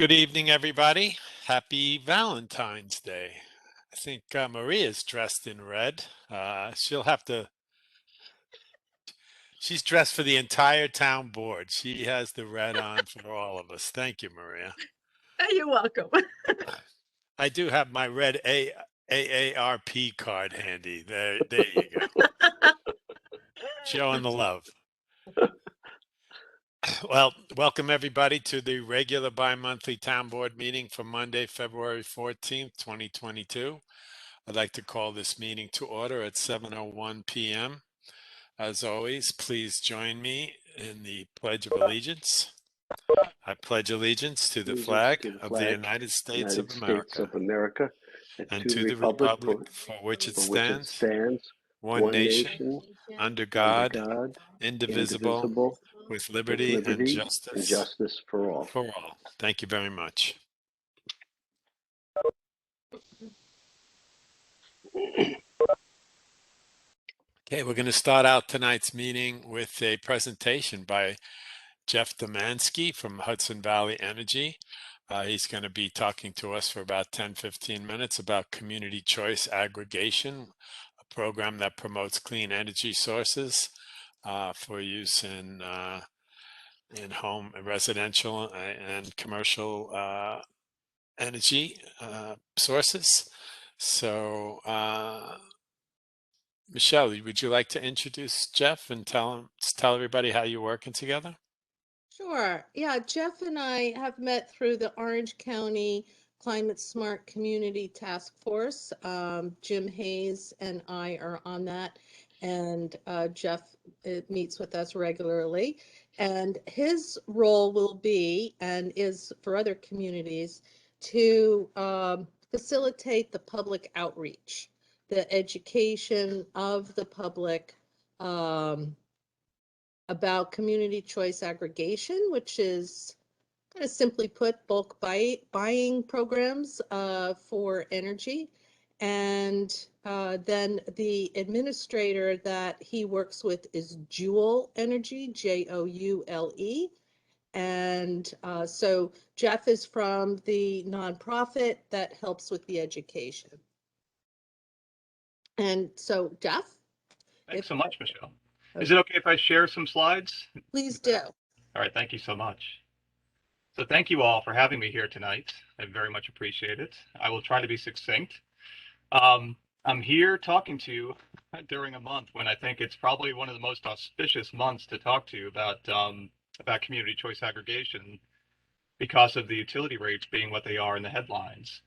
Good evening, everybody. Happy Valentine's Day. I think Maria's dressed in red. She'll have to, she's dressed for the entire town board. She has the red on for all of us. Thank you, Maria. You're welcome. I do have my red AARP card handy. There you go. Showing the love. Well, welcome everybody to the regular bi-monthly town board meeting for Monday, February 14th, 2022. I'd like to call this meeting to order at 7:01 p.m. As always, please join me in the Pledge of Allegiance. I pledge allegiance to the flag of the United States of America and to the republic for which it stands, one nation, under God, indivisible, with liberty and justice for all. for all. Thank you very much. Okay, we're going to start out tonight's meeting with a presentation by Jeff Demansky from Hudson Valley Energy. He's going to be talking to us for about 10-15 minutes about community choice aggregation, a program that promotes clean energy sources for use in home, residential, and commercial energy sources. So, Michelle, would you like to introduce Jeff and tell everybody how you're working together? Sure. Yeah, Jeff and I have met through the Orange County Climate Smart Community Task Force. Jim Hayes and I are on that, and Jeff meets with us regularly. And his role will be, and is for other communities, to facilitate the public outreach, the education of the public about community choice aggregation, which is kind of simply put bulk buying programs for energy. And then the administrator that he works with is Joule Energy, Joule. And so Jeff is from the nonprofit that helps with the education. And so, Jeff? Thanks so much, Michelle. Okay. Is it okay if I share some slides? Please do. All right, thank you so much. So thank you all for having me here tonight. I very much appreciate it. I will try to be succinct. I'm here talking to you during a month when I think it's probably one of the most auspicious months to talk to you about community choice aggregation because of the utility rates being what they are in the headlines.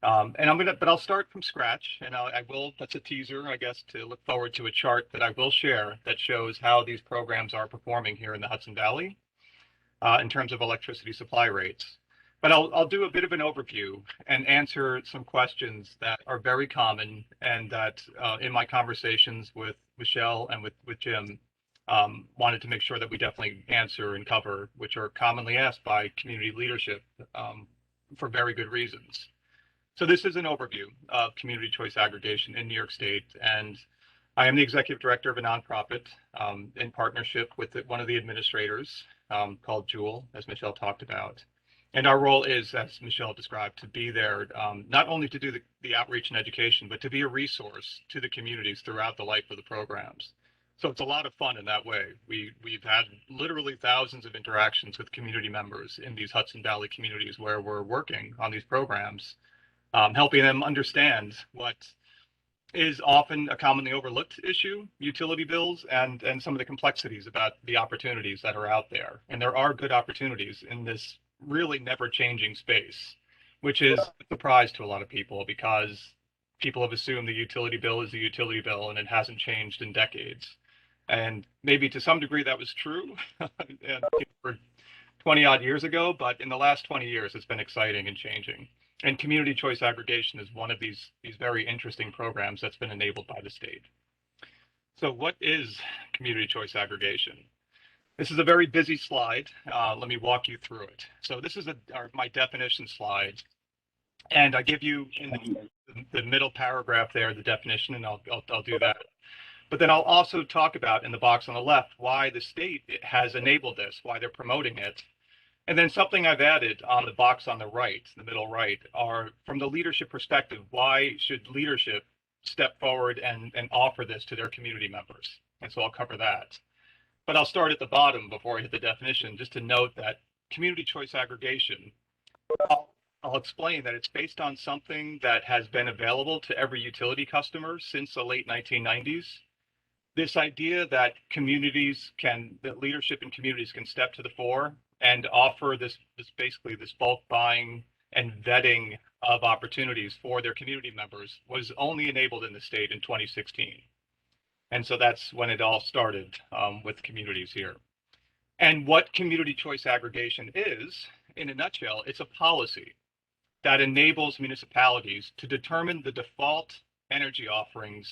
But I'll start from scratch, and I will, that's a teaser, I guess, to look forward to a chart that I will share that shows how these programs are performing here in the Hudson Valley in terms of electricity supply rates. But I'll do a bit of an overview and answer some questions that are very common and that in my conversations with Michelle and with Jim, wanted to make sure that we definitely answer and cover, which are commonly asked by community leadership for very good reasons. So this is an overview of community choice aggregation in New York State, and I am the executive director of a nonprofit in partnership with one of the administrators called Joule, as Michelle talked about. And our role is, as Michelle described, to be there not only to do the outreach and education, but to be a resource to the communities throughout the life of the programs. So it's a lot of fun in that way. We've had literally thousands of interactions with community members in these Hudson Valley communities where we're working on these programs. Helping them understand what is often a commonly overlooked issue, utility bills, and some of the complexities about the opportunities that are out there. And there are good opportunities in this really never-changing space, which is a surprise to a lot of people because people have assumed the utility bill is the utility bill and it hasn't changed in decades. And maybe to some degree that was true for 20 odd years ago, but in the last 20 years, it's been exciting and changing. And community choice aggregation is one of these very interesting programs that's been enabled by the state. So what is community choice aggregation? This is a very busy slide. Let me walk you through it. So this is my definition slide. And I give you in the middle paragraph there, the definition, and I'll do that. But then I'll also talk about in the box on the left, why the state has enabled this, why they're promoting it, And then something I've added on the box on the right, the middle right, are from the leadership perspective, why should leadership step forward and offer this to their community members? And so I'll cover that. But I'll start at the bottom before I hit the definition, just to note that community choice aggregation, I'll explain that it's based on something that has been available to every utility customer since the late 1990s. This idea that that leadership in communities can step to the fore and offer this basically this bulk buying and vetting of opportunities for their community members was only enabled in the state in 2016. And so that's when it all started with communities here. And what community choice aggregation is, in a nutshell, it's a policy that enables municipalities to determine the default energy offerings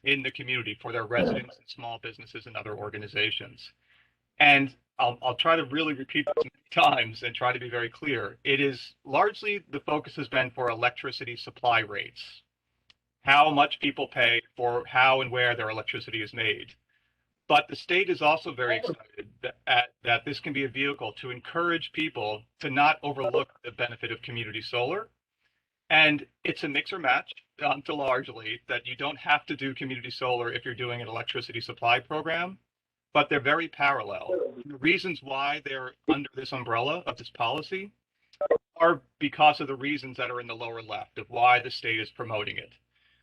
in the community for their residents and small businesses and other organizations. And I'll try to really repeat this many times and try to be very clear. It is largely the focus has been for electricity supply rates, how much people pay for how and where their electricity is made. But the state is also very excited that this can be a vehicle to encourage people to not overlook the benefit of community solar. And it's a mix or match to largely that you don't have to do community solar if you're doing an electricity supply program, but they're very parallel. The reasons why they're under this umbrella of this policy are because of the reasons that are in the lower left of why the state is promoting it.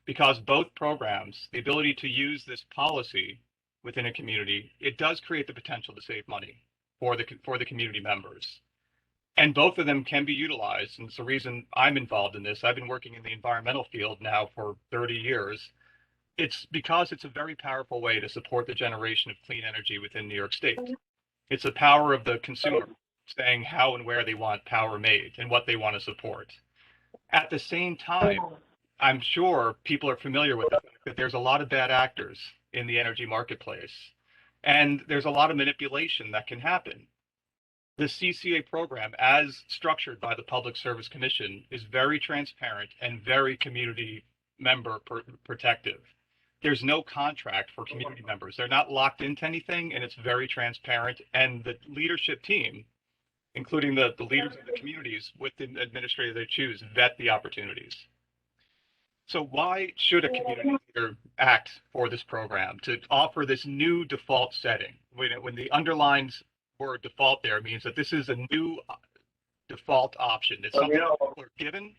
Because both programs, the ability to use this policy within a community, it does create the potential to save money for the community members. And both of them can be utilized. And it's the reason I'm involved in this. I've been working in the environmental field now for 30 years. It's because it's a very powerful way to support the generation of clean energy within New York State. It's the power of the consumer saying how and where they want power made and what they want to support. At the same time, I'm sure people are familiar with the fact that there's a lot of bad actors in the energy marketplace, and there's a lot of manipulation that can happen. The CCA program, as structured by the Public Service Commission, is very transparent and very community member protective. There's no contract for community members. They're not locked into anything, and it's very transparent. And the leadership team, including the leaders of the communities with the administrator they choose, vet the opportunities. So why should a community leader act for this program to offer this new default setting? When the underlines word default there means that this is a new default option. It's something that people are given,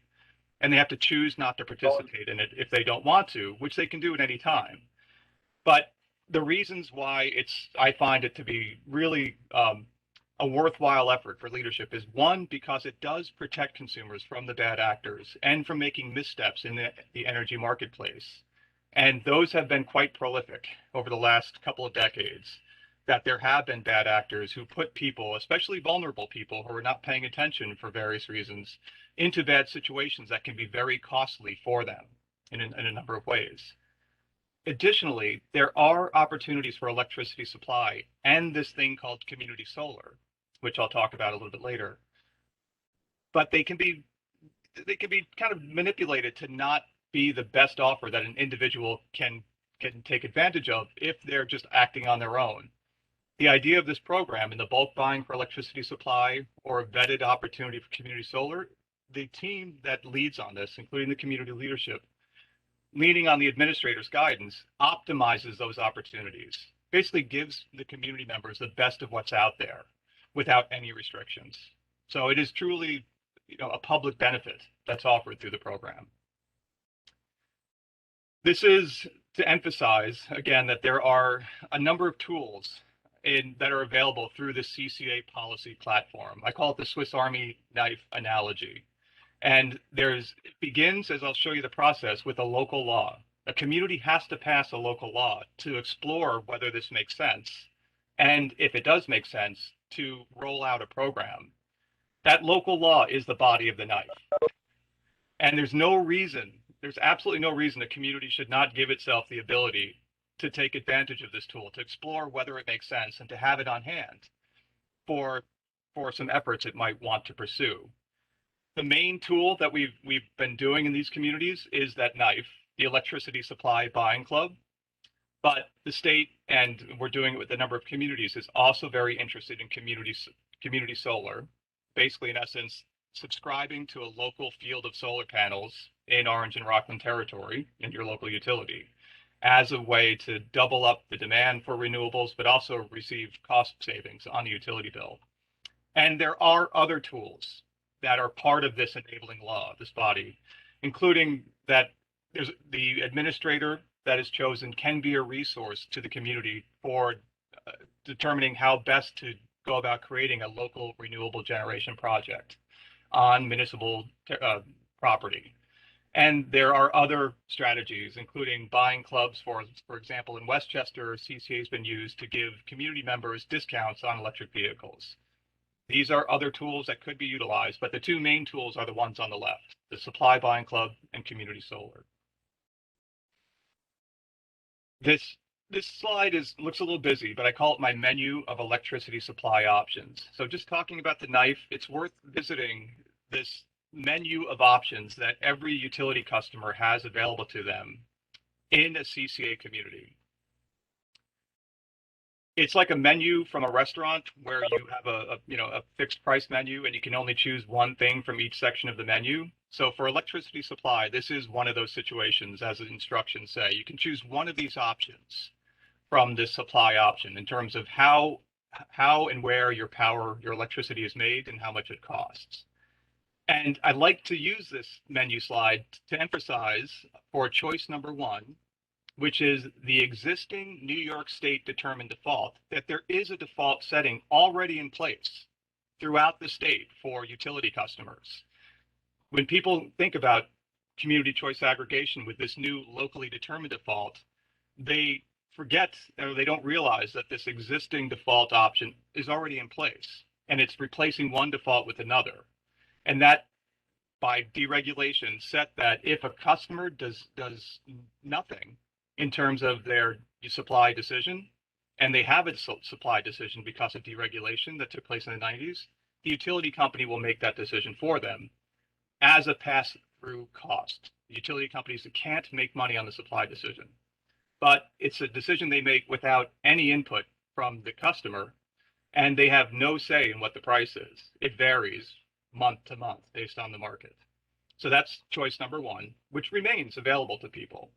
and they have to choose not to participate in it if they don't want to, which they can do at any time. But the reasons why I find it to be really a worthwhile effort for leadership is one, because it does protect consumers from the bad actors and from making missteps in the energy marketplace. And those have been quite prolific over the last couple of decades, that there have been bad actors who put people, especially vulnerable people who are not paying attention for various reasons, into bad situations that can be very costly for them in a number of ways. Additionally, there are opportunities for electricity supply and this thing called community solar, which I'll talk about a little bit later. But they can be kind of manipulated to not be the best offer that an individual can take advantage of if they're just acting on their own. The idea of this program in the bulk buying for electricity supply or a vetted opportunity for community solar, the team that leads on this, including the community leadership, leaning on the administrator's guidance, optimizes those opportunities, basically gives the community members the best of what's out there without any restrictions. So it is truly, a public benefit that's offered through the program. This is to emphasize, again, that there are a number of tools that are available through the CCA policy platform. I call it the Swiss Army knife analogy. And it begins, as I'll show you the process, with a local law. A community has to pass a local law to explore whether this makes sense. And if it does make sense, to roll out a program. That local law is the body of the knife. And there's absolutely no reason a community should not give itself the ability to take advantage of this tool, to explore whether it makes sense, and to have it on hand for some efforts it might want to pursue. The main tool that we've been doing in these communities is that knife, the Electricity Supply Buying Club. But the state, and we're doing it with a number of communities, is also very interested in community solar. basically, in essence, subscribing to a local field of solar panels in Orange and Rockland territory in your local utility as a way to double up the demand for renewables, but also receive cost savings on the utility bill. And there are other tools that are part of this enabling law, this body, including that there's the administrator that is chosen can be a resource to the community for determining how best to go about creating a local renewable generation project on municipal property. And there are other strategies, including buying clubs. For example, in Westchester, CCA has been used to give community members discounts on electric vehicles. These are other tools that could be utilized, but the two main tools are the ones on the left, the Supply Buying Club and Community Solar. This slide looks a little busy, but I call it my menu of electricity supply options. So just talking about the knife, it's worth visiting this menu of options that every utility customer has available to them in a CCA community. It's like a menu from a restaurant where you have a fixed price menu and you can only choose one thing from each section of the menu. So for electricity supply, this is one of those situations, as the instructions say. You can choose one of these options from this supply option in terms of how and where your electricity is made and how much it costs. And I'd like to use this menu slide to emphasize for choice number one, which is the existing New York State determined default, that there is a default setting already in place throughout the state for utility customers. When people think about community choice aggregation with this new locally determined default, they forget or they don't realize that this existing default option is already in place and it's replacing one default with another. And that by deregulation set that if a customer does nothing in terms of their supply decision, and they have a supply decision because of deregulation that took place in the 90s, the utility company will make that decision for them as a pass-through cost. The utility companies can't make money on the supply decision, but it's a decision they make without any input from the customer, and they have no say in what the price is. It varies month to month based on the market. So that's choice number one, which remains available to people.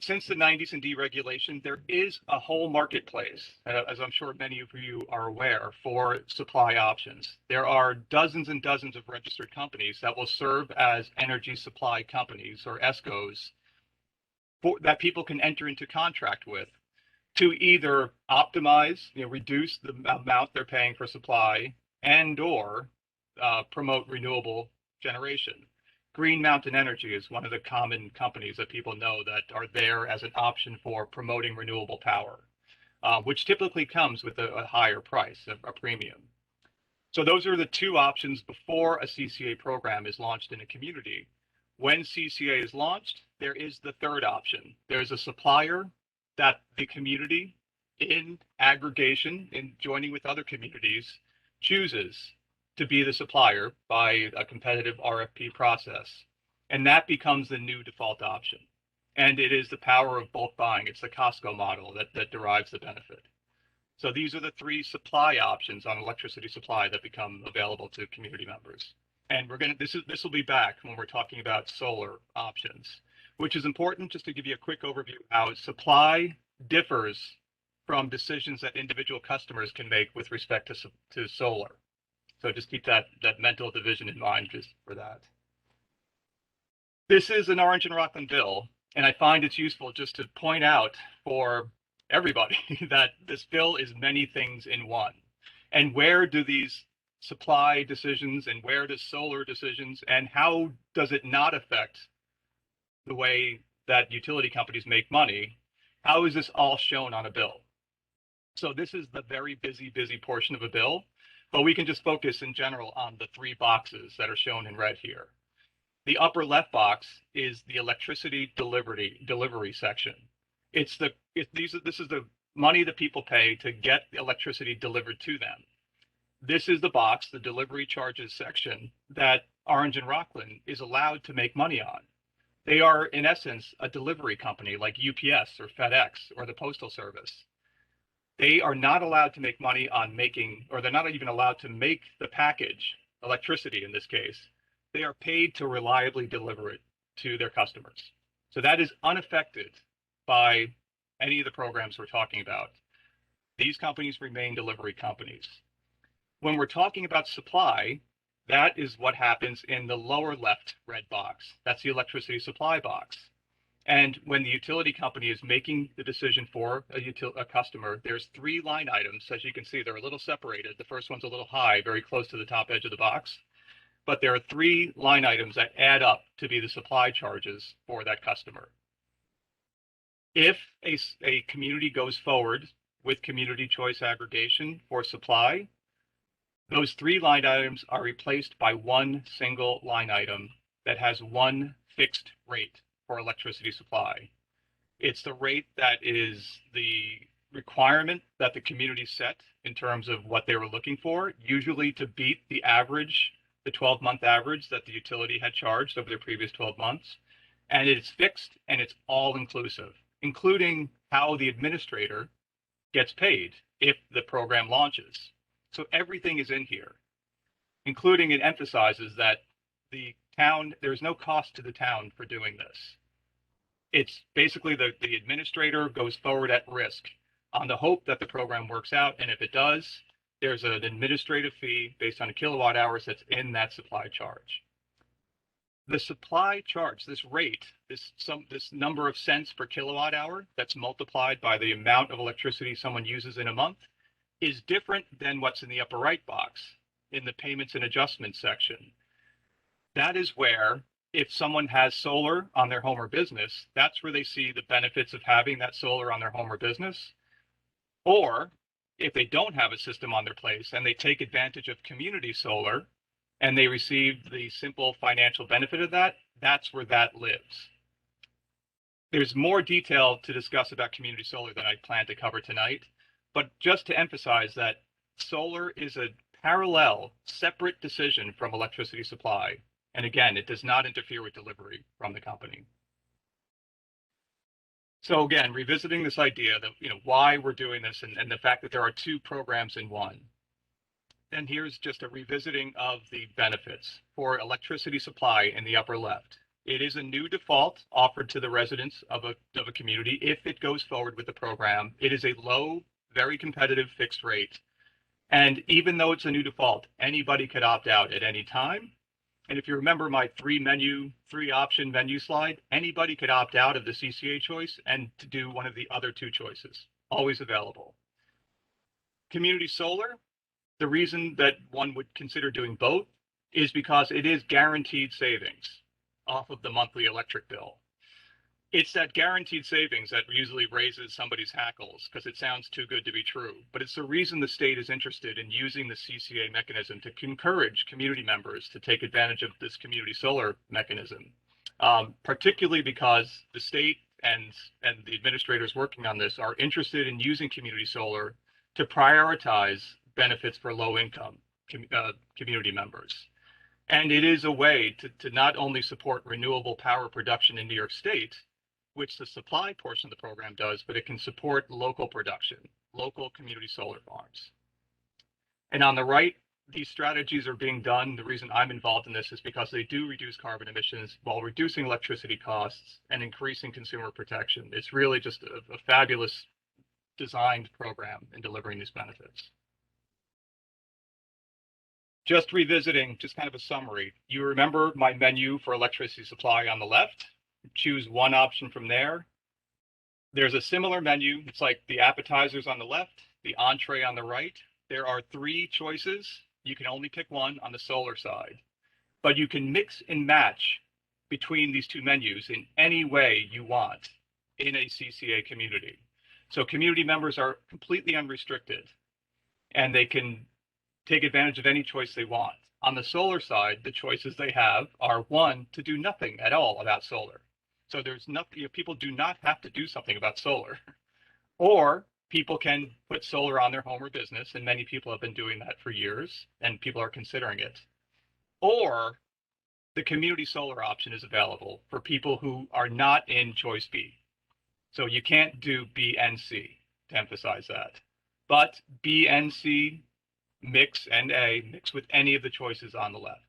Since the 90s and deregulation, there is a whole marketplace, as I'm sure many of you are aware, for supply options. There are dozens and dozens of registered companies that will serve as energy supply companies or ESCOs that people can enter into contract with to either optimize, reduce the amount they're paying for supply and or promote renewable generation. Green Mountain Energy is one of the common companies that people know that are there as an option for promoting renewable power, which typically comes with a higher price, a premium. So those are the two options before a CCA program is launched in a community. When CCA is launched, there is the third option. There's a supplier that the community in aggregation, in joining with other communities, chooses to be the supplier by a competitive RFP process. And that becomes the new default option. And it is the power of bulk buying. It's the Costco model that derives the benefit. So these are the three supply options on electricity supply that become available to community members. And this will be back when we're talking about solar options, which is important. Just to give you a quick overview how supply differs from decisions that individual customers can make with respect to solar. So just keep that mental division in mind just for that. This is an Orange and Rockland bill, and I find it's useful just to point out for everybody that this bill is many things in one. And where do these supply decisions and where does solar decisions and how does it not affect the way that utility companies make money? How is this all shown on a bill? So this is the very busy portion of a bill. But we can just focus in general on the three boxes that are shown in red here. The upper left box is the electricity delivery section. This is the money that people pay to get the electricity delivered to them. This is the box, the delivery charges section, that Orange and Rockland is allowed to make money on. They are, in essence, a delivery company like UPS or FedEx or the Postal Service. They are not allowed to make money on making, or they're not even allowed to make the package, electricity in this case. They are paid to reliably deliver it to their customers. So that is unaffected by any of the programs we're talking about. These companies remain delivery companies. When we're talking about supply, that is what happens in the lower left red box. That's the electricity supply box. And when the utility company is making the decision for a customer, there's 3 line items. As you can see, they're a little separated. The first one's a little high, very close to the top edge of the box. But there are 3 line items that add up to be the supply charges for that customer. If a community goes forward with community choice aggregation for supply, those 3 line items are replaced by 1 single line item that has 1 fixed rate for electricity supply. It's the rate that is the requirement that the community set in terms of what they were looking for, usually to beat the average, the 12-month average that the utility had charged over the previous 12 months. And it's fixed and it's all inclusive, including how the administrator gets paid if the program launches. So everything is in here, including it emphasizes that the town, there's no cost to the town for doing this. It's basically the administrator goes forward at risk on the hope that the program works out. And if it does, there's an administrative fee based on the kilowatt hours that's in that supply charge. The supply charge, this rate, this number of cents per kilowatt hour that's multiplied by the amount of electricity someone uses in a month, is different than what's in the upper right box in the payments and adjustments section. That is where, if someone has solar on their home or business, that's where they see the benefits of having that solar on their home or business. Or if they don't have a system on their place and they take advantage of community solar and they receive the simple financial benefit of that, that's where that lives. There's more detail to discuss about community solar than I plan to cover tonight, but just to emphasize that solar is a parallel, separate decision from electricity supply. And again, it does not interfere with delivery from the company. So again, revisiting this idea that, why we're doing this and the fact that there are 2 programs in one. And here's just a revisiting of the benefits for electricity supply in the upper left. It is a new default offered to the residents of a community if it goes forward with the program. It is a low, very competitive fixed rate. And even though it's a new default, anybody could opt out at any time. And if you remember my 3 option menu slide, anybody could opt out of the CCA choice and to do one of the other 2 choices, always available. Community solar, the reason that one would consider doing both is because it is guaranteed savings off of the monthly electric bill. It's that guaranteed savings that usually raises somebody's hackles because it sounds too good to be true. But it's the reason the state is interested in using the CCA mechanism to encourage community members to take advantage of this community solar mechanism, particularly because the state and the administrators working on this are interested in using community solar to prioritize benefits for low-income community members. And it is a way to not only support renewable power production in New York State, which the supply portion of the program does, but it can support local production, local community solar farms. And on the right, these strategies are being done. The reason I'm involved in this is because they do reduce carbon emissions while reducing electricity costs and increasing consumer protection. It's really just a fabulous designed program in delivering these benefits. Just revisiting, just kind of a summary. You remember my menu for electricity supply on the left? Choose one option from there. There's a similar menu. It's like the appetizers on the left, the entree on the right. There are 3 choices. You can only pick one on the solar side, but you can mix and match between these 2 menus in any way you want in a CCA community. So community members are completely unrestricted and they can take advantage of any choice they want. On the solar side, the choices they have are 1, to do nothing at all about solar. So there's nothing, people do not have to do something about solar. Or people can put solar on their home or business, and many people have been doing that for years, and people are considering it. Or the community solar option is available for people who are not in choice B. So you can't do B and C, to emphasize that. but B and C mix and A mix with any of the choices on the left.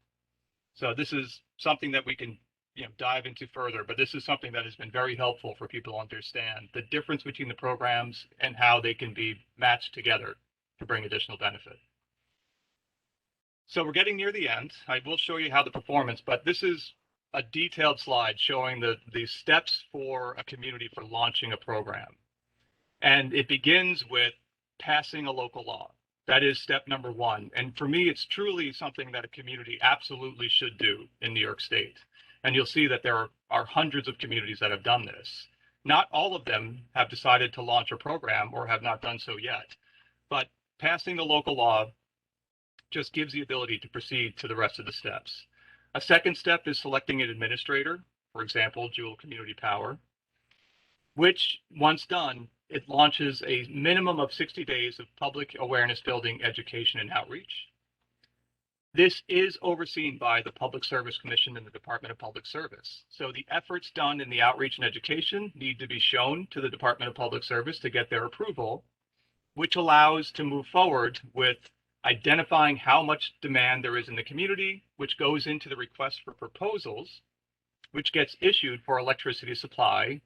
So this is something that we can dive into further, but this is something that has been very helpful for people to understand the difference between the programs and how they can be matched together to bring additional benefit. So we're getting near the end. I will show you how the performance, but this is a detailed slide showing the steps for a community for launching a program. And it begins with passing a local law. That is step number one. And for me, it's truly something that a community absolutely should do in New York State. And you'll see that there are hundreds of communities that have done this. Not all of them have decided to launch a program or have not done so yet. But passing the local law just gives the ability to proceed to the rest of the steps. A second step is selecting an administrator, for example, Jewel Community Power, which once done, it launches a minimum of 60 days of public awareness building, education, and outreach. This is overseen by the Public Service Commission and the Department of Public Service. So the efforts done in the outreach and education need to be shown to the Department of Public Service to get their approval, which allows to move forward with identifying how much demand there is in the community, which goes into the request for proposals, which gets issued for electricity supply.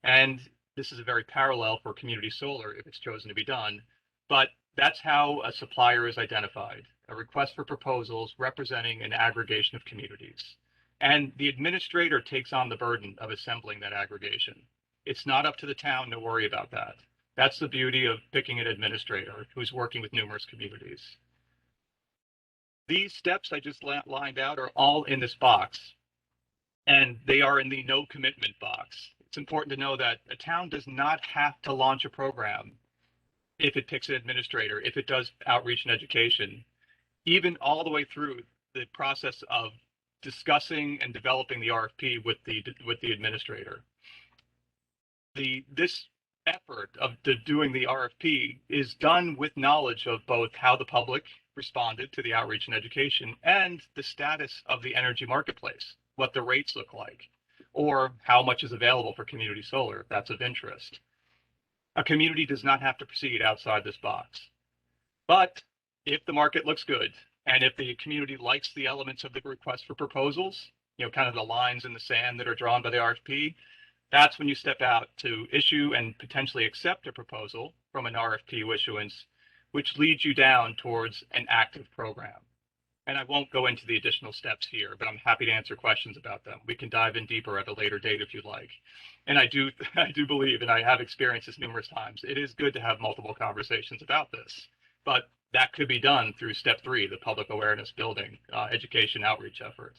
And this is a very parallel for community solar if it's chosen to be done, but that's how a supplier is identified, a request for proposals representing an aggregation of communities. And the administrator takes on the burden of assembling that aggregation. It's not up to the town to worry about that. That's the beauty of picking an administrator who's working with numerous communities. These steps I just lined out are all in this box, and they are in the no commitment box. It's important to know that a town does not have to launch a program if it picks an administrator, if it does outreach and education, even all the way through the process of discussing and developing the RFP with the administrator. This effort of doing the RFP is done with knowledge of both how the public responded to the outreach and education and the status of the energy marketplace, what the rates look like, or how much is available for community solar if that's of interest. A community does not have to proceed outside this box. But if the market looks good, and if the community likes the elements of the request for proposals, kind of the lines in the sand that are drawn by the RFP, that's when you step out to issue and potentially accept a proposal from an RFP issuance, which leads you down towards an active program. And I won't go into the additional steps here, but I'm happy to answer questions about them. We can dive in deeper at a later date if you'd like. And I do believe, and I have experienced this numerous times, it is good to have multiple conversations about this, but that could be done through step 3, the public awareness building, education outreach effort.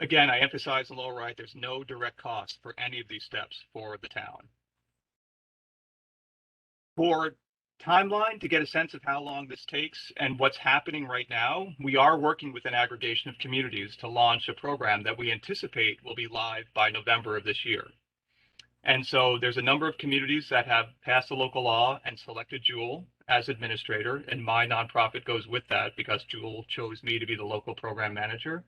Again, I emphasize in the lower right, there's no direct cost for any of these steps for the town. For timeline, to get a sense of how long this takes and what's happening right now, we are working with an aggregation of communities to launch a program that we anticipate will be live by November of this year. And so there's a number of communities that have passed the local law and selected Jewel as administrator, and my nonprofit goes with that because Jewel chose me to be the local program manager.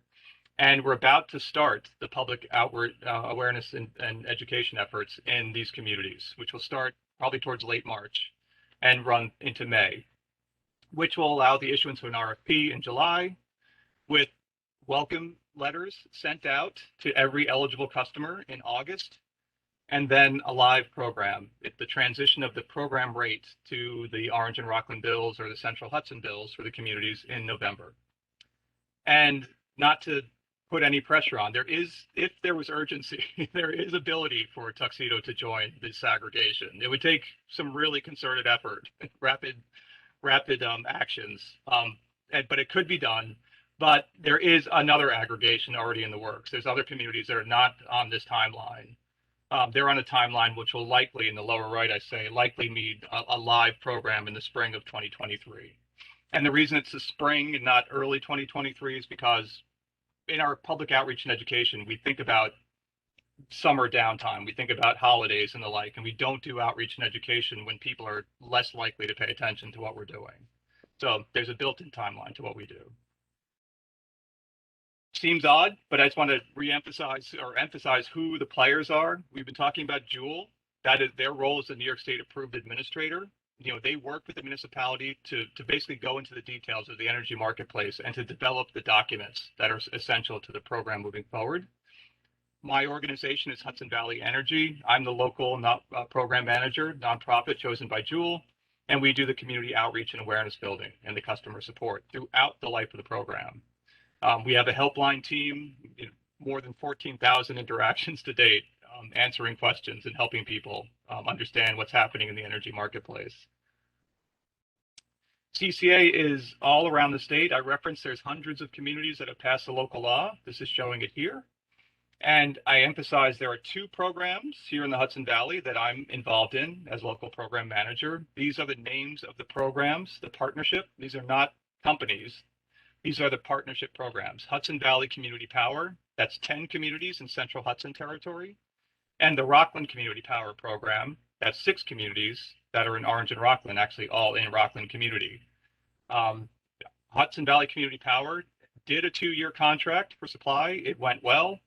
And we're about to start the public awareness and education efforts in these communities, which will start probably towards late March and run into May, which will allow the issuance of an RFP in July with welcome letters sent out to every eligible customer in August, and then a live program. The transition of the program rate to the Orange and Rockland bills or the Central Hudson bills for the communities in November. And not to put any pressure on, if there was urgency, there is ability for Tuxedo to join this aggregation. It would take some really concerted effort, rapid actions, but it could be done. But there is another aggregation already in the works. There's other communities that are not on this timeline. They're on a timeline which will likely, in the lower right, I say, likely need a live program in the spring of 2023. And the reason it's the spring and not early 2023 is because in our public outreach and education, we think about summer downtime, we think about holidays and the like, and we don't do outreach and education when people are less likely to pay attention to what we're doing. So there's a built-in timeline to what we do. Seems odd, but I just want to re-emphasize or emphasize who the players are. We've been talking about Jewel. That is their role as the New York State approved administrator. They work with the municipality to basically go into the details of the energy marketplace and to develop the documents that are essential to the program moving forward. My organization is Hudson Valley Energy. I'm the local program manager, nonprofit chosen by Juul, and we do the community outreach and awareness building and the customer support throughout the life of the program. We have a helpline team, more than 14,000 interactions to date, answering questions and helping people understand what's happening in the energy marketplace. CCA is all around the state. I referenced there's hundreds of communities that have passed the local law. This is showing it here. And I emphasize there are 2 programs here in the Hudson Valley that I'm involved in as local program manager. These are the names of the programs, the partnership. These are not companies. These are the partnership programs. Hudson Valley Community Power, that's 10 communities in Central Hudson Territory. And the Rockland Community Power Program, that's 6 communities that are in Orange and Rockland, actually all in Rockland Community. Hudson Valley Community Power did a 2-year contract for supply. It went well.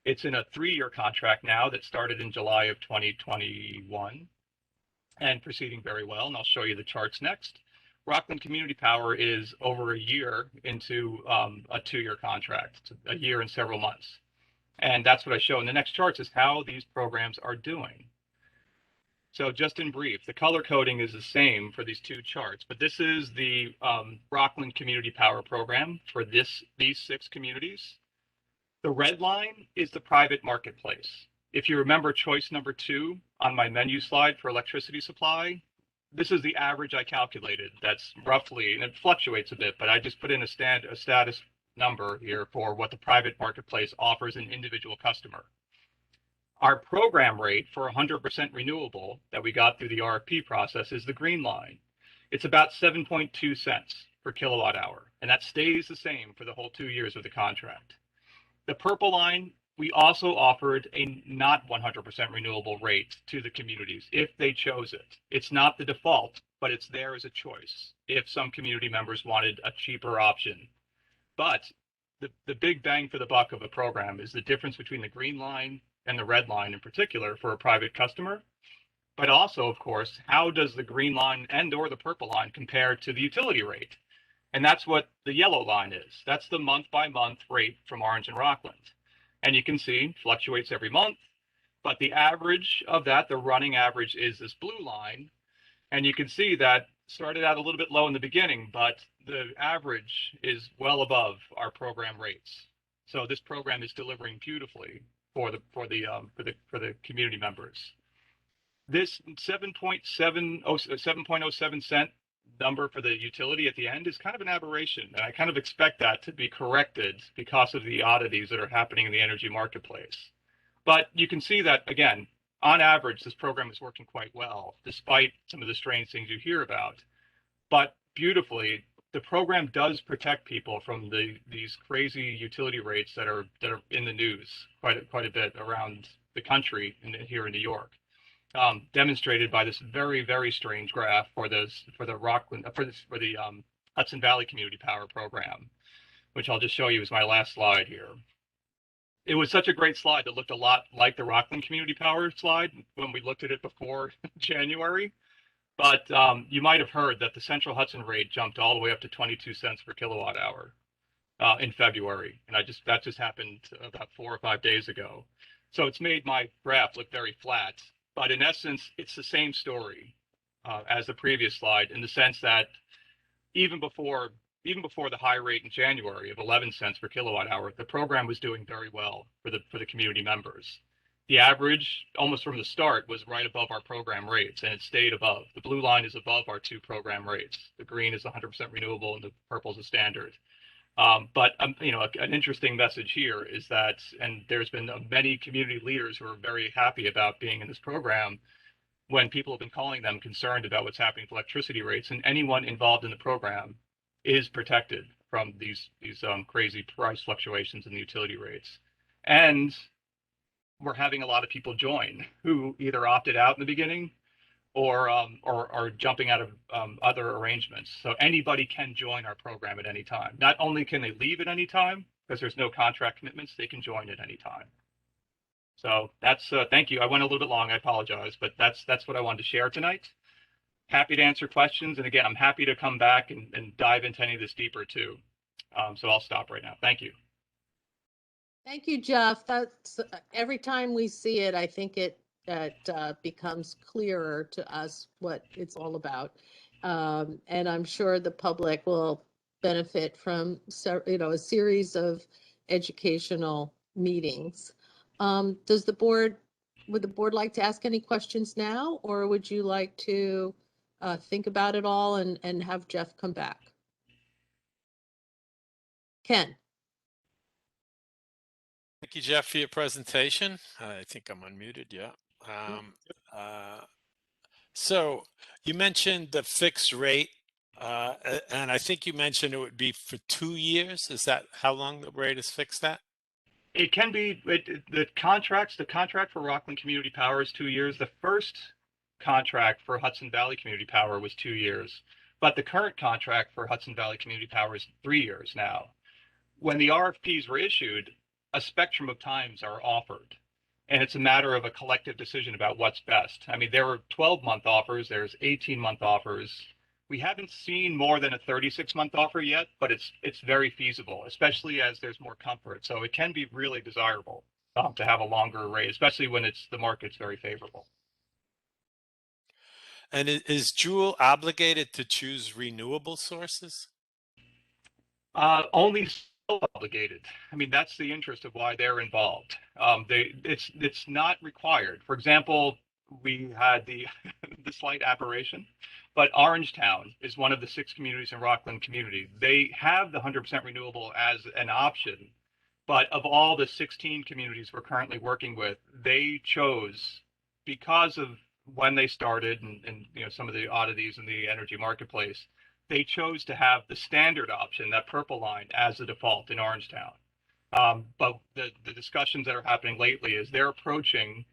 It's in a 3-year contract now that started in July of 2021 and proceeding very well. And I'll show you the charts next. Rockland Community Power is over a year into a 2-year contract. It's a year and several months. And that's what I show in the next charts is how these programs are doing. So just in brief, the color coding is the same for these 2 charts, but this is the Rockland Community Power Program for these 6 communities. The red line is the private marketplace. If you remember choice number 2 on my menu slide for electricity supply, this is the average I calculated. That's roughly, and it fluctuates a bit, but I just put in a status number here for what the private marketplace offers an individual customer. Our program rate for 100% renewable that we got through the RFP process is the green line. It's about 7.2 cents per kilowatt hour, and that stays the same for the whole 2 years of the contract. The purple line, we also offered a not 100% renewable rate to the communities if they chose it. It's not the default, but it's there as a choice if some community members wanted a cheaper option. But the big bang for the buck of a program is the difference between the green line and the red line in particular for a private customer. But also, of course, how does the green line and or the purple line compare to the utility rate? And that's what the yellow line is. That's the month by month rate from Orange and Rockland. And you can see fluctuates every month, but the average of that, the running average is this blue line. And you can see that started out a little bit low in the beginning, but the average is well above our program rates. So this program is delivering beautifully for the community members. This 7.07 cent number for the utility at the end is kind of an aberration, and I kind of expect that to be corrected because of the oddities that are happening in the energy marketplace. But you can see that, again, on average, this program is working quite well, despite some of the strange things you hear about. But beautifully, the program does protect people from these crazy utility rates that are in the news quite a bit around the country and here in New York. Demonstrated by this very, very strange graph for the Hudson Valley Community Power Program, which I'll just show you as my last slide here. It was such a great slide that looked a lot like the Rockland Community Power slide when we looked at it before January. But you might have heard that the Central Hudson rate jumped all the way up to 22 cents per kilowatt hour in February, and that just happened about 4 or 5 days ago. So it's made my graph look very flat. But in essence, it's the same story as the previous slide in the sense that even before the high rate in January of 11 cents per kilowatt hour, the program was doing very well for the community members. The average, almost from the start, was right above our program rates, and it stayed above. The blue line is above our 2 program rates. The green is 100% renewable, and the purple is a standard. But an interesting message here is that, and there's been many community leaders who are very happy about being in this program when people have been calling them concerned about what's happening with electricity rates, and anyone involved in the program is protected from these crazy price fluctuations in the utility rates. And we're having a lot of people join who either opted out in the beginning or are jumping out of other arrangements. So anybody can join our program at any time. Not only can they leave at any time, because there's no contract commitments, they can join at any time. So that's thank you. I went a little bit long. I apologize, but that's what I wanted to share tonight. Happy to answer questions, and again, I'm happy to come back and dive into any of this deeper too. So I'll stop right now. Thank you. Thank you, Jeff. That's every time we see it, I think it becomes clearer to us what it's all about. And I'm sure the public will benefit from a series of educational meetings. Would the board like to ask any questions now, or would you like to think about it all and have Jeff come back? Ken? Thank you, Jeff, for your presentation. I think I'm unmuted. Yeah. So you mentioned the fixed rate, and I think you mentioned it would be for 2 years. Is that how long the rate is fixed at? It can be the contract for Rockland Community Power is 2 years. The first contract for Hudson Valley Community Power was 2 years, but the current contract for Hudson Valley Community Power is 3 years now. When the RFPs were issued, a spectrum of times are offered, and it's a matter of a collective decision about what's best. I mean, there were 12-month offers, there's 18-month offers. We haven't seen more than a 36-month offer yet, but it's very feasible, especially as there's more comfort. So it can be really desirable to have a longer array, especially when the market's very favorable. And is Jewel obligated to choose renewable sources? Only so obligated. I mean, that's the interest of why they're involved. It's not required. For example, we had the the slight aberration, but Orangetown is one of the 6 communities in Rockland community. They have the 100% renewable as an option, but of all the 16 communities we're currently working with, they chose, because of when they started and some of the oddities in the energy marketplace, they chose to have the standard option, that purple line, as the default in Orangetown. But the discussions that are happening lately is they're approaching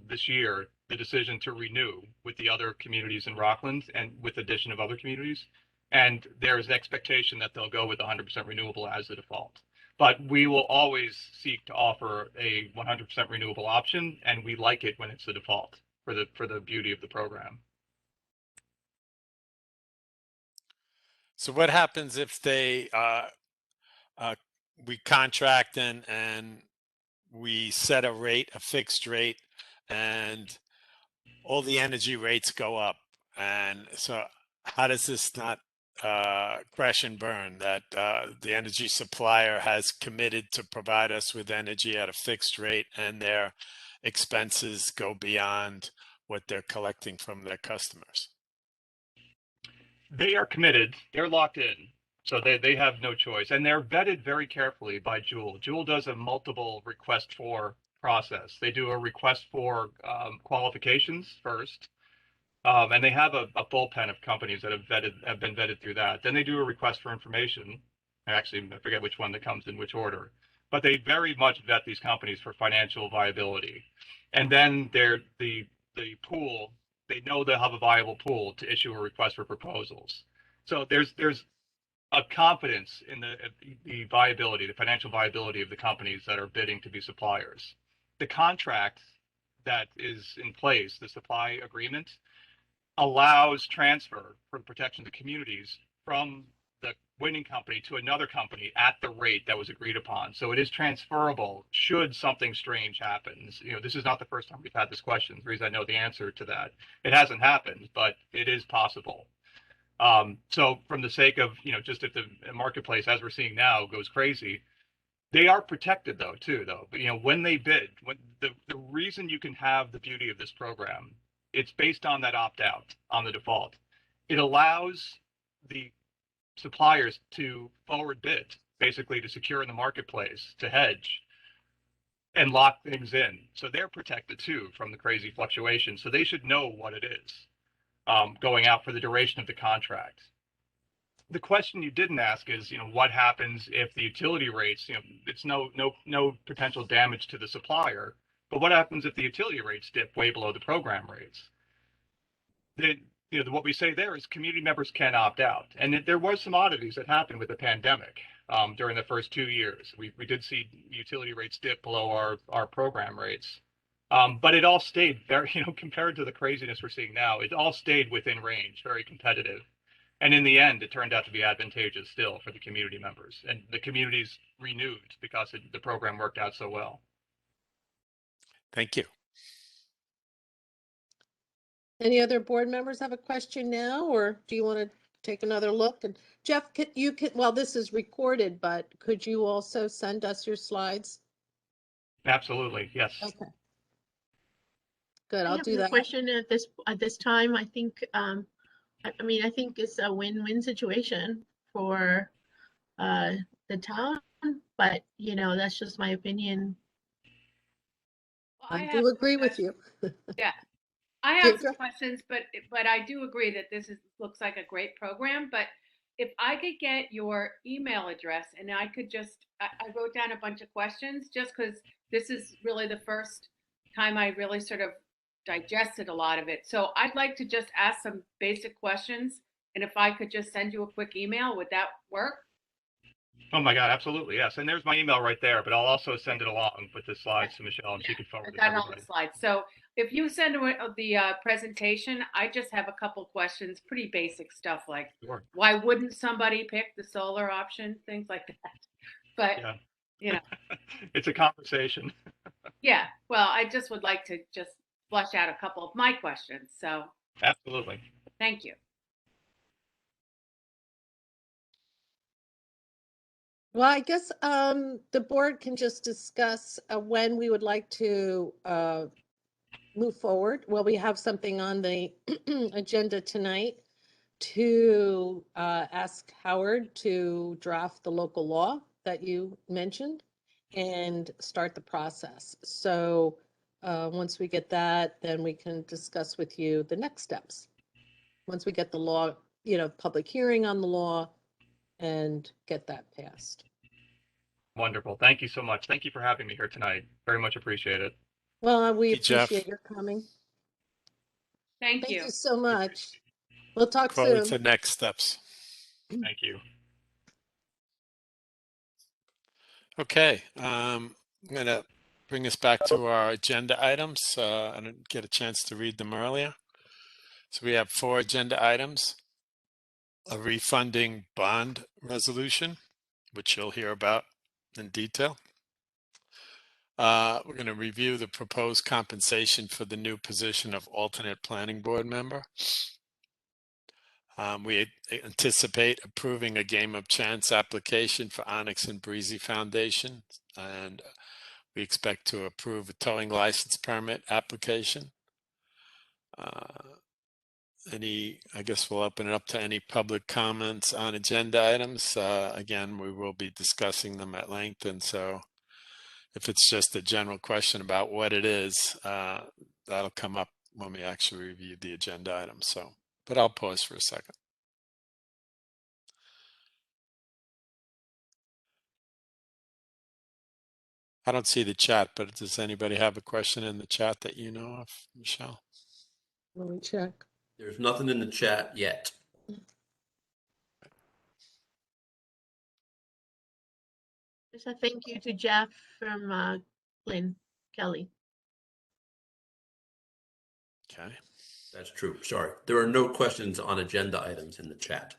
this year the decision to renew with the other communities in Rockland and with addition of other communities. And there is an expectation that they'll go with 100% renewable as the default. But we will always seek to offer a 100% renewable option, and we like it when it's the default for the beauty of the program. So what happens if we contract and we set a rate, a fixed rate, and all the energy rates go up? And so how does this not crash and burn, that the energy supplier has committed to provide us with energy at a fixed rate and their expenses go beyond what they're collecting from their customers? They are committed. They're locked in. So they have no choice. And they're vetted very carefully by Jewel. Jewel does a multiple request for process. They do a request for qualifications first. And they have a bullpen of companies that have been vetted through that. Then they do a request for information. Actually, I forget which one that comes in which order. But they very much vet these companies for financial viability. And then the pool, they know they'll have a viable pool to issue a request for proposals. So there's a confidence in the viability, the financial viability of the companies that are bidding to be suppliers. The contract that is in place, the supply agreement, allows transfer for protection to communities from the winning company to another company at the rate that was agreed upon. So it is transferable should something strange happen. This is not the first time we've had this question. The reason I know the answer to that, it hasn't happened, but it is possible. So from the sake of, just if the marketplace, as we're seeing now, goes crazy, they are protected though. When they bid, the reason you can have the beauty of this program, it's based on that opt-out on the default. It allows the suppliers to forward bid, basically to secure in the marketplace, to hedge and lock things in. So they're protected too from the crazy fluctuation. So they should know what it is going out for the duration of the contract. The question you didn't ask is, what happens if the utility rates, it's no potential damage to the supplier, but what happens if the utility rates dip way below the program rates? What we say there is community members can opt out. And there was some oddities that happened with the pandemic. during the first 2 years. We did see utility rates dip below our program rates. But it all stayed very, compared to the craziness we're seeing now, it all stayed within range, very competitive. And in the end, it turned out to be advantageous still for the community members. And the community's renewed because the program worked out so well. Thank you. Any other board members have a question now, or do you want to take another look? And Jeff, well, this is recorded, but could you also send us your slides? Absolutely, yes. Okay. Good, I I'll have do no that. question at this time. I think, I mean, I think it's a win-win situation for the town, but that's just my opinion. Well, I have do some agree with questions. you. Yeah, I have Deirdre? some questions, but I do agree that looks like a great program. But if I could get your email address and I could just, I wrote down a bunch of questions just because this is really the first time I really sort of digested a lot of it. So I'd like to just ask some basic questions. And if I could just send you a quick email, would that work? Oh my God, absolutely, yes. And there's my email right there, but I'll also send it along with the slides to Michelle and she can I forward it to got it on everybody. the slide. So if you send the presentation, I just have a couple questions, pretty basic stuff like Sure. why wouldn't somebody pick the solar option, things like that. But Yeah. It's a conversation. yeah, well, I just would like to just flush out a couple of my questions. So Absolutely. thank you. Well, I guess the board can just discuss when we would like to move forward. Well, we have something on the agenda tonight to ask Howard to draft the local law that you mentioned and start the process. So once we get that, then we can discuss with you the next steps. Once we get the law, public hearing on the law and get that passed. Wonderful. Thank you so much. Thank you for having me here tonight. Very much appreciate it. Well, we Thank you, Jeff. appreciate your coming. Thank Thank you. you so much. We'll talk Forward soon. to next steps. Thank you. Okay, I'm going to bring us back to our agenda items. I didn't get a chance to read them earlier. So we have 4 agenda items. A refunding bond resolution, which you'll hear about in detail. We're going to review the proposed compensation for the new position of alternate planning board member. We anticipate approving a game of chance application for Onyx and Breezy Foundation, and we expect to approve a towing license permit application. I guess we'll open it up to any public comments on agenda items. Again, we will be discussing them at length, and so if it's just a general question about what it is, that'll come up when we actually review the agenda items. So, but I'll pause for a second. I don't see the chat, but does anybody have a question in the chat that you know of, Michelle? Let me check. There's nothing in the chat yet. Just a thank you to Jeff from Lynn Kelly. Okay. That's true. Sorry. There are no questions on agenda items in the chat.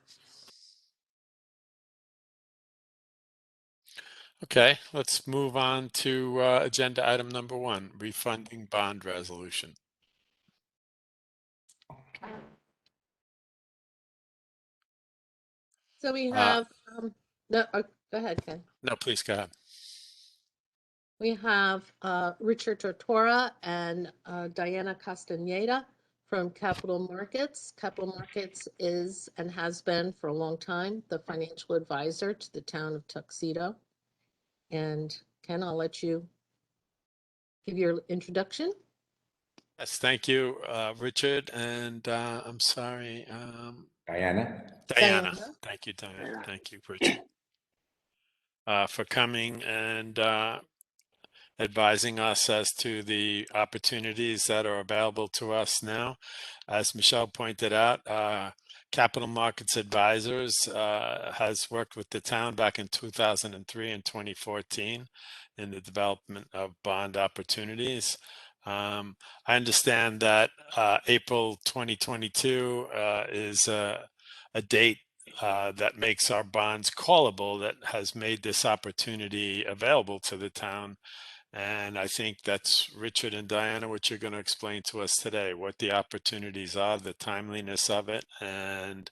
Okay, let's move on to agenda item number 1, refunding bond resolution. So we have, no, go ahead, Ken. No, please go ahead. We have Richard Tortora and Diana Castaneda from Capital Markets. Capital Markets is and has been for a long time the financial advisor to the town of Tuxedo. And Ken, I'll let you give your introduction. Yes, thank you, Richard, and I'm sorry, Diana. Diana. Diana. Thank you, Diana. Thank you, Richard, for coming. And advising us as to the opportunities that are available to us now. As Michelle pointed out, Capital Markets Advisors has worked with the town back in 2003 and 2014 in the development of bond opportunities. I understand that April 2022 is a date that makes our bonds callable, that has made this opportunity available to the town. And I think that's Richard and Diana, what you're going to explain to us today, what the opportunities are, the timeliness of it, and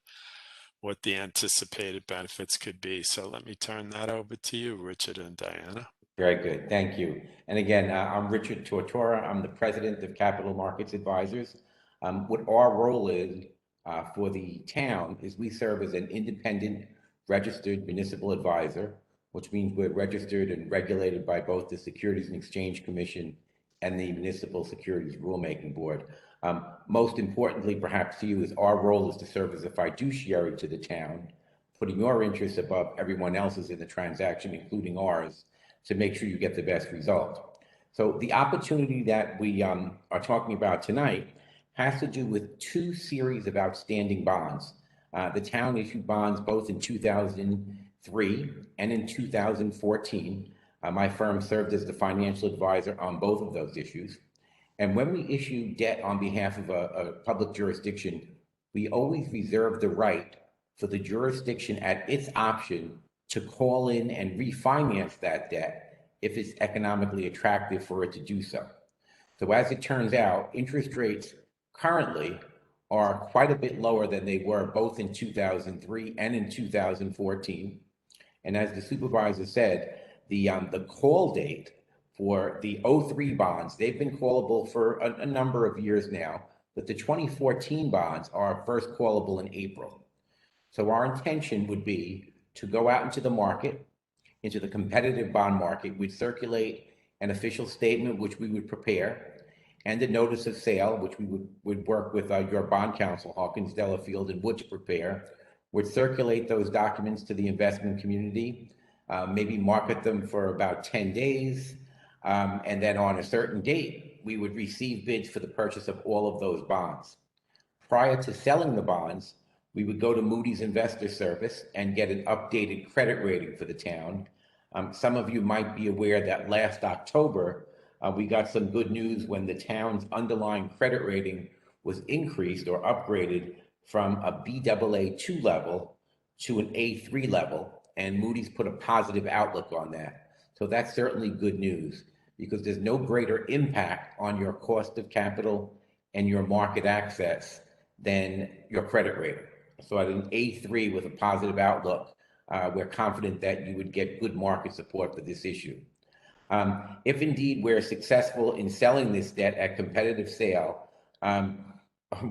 what the anticipated benefits could be. So let me turn that over to you, Richard and Diana. Very good, thank you. And again, I'm Richard Tortora. I'm the president of Capital Markets Advisors. What our role is for the town is we serve as an independent registered municipal advisor, which means we're registered and regulated by both the Securities and Exchange Commission and the Municipal Securities Rulemaking Board. Most importantly, perhaps to you, is our role is to serve as a fiduciary to the town, putting your interests above everyone else's in the transaction, including ours, to make sure you get the best result. So the opportunity that we are talking about tonight has to do with two series of outstanding bonds. The town issued bonds both in 2003 and in 2014. My firm served as the financial advisor on both of those issues. And when we issue debt on behalf of a public jurisdiction, we always reserve the right for the jurisdiction at its option to call in and refinance that debt if it's economically attractive for it to do so. So as it turns out, interest rates currently are quite a bit lower than they were both in 2003 and in 2014. And as the supervisor said, the call date for the 03 bonds, they've been callable for a number of years now, but the 2014 bonds are first callable in April. So our intention would be to go out into the market, into the competitive bond market. We'd circulate an official statement, which we would prepare, and a notice of sale, which we would work with your bond counsel, Hawkins, Delafield, and Wood to prepare. Would circulate those documents to the investment community, maybe market them for about 10 days, and then on a certain date, we would receive bids for the purchase of all of those bonds. Prior to selling the bonds, we would go to Moody's Investor Service and get an updated credit rating for the town. Some of you might be aware that last October, we got some good news when the town's underlying credit rating was increased or upgraded from a Baa2 level to an A3 level, and Moody's put a positive outlook on that. So that's certainly good news, because there's no greater impact on your cost of capital and your market access than your credit rating. So at an A3 with a positive outlook, we're confident that you would get good market support for this issue. If indeed we're successful in selling this debt at competitive sale,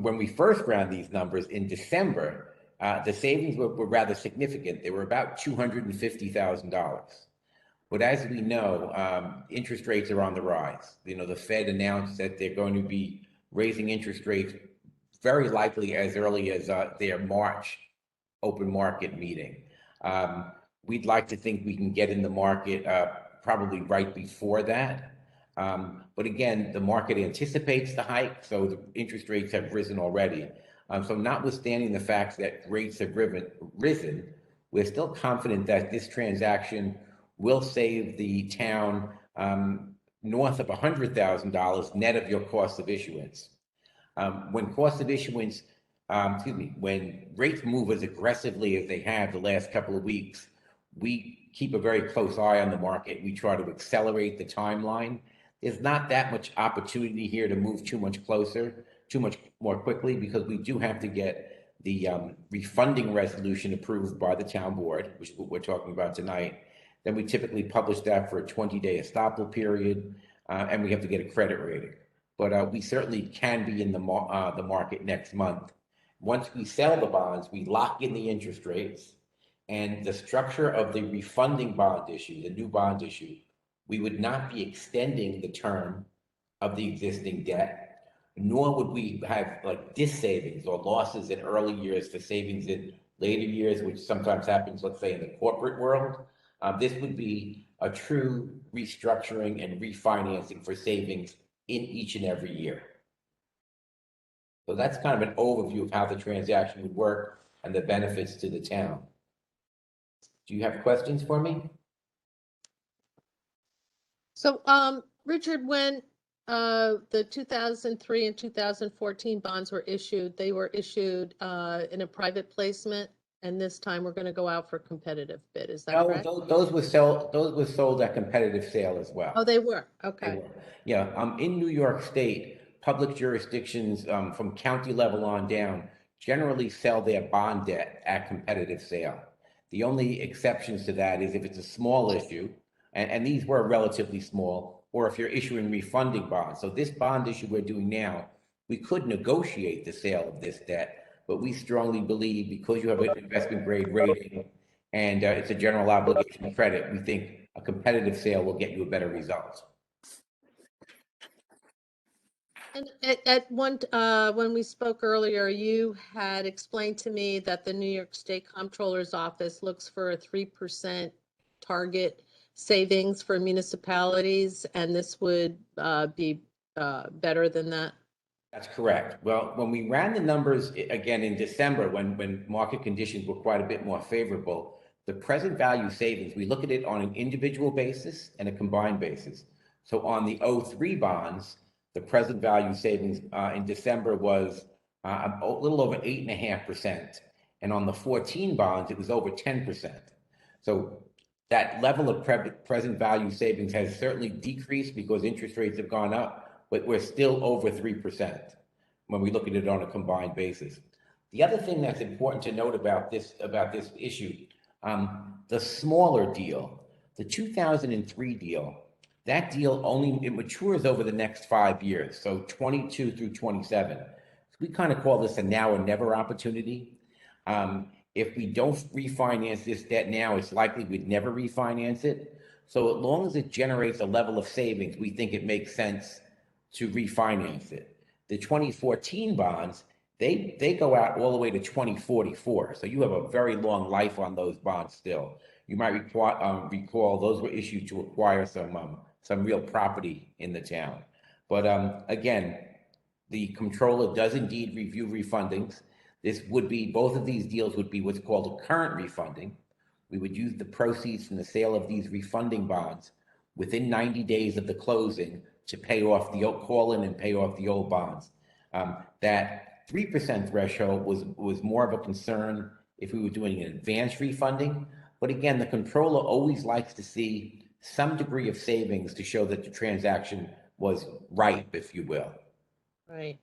when we first ran these numbers in December, the savings were rather significant. They were about $250,000. But as we know, interest rates are on the rise. You know, the Fed announced that they're going to be raising interest rates very likely as early as their March open market meeting. We'd like to think we can get in the market probably right before that. But again, the market anticipates the hike, so the interest rates have risen already. So notwithstanding the fact that rates have risen, we're still confident that this transaction will save the town north of $100,000 net of your cost of issuance. When cost of issuance, when rates move as aggressively as they have the last couple of weeks, we keep a very close eye on the market. We try to accelerate the timeline. There's not that much opportunity here to move too much more quickly, because we do have to get the refunding resolution approved by the town board, which is what we're talking about tonight. Then we typically publish that for a 20-day estoppel period, and we have to get a credit rating. But we certainly can be in the market next month. Once we sell the bonds, we lock in the interest rates, and the structure of the refunding bond issue, the new bond issue, we would not be extending the term of the existing debt, nor would we have like dis-savings or losses in early years for savings in later years, which sometimes happens, let's say, in the corporate world. This would be a true restructuring and refinancing for savings in each and every year. So that's kind of an overview of how the transaction would work and the benefits to the town. Do you have questions for me? So, Richard, when the 2003 and 2014 bonds were issued, they were issued in a private placement, and this time we're going to go out for competitive bid. Is that No, correct? those were sold at competitive sale as well. Oh, they were. They Okay. were. Yeah, in New York State, public jurisdictions from county level on down generally sell their bond debt at competitive sale. The only exceptions to that is if it's a small issue, and these were relatively small, or if you're issuing refunding bonds. So this bond issue we're doing now, we could negotiate the sale of this debt, but we strongly believe because you have an investment grade rating and it's a general obligation credit, we think a competitive sale will get you a better result. And at one, when we spoke earlier, you had explained to me that the New York State Comptroller's Office looks for a 3% target savings for municipalities, and this would be better than that. That's correct. Well, when we ran the numbers again in December, when market conditions were quite a bit more favorable, the present value savings, we look at it on an individual basis and a combined basis. So on the 03 bonds, the present value savings in December was a little over 8.5%. And on the 14 bonds, it was over 10%. So that level of present value savings has certainly decreased because interest rates have gone up, but we're still over 3% when we look at it on a combined basis. The other thing that's important to note about this issue, the smaller deal, the 2003 deal, that deal it matures over the next 5 years, so 22 through 27. So we kind of call this a now or never opportunity. If we don't refinance this debt now, it's likely we'd never refinance it. So as long as it generates a level of savings, we think it makes sense to refinance it. The 2014 bonds, they go out all the way to 2044. So you have a very long life on those bonds still. You might recall those were issued to acquire some real property in the town. But again, the comptroller does indeed review refundings. Both of these deals would be what's called a current refunding. We would use the proceeds from the sale of these refunding bonds within 90 days of the closing to pay off call in and pay off the old bonds. That 3% threshold was more of a concern if we were doing an advanced refunding. But again, the controller always likes to see some degree of savings to show that the transaction was ripe, if you will. Right.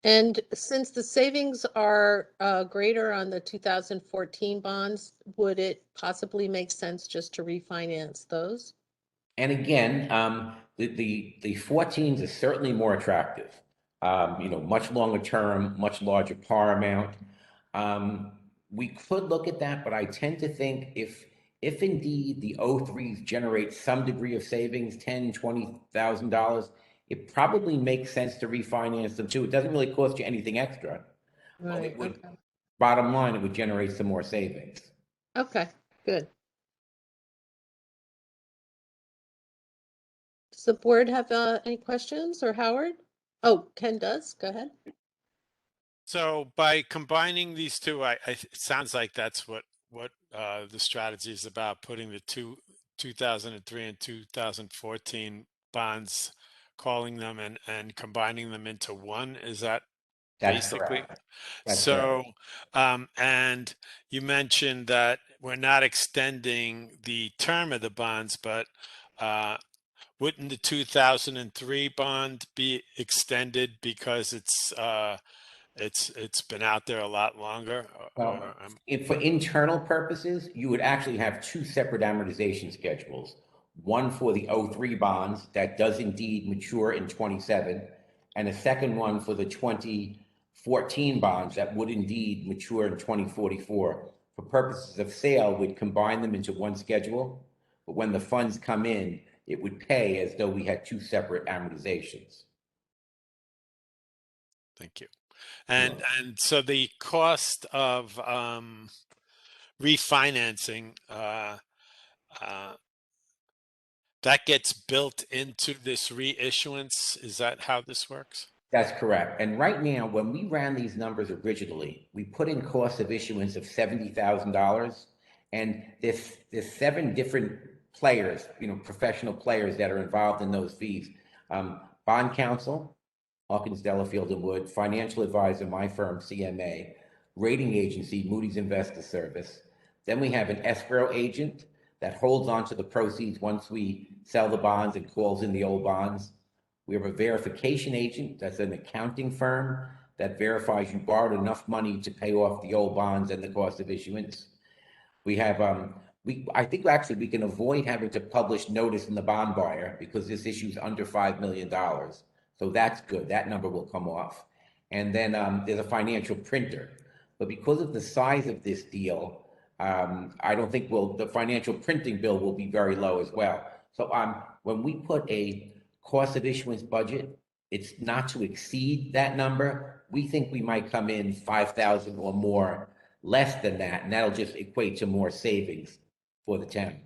And since the savings are greater on the 2014 bonds, would it possibly make sense just to refinance those? And again, the 14s are certainly more attractive. Much longer term, much larger par amount. We could look at that, but I tend to think if indeed the 03s generate some degree of savings, $10,000, $20,000, it probably makes sense to refinance them too. It doesn't really cost you anything extra. But Right. Okay. Bottom line, it would generate some more savings. Okay, good. Does the board have any questions, or Howard? Oh, Ken does. Go ahead. So by combining these two, it sounds like that's what the strategy is about, putting the 2003 and 2014 bonds, calling them and combining them into one. Is that That's basically? correct. That's So, correct. and you mentioned that we're not extending the term of the bonds, but wouldn't the 2003 bond be extended because it's been out there a lot longer? Well, for internal purposes, you would actually have two separate amortization schedules. One for the 03 bonds that does indeed mature in 27, and a second one for the 2014 bonds that would indeed mature in 2044. For purposes of sale, we'd combine them into one schedule, but when the funds come in, it would pay as though we had two separate amortizations. Thank you. And so the cost of refinancing, that gets built into this reissuance. Is that how this works? That's correct. And right now, when we ran these numbers originally, we put in cost of issuance of $70,000. And there's 7 different players, professional players that are involved in those fees. Bond counsel, Hawkins, Delafield and Wood, financial advisor, my firm, CMA, rating agency, Moody's Investor Service. Then we have an escrow agent that holds on to the proceeds once we sell the bonds and calls in the old bonds. We have a verification agent, that's an accounting firm that verifies you borrowed enough money to pay off the old bonds and the cost of issuance. We have, I think actually we can avoid having to publish notice in the bond buyer because this issue is under $5 million. So that's good. That number will come off. And then there's a financial printer. But because of the size of this deal, I don't think the financial printing bill will be very low as well. So when we put a cost of issuance budget, it's not to exceed that number. We think we might come in 5,000 or more less than that, and that'll just equate to more savings for the town.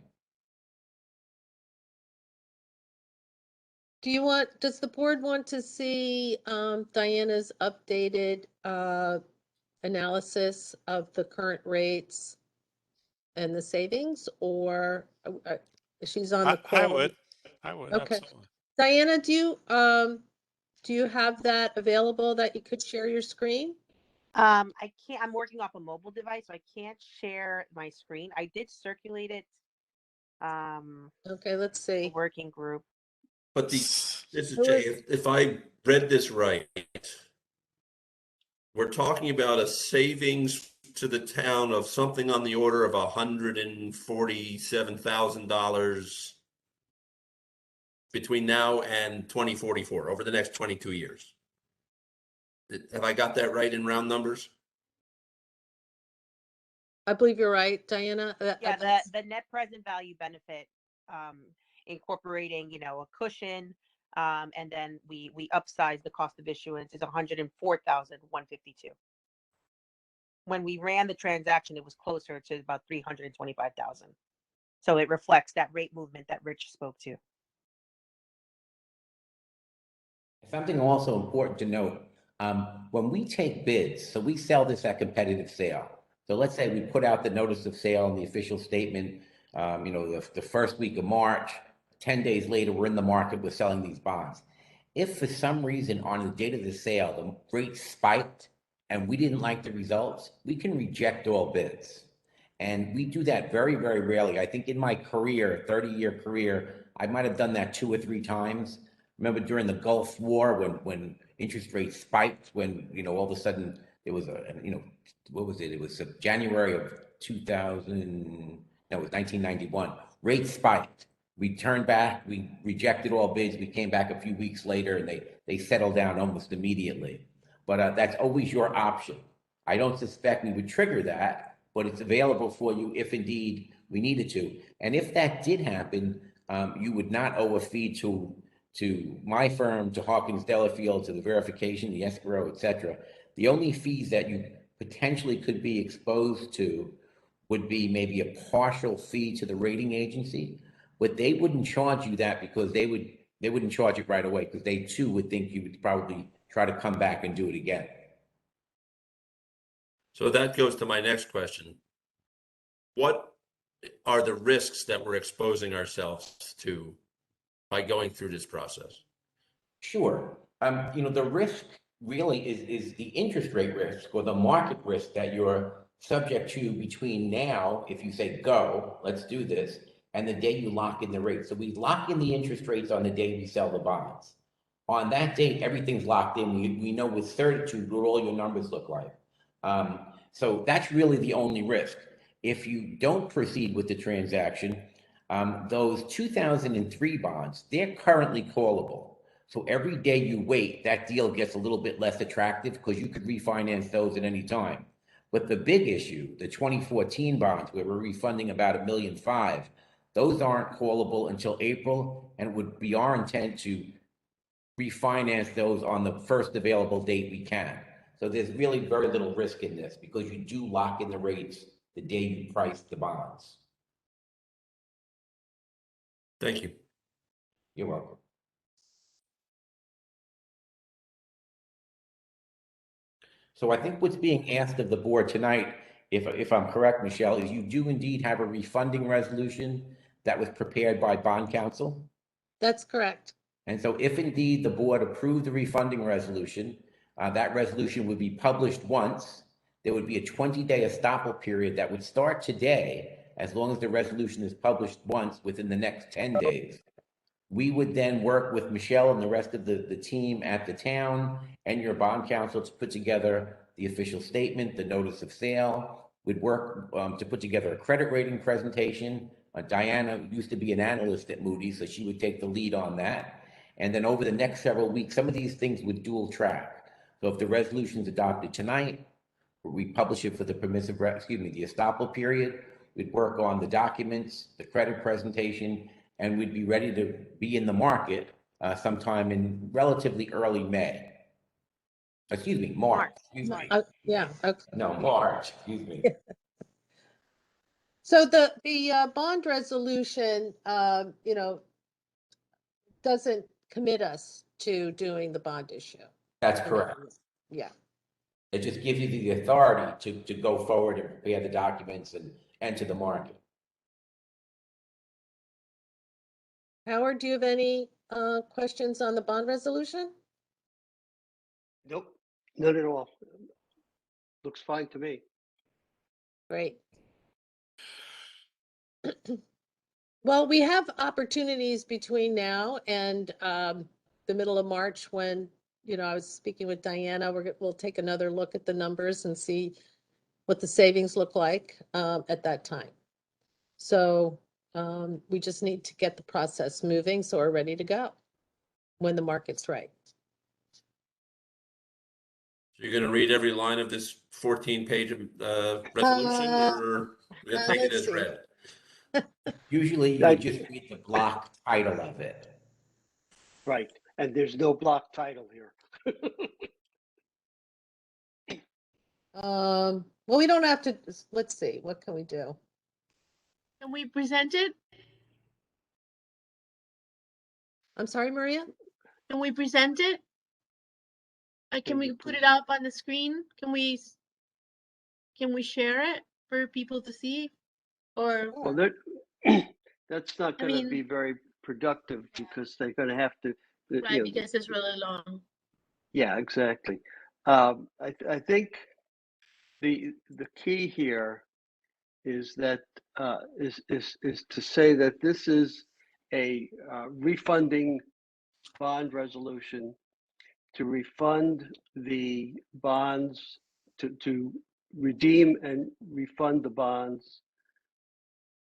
Does the board want to see Diana's updated analysis of the current rates and the savings, or she's on the I call? would. I would, Okay. absolutely. Diana, do you have that available that you could share your screen? I can't, I'm working off a mobile device, so I can't share my screen. I did circulate it, Okay, let's the see. working group. But this is Who Jay, is- if I read this right, we're talking about a savings to the town of something on the order of $147,000 between now and 2044, over the next 22 years. Have I got that right in round numbers? I believe you're right, Diana. Yeah, that's- the net present value benefit, incorporating, a cushion, and then we upsize the cost of issuance is 104,152. When we ran the transaction, it was closer to about 325,000. So it reflects that rate movement that Rich spoke to. Something also important to note, when we take bids, so we sell this at competitive sale. So let's say we put out the notice of sale and the official statement, the first week of March, 10 days later, we're in the market, we're selling these bonds. If for some reason on the date of the sale, the rate spiked and we didn't like the results, we can reject all bids. And we do that very, very rarely. I think in my career, 30-year career, I might have done that 2 or 3 times. Remember during the Gulf War when interest rates spiked, when, all of a sudden there was what was it? It was January of 2000, no, it was 1991. Rates spiked. We turned back, we rejected all bids. We came back a few weeks later and they settled down almost immediately. But that's always your option. I don't suspect we would trigger that, but it's available for you if indeed we needed to. And if that did happen, you would not owe a fee to my firm, to Hawkins Delafield, to the verification, the escrow, etc. The only fees that you potentially could be exposed to would be maybe a partial fee to the rating agency, but they wouldn't charge you that because they wouldn't charge it right away because they too would think you would probably try to come back and do it again. So that goes to my next question. What are the risks that we're exposing ourselves to by going through this process? Sure. The risk really is the interest rate risk or the market risk that you're subject to between now, if you say, go, let's do this, and the day you lock in the rate. So we lock in the interest rates on the day we sell the bonds. On that date, everything's locked in. We know with certitude what all your numbers look like. So that's really the only risk. If you don't proceed with the transaction, those 2003 bonds, they're currently callable. So every day you wait, that deal gets a little bit less attractive because you could refinance those at any time. But the big issue, the 2014 bonds, where we're refunding about $1.5 million, those aren't callable until April, and it would be our intent to refinance those on the first available date we can. So there's really very little risk in this because you do lock in the rates the day you price the bonds. Thank you. You're welcome. So I think what's being asked of the board tonight, if I'm correct, Michelle, is you do indeed have a refunding resolution that was prepared by bond counsel. That's correct. And so if indeed the board approved the refunding resolution, that resolution would be published once. There would be a 20-day estoppel period that would start today, as long as the resolution is published once within the next 10 days. We would then work with Michelle and the rest of the team at the town and your bond counsel to put together the official statement, the notice of sale. We'd work to put together a credit rating presentation. Diana used to be an analyst at Moody's, so she would take the lead on that. And then over the next several weeks, some of these things would dual track. So if the resolution is adopted tonight, we publish it for the the estoppel period. We'd work on the documents, the credit presentation, and we'd be ready to be in the market sometime in relatively early May. Excuse me, March. Excuse me. Yeah, okay. No, March, excuse me. So the bond resolution, doesn't commit us to doing the bond issue. That's correct. Yeah. It just gives you the authority to go forward and prepare the documents and enter the market. Howard, do you have any questions on the bond resolution? Nope, none at all. Looks fine to me. Great. Well, we have opportunities between now and the middle of March when, I was speaking with Diana. We'll take another look at the numbers and see what the savings look like at that time. So we just need to get the process moving so we're ready to go when the market's right. So you're going to read every line of this 14-page resolution, or we're going to take it let's as see. read? Usually you would just read the block title of it. Right, and there's no block title here. Well, we don't have to, let's see, what can we do? Can we present it? I'm sorry, Maria? Can we present it? Can we put it up on the screen? Can we share it for people to see? Or Well, that's not I going to mean- be very productive because they're going to have to. right, because it's really long. Yeah, exactly. I think the key here is that is to say that this is a refunding bond resolution to refund the bonds, to redeem and refund the bonds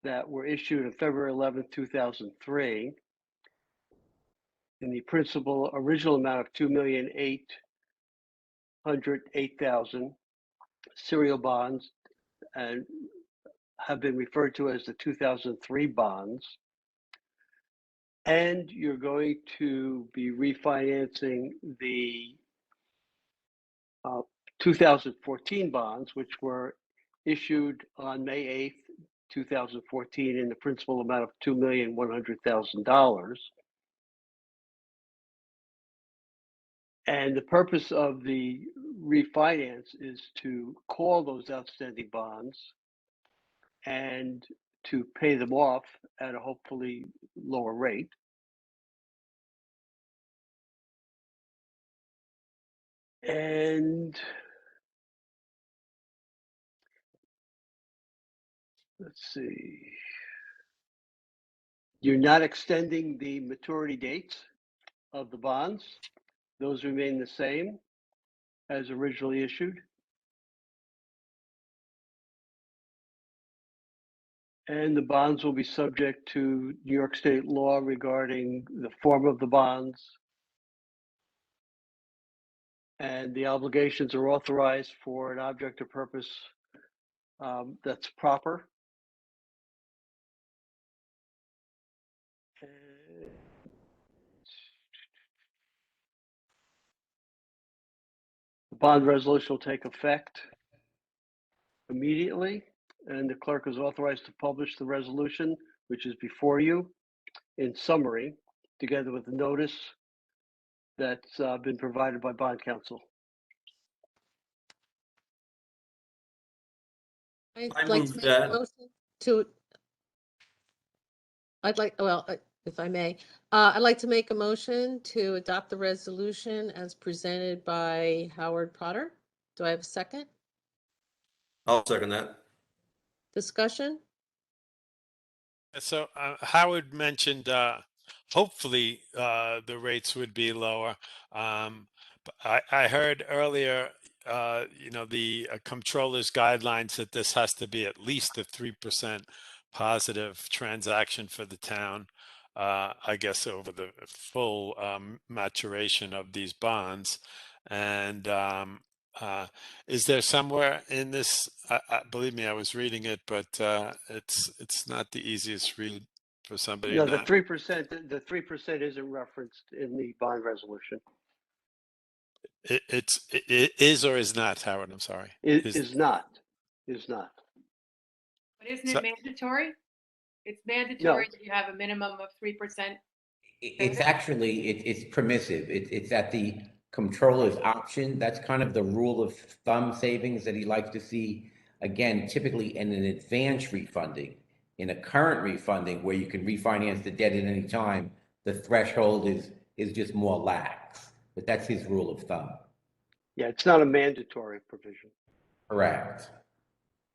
that were issued on February 11th, 2003 in the principal original amount of $2,808,000 serial bonds, and have been referred to as the 2003 bonds. And you're going to be refinancing the 2014 bonds, which were issued on May 8th, 2014 in the principal amount of $2,100,000. And the purpose of the refinance is to call those outstanding bonds and to pay them off at a hopefully lower rate. And let's see, you're not extending the maturity dates of the bonds. Those remain the same as originally issued. And the bonds will be subject to New York State law regarding the form of the bonds. And the obligations are authorized for an object or purpose that's proper. The bond resolution will take effect immediately, and the clerk is authorized to publish the resolution, which is before you, in summary, together with the notice that's been provided by bond counsel. I'd I like move to make a that. motion to, if I may, I'd like to make a motion to adopt the resolution as presented by Howard Potter. Do I have a second? I'll second that. Discussion? So Howard mentioned hopefully the rates would be lower. But I heard earlier, the controller's guidelines that this has to be at least a 3% positive transaction for the town. I guess over the full maturation of these bonds. And is there somewhere in this? Believe me, I was reading it, but it's not the easiest read for somebody No, the not. 3%, the 3% isn't referenced in the bond resolution. It is or is not, Howard. I'm sorry. It Is is not. Is not. But isn't So- it mandatory? It's No. mandatory that you have a minimum of 3%. It's actually, it's permissive. It's at the controller's option. That's kind of the rule of thumb savings that he likes to see. Again, typically in an advance refunding. In a current refunding where you can refinance the debt at any time, the threshold is just more lax. But that's his rule of thumb. Yeah, it's not a mandatory provision. Correct.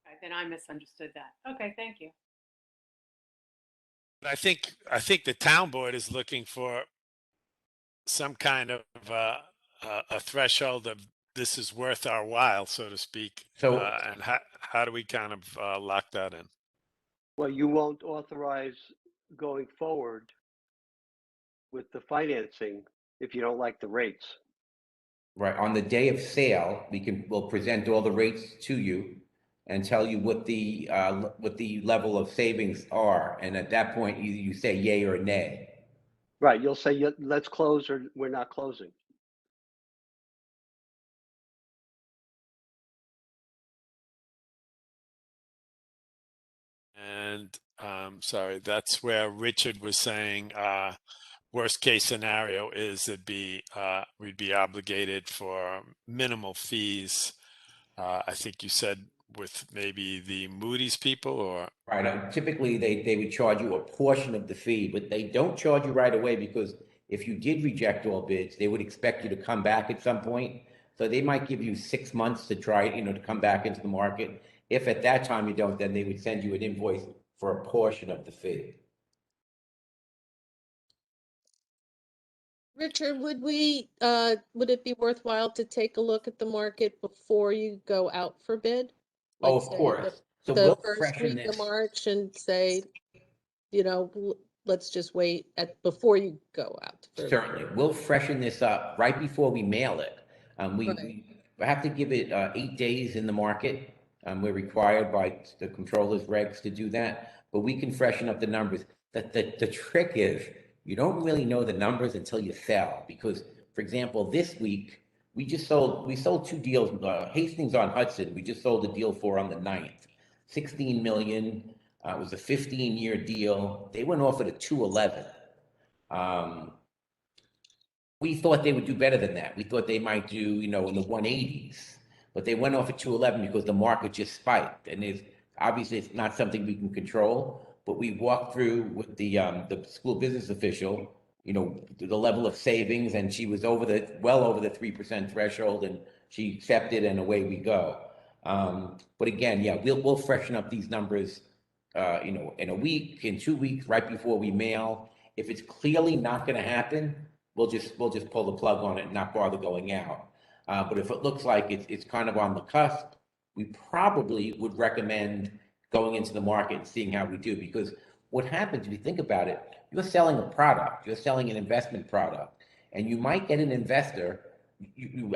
Okay, then I misunderstood that. Okay, thank you. I think the town board is looking for some kind of a threshold of this is worth our while, so to speak. So- And how do we kind of lock that in? Well, you won't authorize going forward with the financing if you don't like the rates. Right, on the day of sale, we'll present all the rates to you and tell you what the level of savings are. And at that point, you say yay or nay. Right, you'll say, let's close or we're not closing. And sorry, that's where Richard was saying worst case scenario is we'd be obligated for minimal fees. I think you said with maybe the Moody's people or Right, typically they would charge you a portion of the fee, but they don't charge you right away because if you did reject all bids, they would expect you to come back at some point. So they might give you 6 months to try, to come back into the market. If at that time you don't, then they would send you an invoice for a portion of the fee. Richard, would it be worthwhile to take a look at the market before you go out for bid? Oh, Like, of say, course. So The we'll first freshen week of this. March and say, let's just wait before you go out. for bid. Certainly, we'll freshen this up right before we mail it. We have to give it 8 days in the market. We're required by the controller's regs to do that, but we can freshen up the numbers. The trick is you don't really know the numbers until you sell because, for example, this week we sold 2 deals. Hastings on Hudson, we just sold a deal for on the 9th, 16 million. It was a 15-year deal. They went off at a 211. We thought they would do better than that. We thought they might do, in the 180s, but they went off at 211 because the market just spiked. And obviously it's not something we can control, but we walked through with the school business official, the level of savings, and she was well over the 3% threshold, and she accepted, and away we go. But again, yeah, we'll freshen up these numbers, in a week, in 2 weeks, right before we mail. If it's clearly not going to happen, we'll just pull the plug on it and not bother going out. But if it looks like it's kind of on the cusp, we probably would recommend going into the market and seeing how we do. Because what happens, if you think about it, you're selling a product, you're selling an investment product, and you might get an investor. You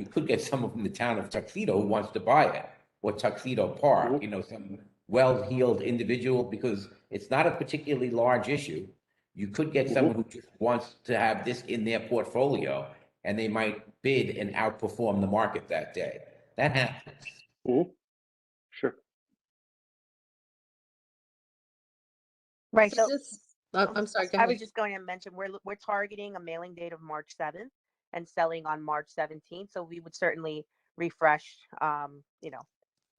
could get someone from the town of Tuxedo who wants to buy it, or Tuxedo Park, some well-heeled individual, because it's not a particularly large issue. You could get someone who just wants to have this in their portfolio, and they might bid and outperform the market that day. That happens. Sure. Right, so I'm sorry, go I was ahead. just going to mention, we're targeting a mailing date of March 7th and selling on March 17th. So we would certainly refresh,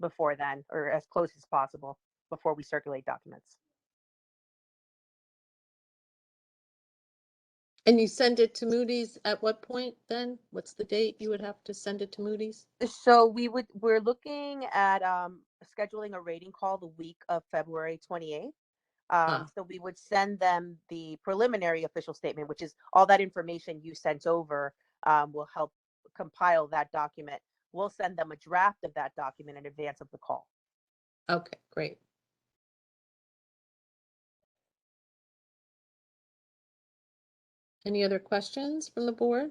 before then, or as close as possible before we circulate documents. And you send it to Moody's at what point then? What's the date you would have to send it to Moody's? So we're looking at scheduling a rating call the week of February 28th. Ah. So we would send them the preliminary official statement, which is all that information you sent over, will help compile that document. We'll send them a draft of that document in advance of the call. Okay, great. Any other questions from the board?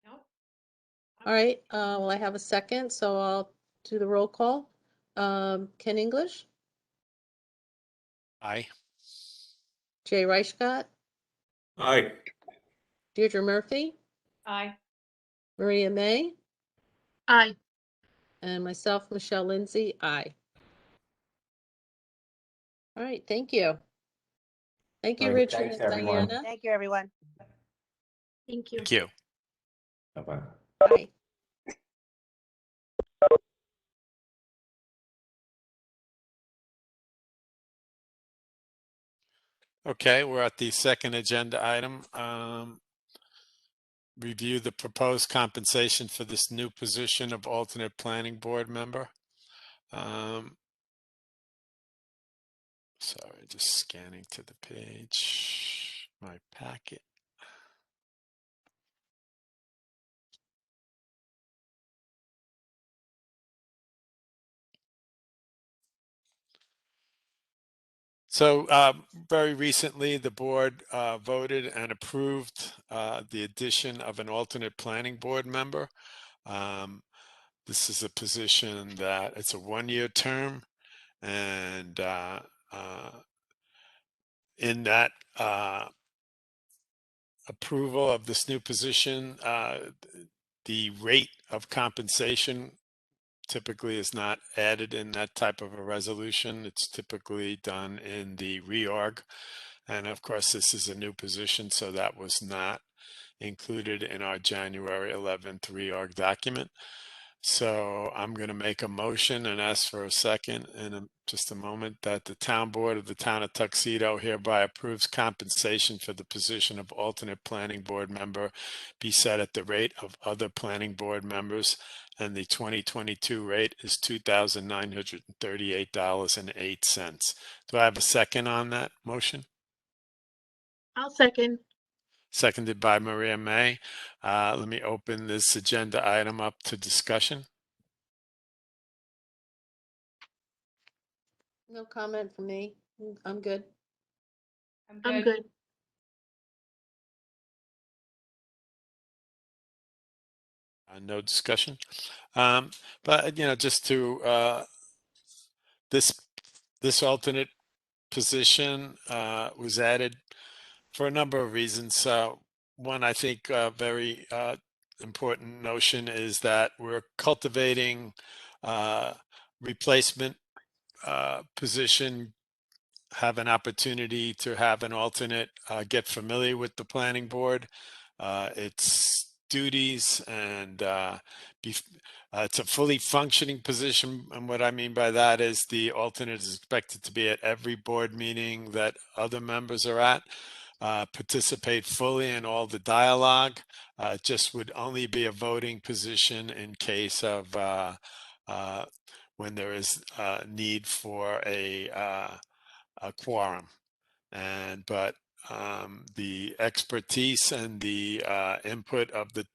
No? All right, well, I have a second, so I'll do the roll call. Ken English, Aye. Jay Reichgott, Aye. Deirdre Murphy, Aye. Maria May, Aye. and myself, Michelle Lindsay, aye. All right, thank you. Thank you, All right, Richard thanks, and everyone. Diana. Thank you, everyone. Thank you. Thank you. Bye-bye. Bye. Okay, we're at the second agenda item. Review the proposed compensation for this new position of alternate planning board member. Sorry, just scanning to the page, my packet. So very recently, the board voted and approved the addition of an alternate planning board member. This is a position that it's a one-year term, and in that approval of this new position, the rate of compensation typically is not added in that type of a resolution. It's typically done in the reorg. And of course, this is a new position, so that was not included in our January 11th reorg document. So I'm going to make a motion and ask for a second in just a moment that the town board of the town of Tuxedo hereby approves compensation for the position of alternate planning board member be set at the rate of other planning board members, and the 2022 rate is $2,938.08. Do I have a second on that motion? I'll second. Seconded by Maria May. Let me open this agenda item up to discussion. No comment from me. I'm good. I'm good. No discussion. But just to this alternate position was added for a number of reasons. One, I think, very important notion is that we're cultivating replacement position, have an opportunity to have an alternate get familiar with the planning board, its duties, and it's a fully functioning position. And what I mean by that is the alternate is expected to be at every board meeting that other members are at, participate fully in all the dialogue. It just would only be a voting position in case of when there is a need for a quorum. But the expertise and the input of the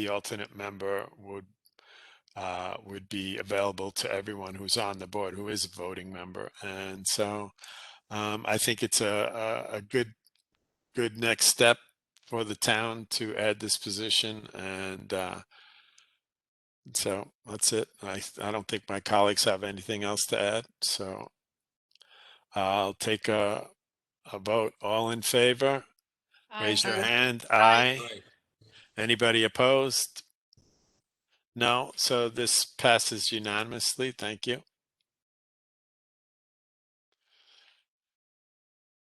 alternate member would be available to everyone who's on the board, who is a voting member. And so I think it's a good next step for the town to add this position. And so that's it. I don't think my colleagues have anything else to add. So I'll take a vote. All in favor? Raise your Aye. hand. Aye. Aye. Anybody opposed? No. So this passes unanimously. Thank you.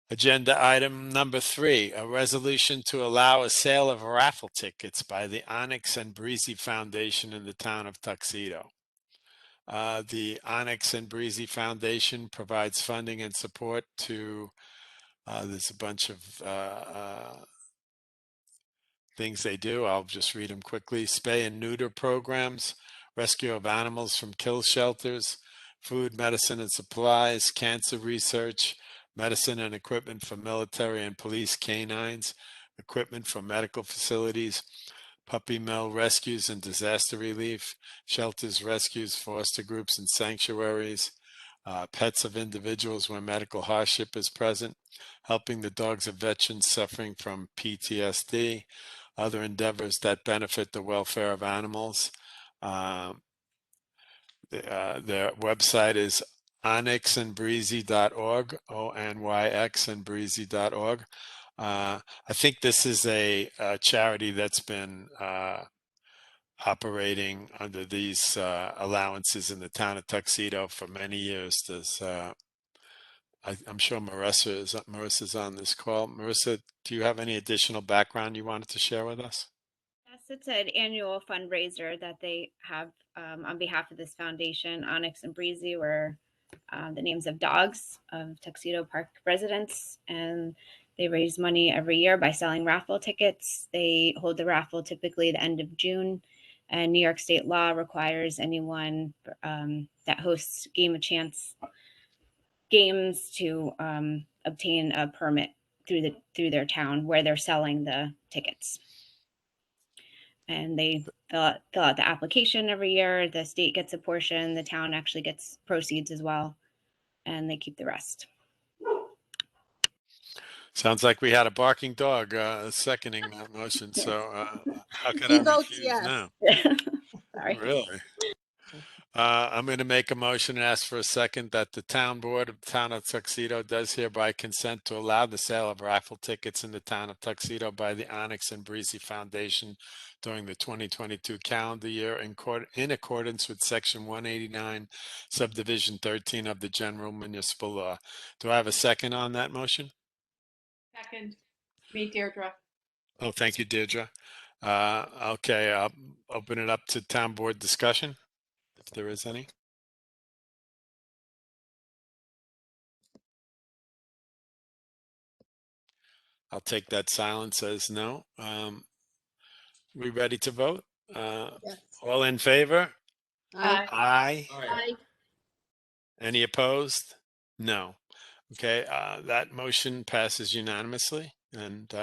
Agenda item number 3, a resolution to allow a sale of raffle tickets by the Onyx and Breezy Foundation in the town of Tuxedo. The Onyx and Breezy Foundation provides funding and support to, there's a bunch of things they do. I'll just read them quickly. Spay and neuter programs, rescue of animals from kill shelters, food, medicine and supplies, cancer research, medicine and equipment for military and police canines, equipment for medical facilities, puppy mill rescues and disaster relief, shelters, rescues, foster groups and sanctuaries, pets of individuals where medical hardship is present, helping the dogs of veterans suffering from PTSD, other endeavors that benefit the welfare of animals. Their website is onyxandbreezy.org, ONYX and breezy.org. I think this is a charity that's been operating under these allowances in the town of Tuxedo for many years. I'm sure Marissa's on this call. Marissa, do you have any additional background you wanted to share with us? Yes, it's an annual fundraiser that they have on behalf of this foundation. Onyx and Breezy were the names of dogs of Tuxedo Park residents, and they raise money every year by selling raffle tickets. They hold the raffle typically the end of June, and New York state law requires anyone that hosts Game of Chance games to obtain a permit through their town where they're selling the tickets. And they fill out the application every year. The state gets a portion, the town actually gets proceeds as well, and they keep the rest. Sounds like we had a barking dog seconding that motion. So how could He I votes refuse yes. now? Sorry. Really? I'm going to make a motion and ask for a second that the town board of the town of Tuxedo does hereby consent to allow the sale of raffle tickets in the town of Tuxedo by the Onyx and Breezy Foundation during the 2022 calendar year in accordance with section 189 subdivision 13 of the general municipal law. Do I have a second on that motion? Second, me, Deirdre. Oh, thank you, Deirdre. Okay, I'll open it up to town board discussion, if there is any. I'll take that silence as no. We ready to vote? Yes. All in favor? Aye. Aye. Any opposed? No. Okay, that motion passes unanimously. And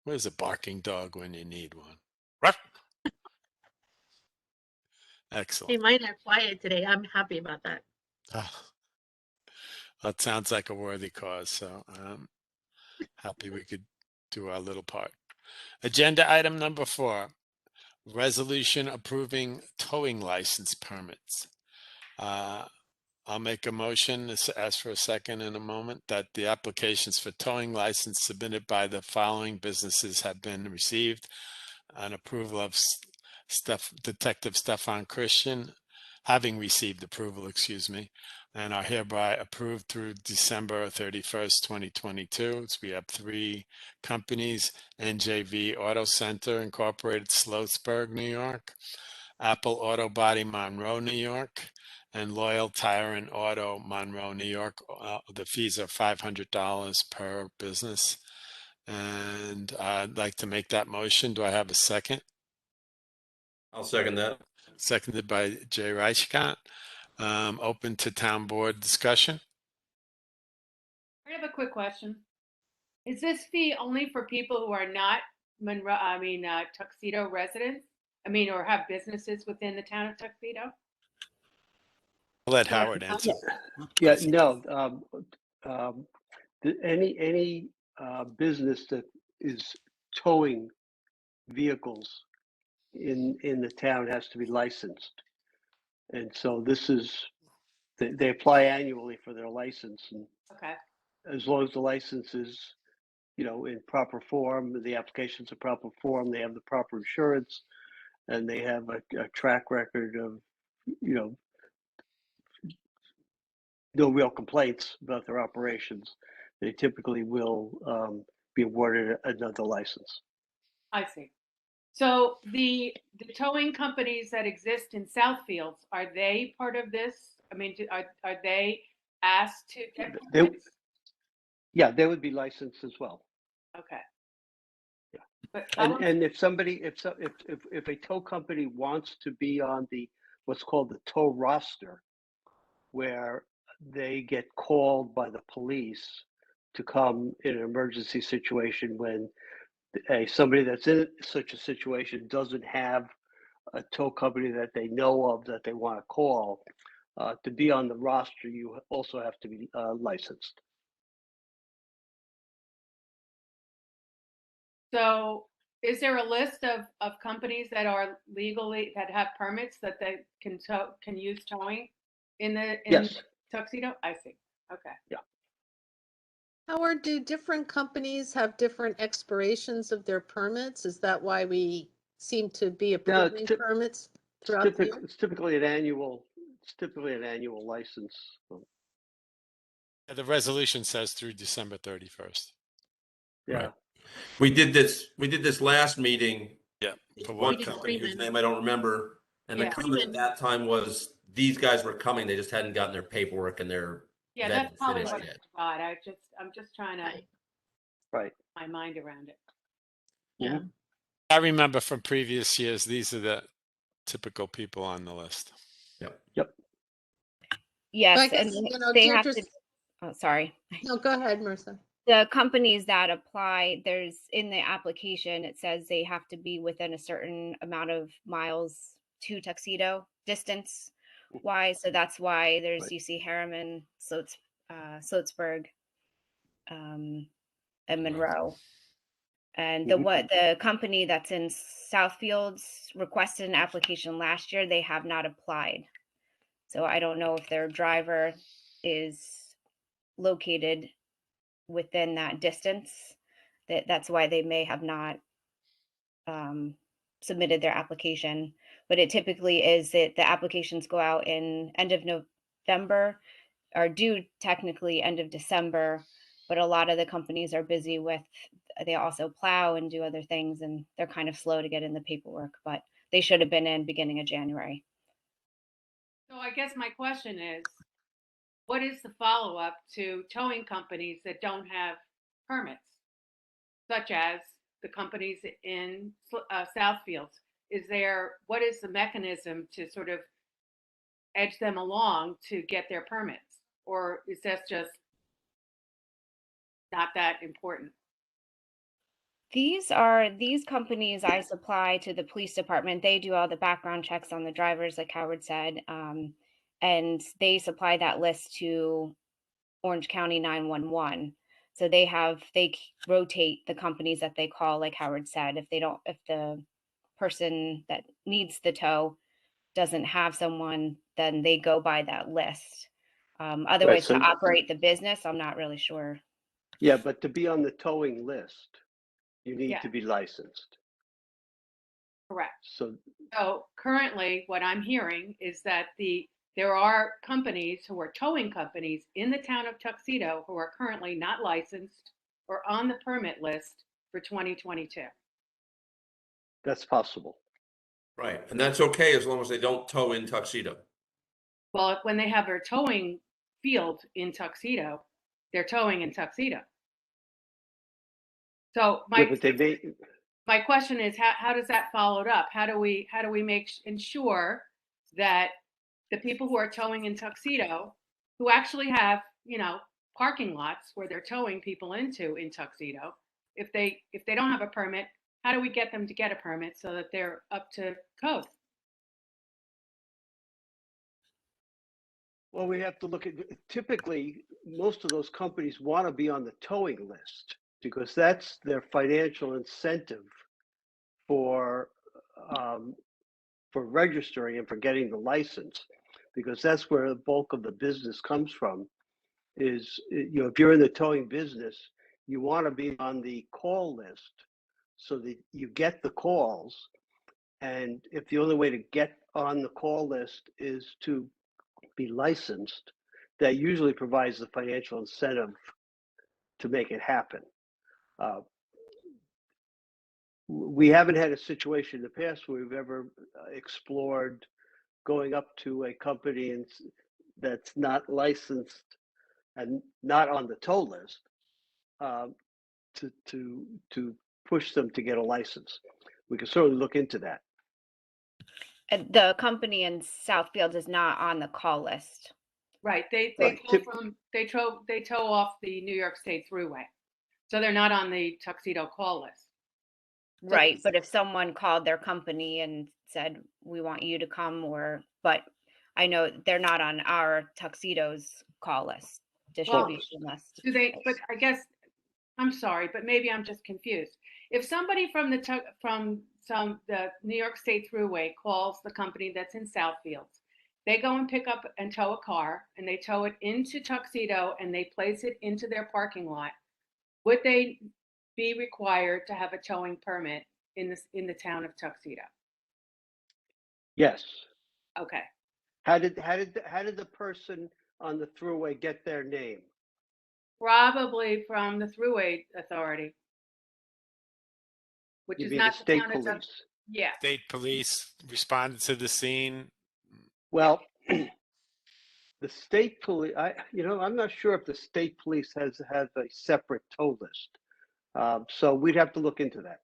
where's a barking dog when you need one? Ruff. Hey, Excellent. mine are quiet today. I'm happy about that. That sounds like a worthy cause. So I'm happy we could do our little part. Agenda item number 4, resolution approving towing license permits. I'll make a motion, ask for a second in a moment, that the applications for towing license submitted by the following businesses have been received on approval of Detective Stefan Christian, having received approval, and are hereby approved through December 31st, 2022. So we have 3 companies: NJV Auto Center Incorporated, Sloatsburg, New York; Apple Auto Body, Monroe, New York; and Loyal Tire and Auto, Monroe, New York. The fees are $500 per business. And I'd like to make that motion. Do I have a second? I'll second that. Seconded by Jay Reichcott. Open to town board discussion. I have a quick question. Is this fee only for people who are not Tuxedo residents? Or have businesses within the town of Tuxedo? I'll let Howard answer. Yeah, no. Any business that is towing vehicles in the town has to be licensed, and so this is they apply annually for their license, and Okay. as long as the license is, in proper form, the application's a proper form, they have the proper insurance, and they have a track record of, no real complaints about their operations, they typically will be awarded another license. I see. So the towing companies that exist in Southfields, are they part of this? I mean, are they asked to get They, permits? yeah, they would be licensed as well. Okay. Yeah. But how long- And if somebody, if a tow company wants to be on the what's called the tow roster, where they get called by the police to come in an emergency situation when somebody that's in such a situation doesn't have a tow company that they know of that they want to call, to be on the roster, you also have to be licensed. So is there a list of companies that are legally, that have permits that they can use towing in Yes. Tuxedo? I see. Okay. Howard, do different companies have different expirations of their permits? Is that why we seem to be No, approving permits throughout the year? it's typically an annual. It's typically an annual license. The resolution says through December 31st. Yeah. Right. We did this last meeting. Yeah. with For one one company whose Freeman. name I don't remember. And the Yeah. comment at that time was these guys were coming, they just hadn't gotten their paperwork and their Yeah, vet that's hadn't probably finished what I yet. forgot. I'm just trying to Right. Right. my mind around it. Yeah. I remember from previous years, these are the typical people on the list. Yep. But I Yes, guess, and you know, they have to, Deirdre's- oh, sorry. No, go ahead, Marissa. The companies that apply, there's in the application, it says they have to be within a certain amount of miles to Tuxedo distance wise. So that's why there's Right. UC Harriman, Sloatsburg, and Monroe. And the company that's in Southfields requested an application last year. They have not applied. So I don't know if their driver is located within that distance. That's why they may have not submitted their application. But it typically is that the applications go out in end of November, are due technically end of December, but a lot of the companies are busy with, they also plow and do other things, and they're kind of slow to get in the paperwork, but they should have been in beginning of January. So I guess my question is, what is the follow-up to towing companies that don't have permits, such as the companies in Southfields? What is the mechanism to sort of edge them along to get their permits? Or is that just not that important? These companies I supply to the police department. They do all the background checks on the drivers, like Howard said, and they supply that list to Orange County 911. So they rotate the companies that they call, like Howard said. If the person that needs the tow doesn't have someone, then they go by that list. Otherwise, so- to operate the business, I'm not really sure. Yeah, but to be on the towing list, you need Yeah. to be licensed. Correct. So So currently, what I'm hearing is that there are companies who are towing companies in the town of Tuxedo who are currently not licensed or on the permit list for 2022. that's possible. Right. And that's okay as long as they don't tow in Tuxedo. Well, when they have their towing field in Tuxedo, they're towing in Tuxedo. So Yeah, but they may, my question is, how does that followed up? How do we ensure that the people who are towing in Tuxedo, who actually have, parking lots where they're towing people into in Tuxedo, if they don't have a permit, how do we get them to get a permit so that they're up to code? well, we have to look at, typically, most of those companies want to be on the towing list because that's their financial incentive for registering and for getting the license, because that's where the bulk of the business comes from. Is, if you're in the towing business, you want to be on the call list so that you get the calls. And if the only way to get on the call list is to be licensed, that usually provides the financial incentive to make it happen. We haven't had a situation in the past where we've ever explored going up to a company that's not licensed and not on the toll list to push them to get a license. We can certainly look into that. The company in Southfield is not on the call list. Right, they Right. pull from, they tow off the New York State Thruway. So they're not on the Tuxedo call list. Right, but if someone called their company and said, we want you to come, but I know they're not on our Tuxedo's call list, distribution list. Do they, but I guess, I'm sorry, but maybe I'm just confused. If somebody from the New York State Thruway calls the company that's in Southfield, they go and pick up and tow a car and they tow it into Tuxedo and they place it into their parking lot, would they be required to have a towing permit in the town of Tuxedo? Yes. Okay. How did the person on the Thruway get their name? Probably from the Thruway Authority, which You is mean not the the state town of police? Yeah. State police responded to the scene. Well, the state police, I'm not sure if the state police has a separate toll list. So we'd have to look into that.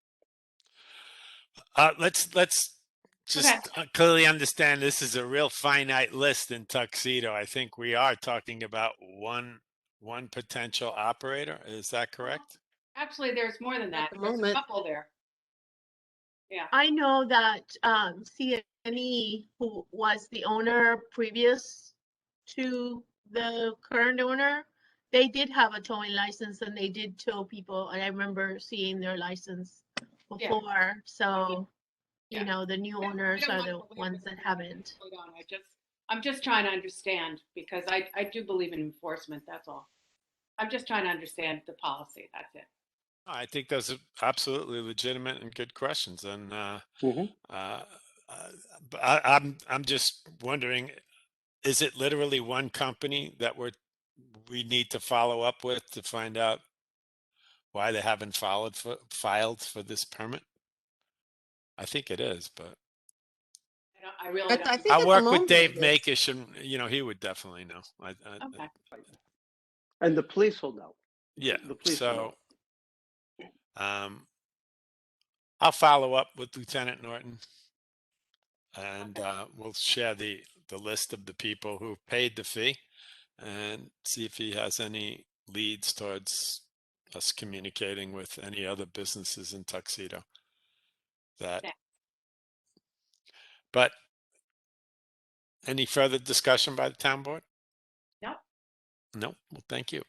Let's just Okay. clearly understand this is a real finite list in Tuxedo. I think we are talking about one potential operator. Is that correct? Actually, there's more than that. the There's a moment. couple there. Yeah. I know that CNE, who was the owner previous to the current owner, they did have a towing license and they did tow people. And I remember seeing their license Yeah. before. So, Yeah. the new Yeah, we owners don't are want the to belabor ones that this. haven't. Hold on, I'm just trying to understand because I do believe in enforcement. That's all. I'm just trying to understand the policy. That's it. I think those are absolutely legitimate and good questions. And but I'm just wondering, is it literally one company that we need to follow up with to find out why they haven't filed for this permit? I think it is, but I really don't. I think I'll at the work with moment Dave it is. Makish, and he would definitely know. Okay. And the police will know. Yeah. The police will know. So, I'll follow up with Lieutenant Norton, and we'll share the list of the people who paid the fee, and see if he has any leads towards us communicating with any other businesses in Tuxedo. Yeah. But any further discussion by the town board? No. No. Well, thank you.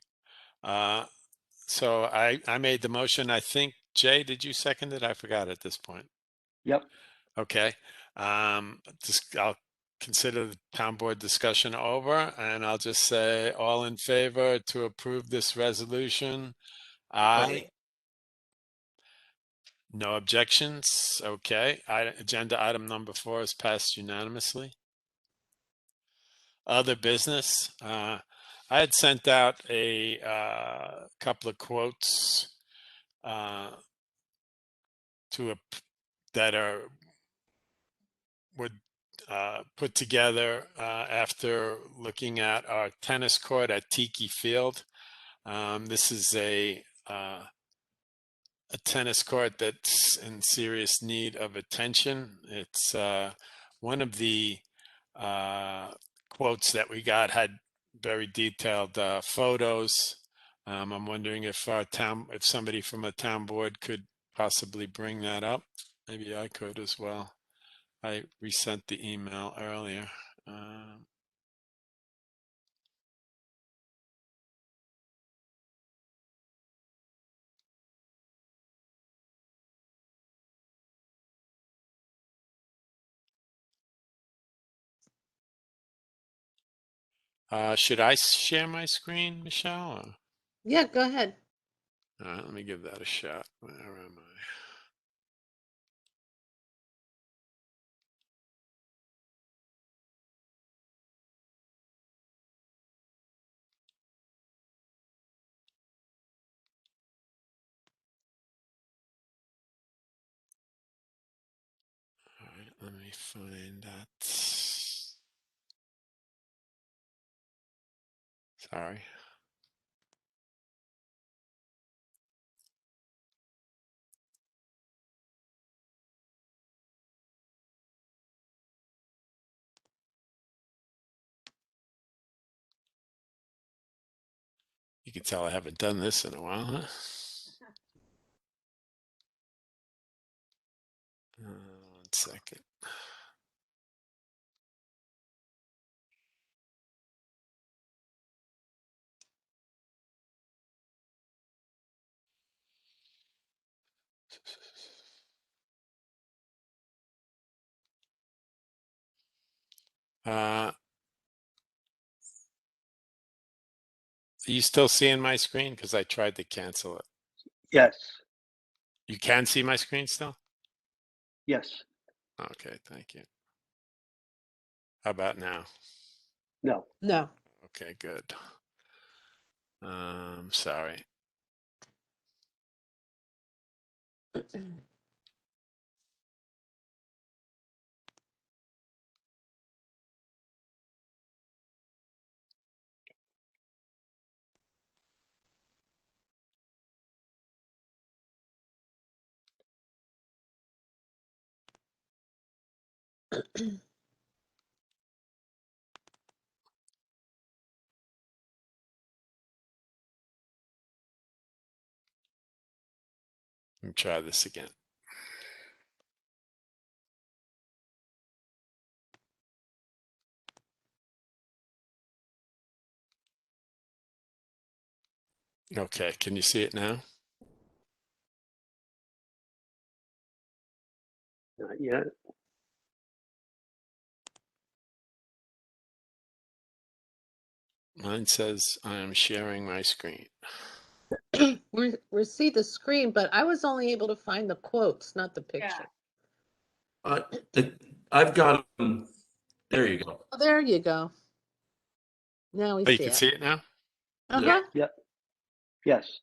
So I made the motion. I think, Jay, did you second it? I forgot at this point. Yep. Okay. I'll consider the town board discussion over, and I'll just say all in favor to approve this resolution. Aye. No objections. Okay. Agenda item number 4 is passed unanimously. Other business. I had sent out a couple of quotes that would put together after looking at our tennis court at Tiki Field. This is a tennis court that's in serious need of attention. It's one of the quotes that we got had very detailed photos. I'm wondering if somebody from a town board could possibly bring that up. Maybe I could as well. I resent the email earlier. Should I share my screen, Michelle? Yeah, go ahead. All right, let me give that a shot. Where am I? Let me find that. Sorry. You can tell I haven't done this in a while, huh? One second. Are you still seeing my screen? Because I tried to cancel it. Yes, You can see my screen still? yes, Okay, thank you. How about now? no. No. Okay, good. Sorry. Let me try this again. Okay, can you see it now? Not yet. Mine says I am sharing my screen. We see the screen, but I was only able to find the quotes, not the picture. I've got them. There you go. Oh, there you go. Now we Oh, you see can it. see it now? Uh-huh. Yep. Yes.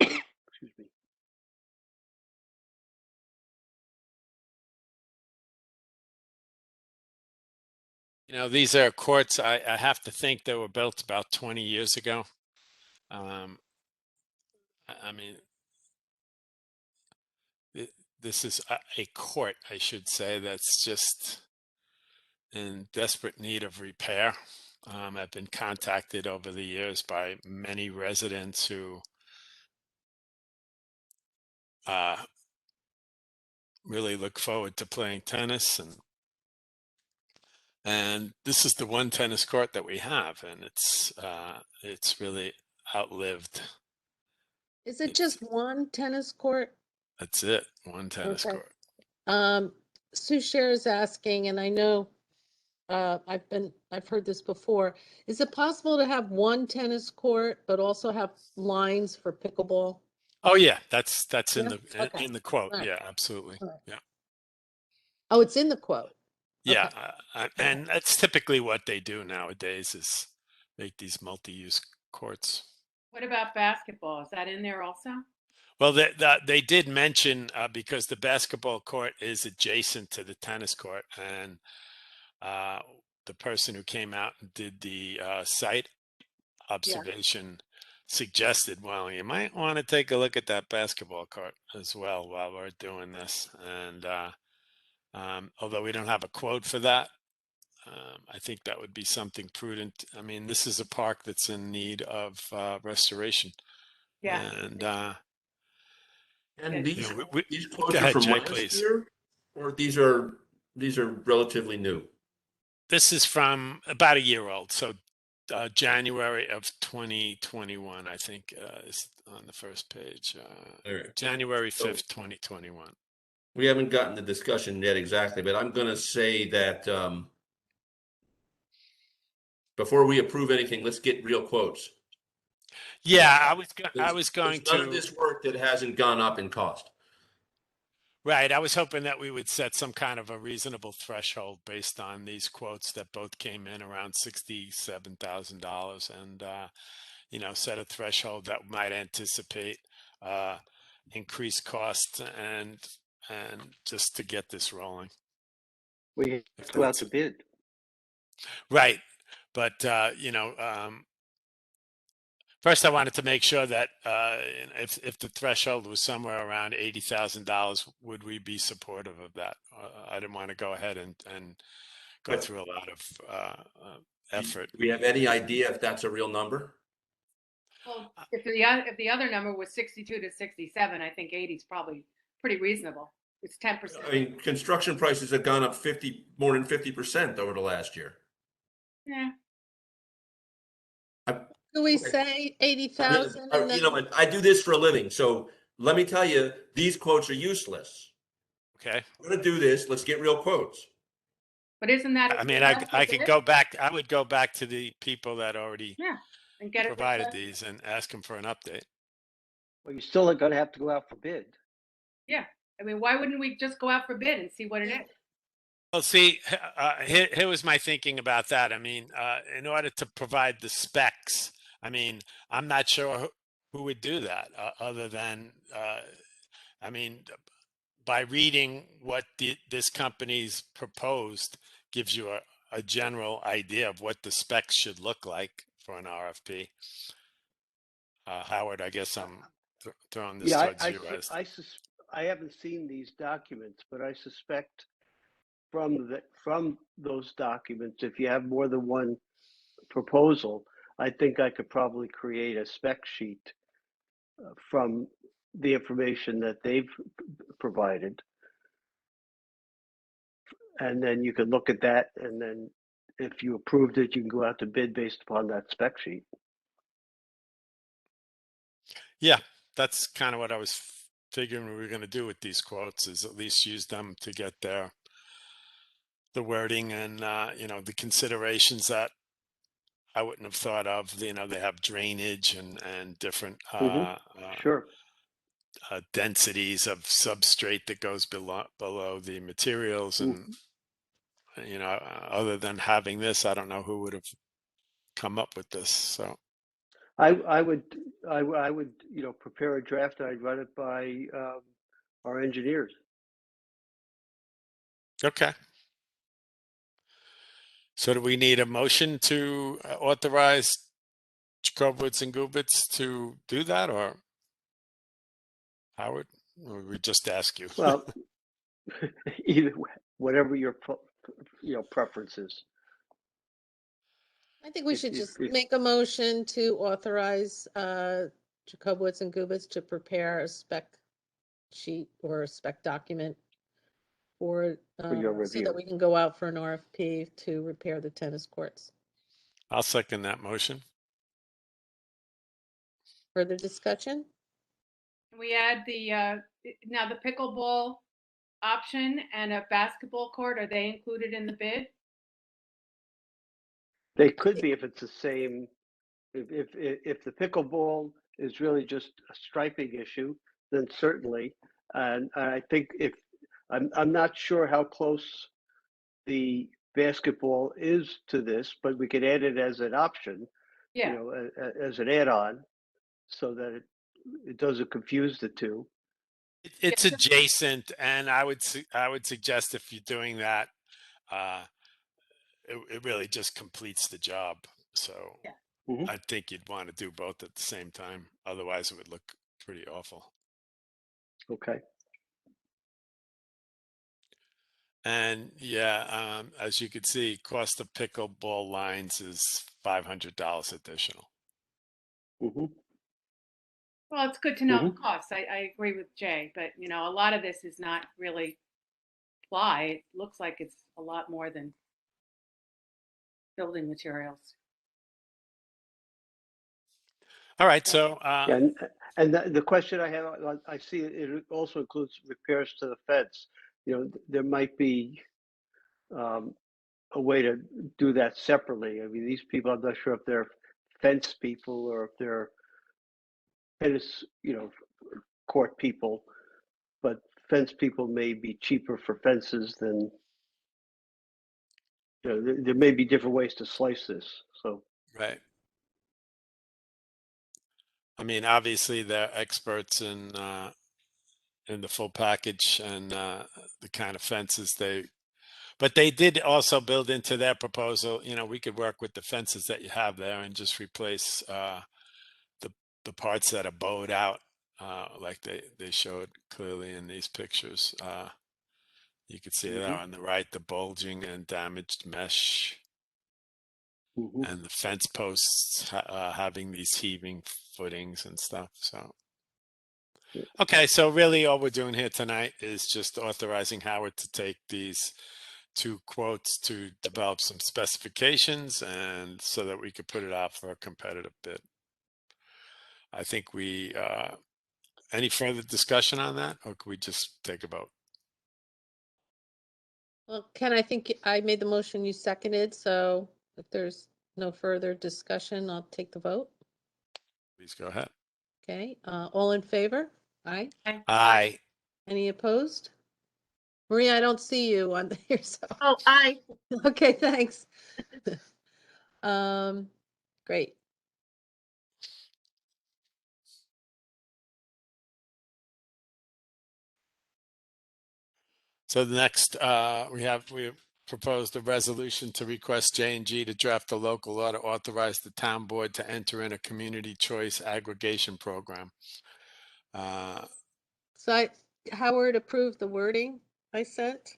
Excuse me. You know, these are courts, I have to think they were built about 20 years ago. I mean, this is a court, I should say, that's just in desperate need of repair. I've been contacted over the years by many residents who really look forward to playing tennis, and this is the one tennis court that we have, and it's really outlived. Is it just one tennis court? That's it, one tennis Okay. court. Sue Scher is asking, and I know I've heard this before. Is it possible to have one tennis court, but also have lines for pickleball? Oh yeah, that's in Yeah? the Okay. in the quote. All right. Yeah, absolutely. All right. Yeah. Oh, it's in the quote. Yeah, Okay. and that's typically what they do nowadays is make these multi-use courts. What about basketball? Is that in there also? Well, they did mention because the basketball court is adjacent to the tennis court, and the person who came out and did the site observation suggested, well, you might want to take a look at that basketball court as well while we're doing this. And although we don't have a quote for that, I think that would be something prudent. I mean, this is a park that's in need of restoration. Yeah. And You these know, these go quotes are ahead, from Jay, last please. year, or these are relatively new. This is from about a year old. So January of 2021, I think is on the first page. All right. January 5th, 2021. We haven't gotten the discussion yet exactly, but I'm going to say that before we approve anything, let's get real quotes. Yeah, I was going There's none of to. this work that hasn't gone up in cost. Right. I was hoping that we would set some kind of a reasonable threshold based on these quotes that both came in around $67,000 and, you know, set a threshold that might anticipate increased costs and just to get this rolling. We have if to go out that's to bid. right. But first, I wanted to make sure that if the threshold was somewhere around $80,000, would we be supportive of that? I didn't want to go ahead and go But- through a lot of Do effort. we have any idea if that's a real number? Well, if the other number was 62 to 67, I think 80 is probably pretty reasonable. It's 10%. I mean, construction prices have gone up more than 50% over the last year. Yeah. Do we Okay. say 80,000? And You know, then, I do this for a living, so let me tell you, these quotes are useless. Okay. We're gonna do this. Let's get real quotes. But isn't that? I mean, that's I the could bid? go back. I would go back to the people that already Yeah, and get it. provided these and ask them for an update. Well, you're still going to have to go out for bid. Yeah. I mean, why wouldn't we just go out for bid and see what it Yeah. is? Well, see, here was my thinking about that. I mean, in order to provide the specs, I mean, I'm not sure who would do that other than, I mean, by reading what this company's proposed gives you a general idea of what the specs should look like for an RFP. Howard, I guess I'm throwing this Yeah, towards you as I haven't seen these documents, but I suspect from those documents, if you have more than one proposal, I think I could probably create a spec sheet from the information that they've provided. And then you could look at that, and then if you approved it, you can go out to bid based upon that spec sheet. yeah, that's kind of what I was figuring we were going to do with these quotes, is at least use them to get the wording and you know, the considerations that I wouldn't have thought of. You know, they have drainage and different Sure. densities of substrate that goes below the materials, and you know, other than having this, I don't know who would have come up with this. So I would, you know, prepare a draft and I'd run it by our engineers. okay. So do we need a motion to authorize Jacobowitz and Gubitz to do that, or Howard? Or we just ask you? Well, either way, whatever your you know, preference is. I think we If- should if- just if- make a motion to authorize Jacobowitz and Gubitz to prepare a spec sheet or a spec document for, your so review. that we can go out for an RFP to repair the tennis courts. I'll second that motion. Further discussion? We add the now the pickleball option and a basketball court. Are they included in the bid? They could be if it's the same. If the pickleball is really just a striping issue, then certainly. And I think if I'm not sure how close the basketball is to this, but we could add it as an option, Yeah. you know, as an add-on, so that it doesn't confuse the two. It's adjacent, and I would suggest if you're doing that, it really just completes the job. So Yeah. Mhm. I think you'd want to do both at the same time. Otherwise, it would look pretty awful. Okay. And yeah, as you can see, cost of pickleball lines is $500 additional. hmm Well, it's good to know the costs. I agree with Jay, but you know, a lot of this is not really ply. It looks like it's a lot more than building materials. All right, so And the question I have, I see it also includes repairs to the fence. You know, there might be a way to do that separately. I mean, these people, I'm not sure if they're fence people or if they're tennis, you know, court people, but fence people may be cheaper for fences than, you know, there may be different ways to slice this. So, right. I mean, obviously, they're experts in the full package and the kind of fences they But they did also build into their proposal, you know, we could work with the fences that you have there and just replace the parts that are bowed out, like they showed clearly in these pictures. You could see there on the right, the bulging and damaged mesh, and the fence posts having these heaving footings and stuff. So, okay, so really all we're doing here tonight is just authorizing Howard to take these 2 quotes to develop some specifications, and so that we could put it out for a competitive bid. I think any further discussion on that, or could we just take a vote? Well, Ken, I think I made the motion, you seconded, so if there's no further discussion, I'll take the vote. Please go ahead. Okay, all in favor? Aye. Aye. Any opposed? Maria, I don't see you on there, so, Oh, aye. okay, thanks. Great. So the next, we proposed a resolution to request J&G to draft a local law to authorize the town board to enter in a community choice aggregation program. So Howard approved the wording I sent.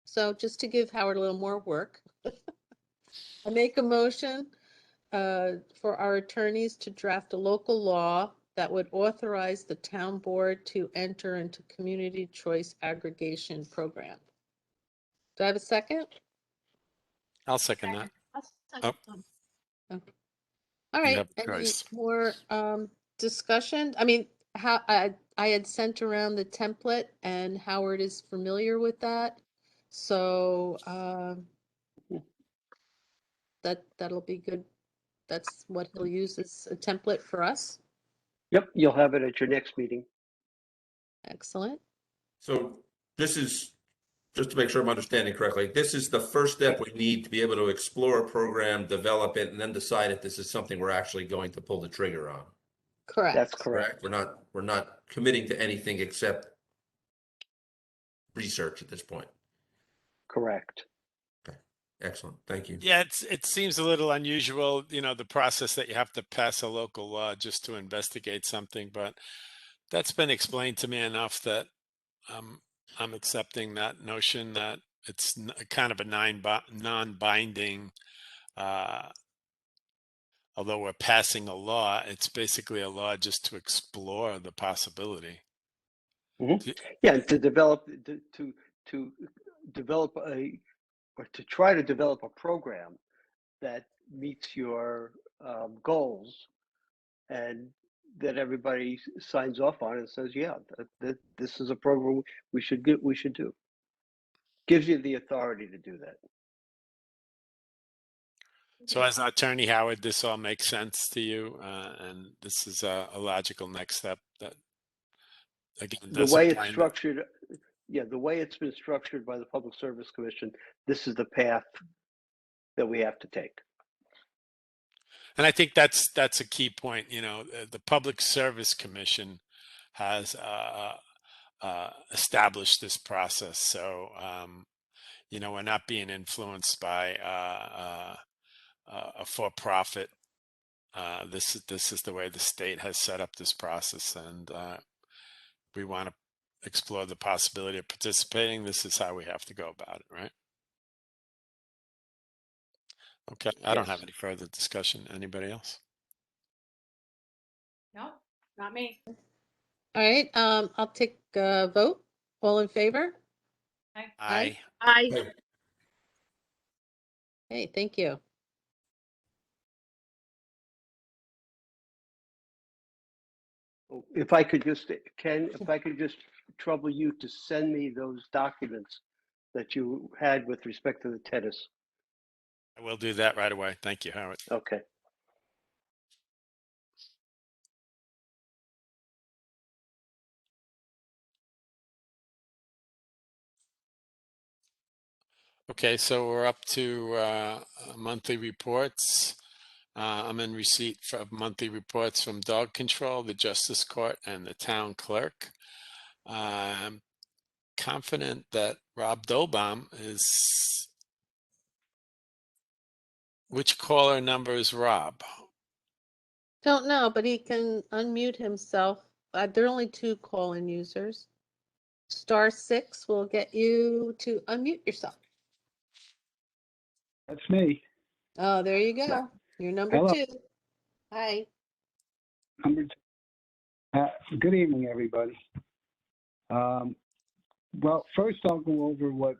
So just to give Howard a little more work, I make a motion for our attorneys to draft a local law that would authorize the town board to enter into community choice aggregation program. Do I have a second? I'll second that. Oh. All right, have a any choice. more discussion? I mean, how I had sent around the template and Howard is familiar with that. So that'll be good. That's what he'll use as a template for us. Yep, you'll have it at your next meeting. Excellent. So this is, just to make sure I'm understanding correctly, this is the first step we need to be able to explore a program, develop it, and then decide if this is something we're actually going to pull the trigger on. Correct. That's correct. We're not committing to anything except research at this point. Correct. Excellent. Thank you. Yeah, it seems a little unusual, you know, the process that you have to pass a local law just to investigate something, but that's been explained to me enough that I'm accepting that notion that it's kind of a non-binding, although we're passing a law, it's basically a law just to explore the possibility. Yeah, to develop to try to develop a program that meets your goals, and that everybody signs off on and says, yeah, that this is a program we should do. Gives you the authority to do that. So as an attorney, Howard, this all makes sense to you, and this is a logical next step that, again, The way it's structured, yeah, the way it's been structured by the Public Service Commission, this is the path that we have to take. And I think that's a key point. You know, the Public Service Commission has established this process, so you know, we're not being influenced by a for-profit. This is the way the state has set up this process, and we want to explore the possibility of participating. This is how we have to go about it, right? Okay, I don't have any further discussion. Anybody else? No, not me. All right, I'll take a vote. All in favor? Aye. Aye. Hey, thank you. If I could just, Ken, if I could just trouble you to send me those documents that you had with respect to the tennis. I will do that right away. Thank you, Howard. Okay. Okay, so we're up to monthly reports. I'm in receipt of monthly reports from Dog Control, the Justice Court, and the Town Clerk. confident that Rob Dolbaum is. Which caller number is Rob? Don't know, but he can unmute himself. There are only 2 call-in users. *6 will get you to unmute yourself. That's me. Oh, there you go. You're number Hello. 2. Hi. Number two. Good evening, everybody. Well, first I'll go over what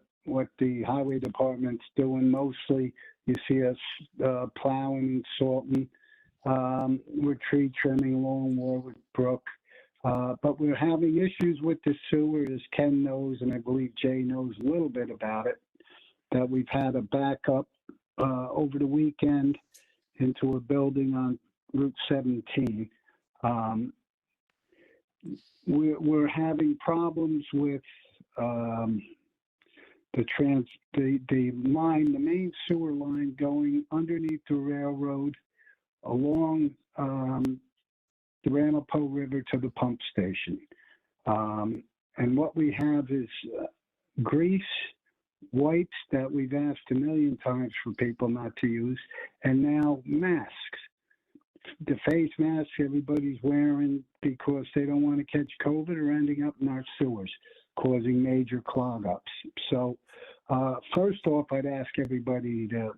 the highway department's doing. Mostly, you see us plowing and salting. We're tree trimming along Warwick Brook. But we're having issues with the sewer, as Ken knows, and I believe Jay knows a little bit about it, that we've had a backup over the weekend into a building on Route 17. We're having problems with the main sewer line going underneath the railroad along the Ramapo River to the pump station. And what we have is grease, wipes that we've asked a million times for people not to use, and now masks. The face masks everybody's wearing because they don't want to catch COVID or ending up in our sewers, causing major clog ups. So first off, I'd ask everybody to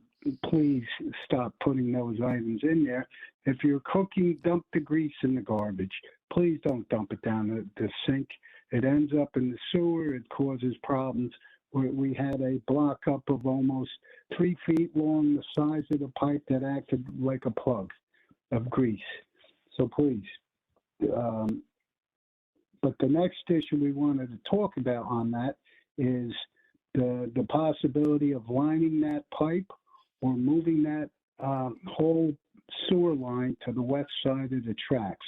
please stop putting those items in there. If you're cooking, dump the grease in the garbage. Please don't dump it down the sink. It ends up in the sewer. It causes problems. We had a block up of almost 3 feet long, the size of the pipe that acted like a plug of grease. So please. But the next issue we wanted to talk about on that is the possibility of lining that pipe or moving that whole sewer line to the west side of the tracks.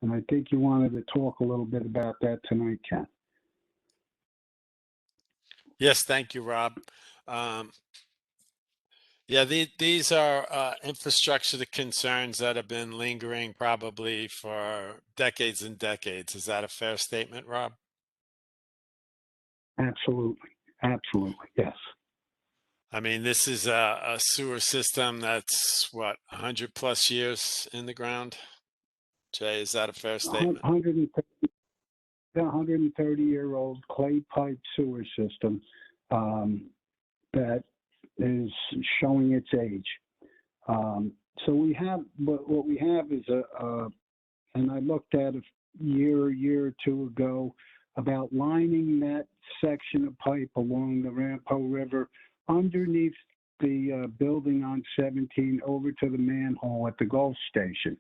And I think you wanted to talk a little bit about that tonight, Ken. Yes, thank you, Rob. Yeah, these are infrastructure concerns that have been lingering probably for decades and decades. Is that a fair statement, Rob? Absolutely. Absolutely. Yes. I mean, this is a sewer system that's what, 100 plus years in the ground? Jay, is that a fair statement? 130-year-old clay pipe sewer system that is showing its age. So we have, what we have is and I looked at a year or two ago about lining that section of pipe along the Ramapo River underneath the building on 17 over to the manhole at the Gulf Station.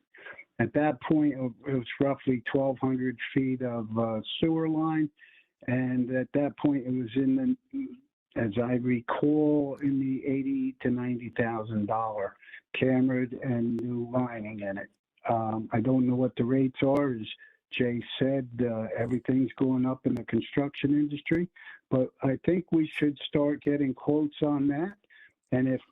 At that point, it was roughly 1,200 feet of sewer line, and at that point, it was in the, as I recall, in the $80,000 to $90,000 cambered and new lining in it. I don't know what the rates are. As Jay said, everything's going up in the construction industry, but I think we should start getting quotes on that. And if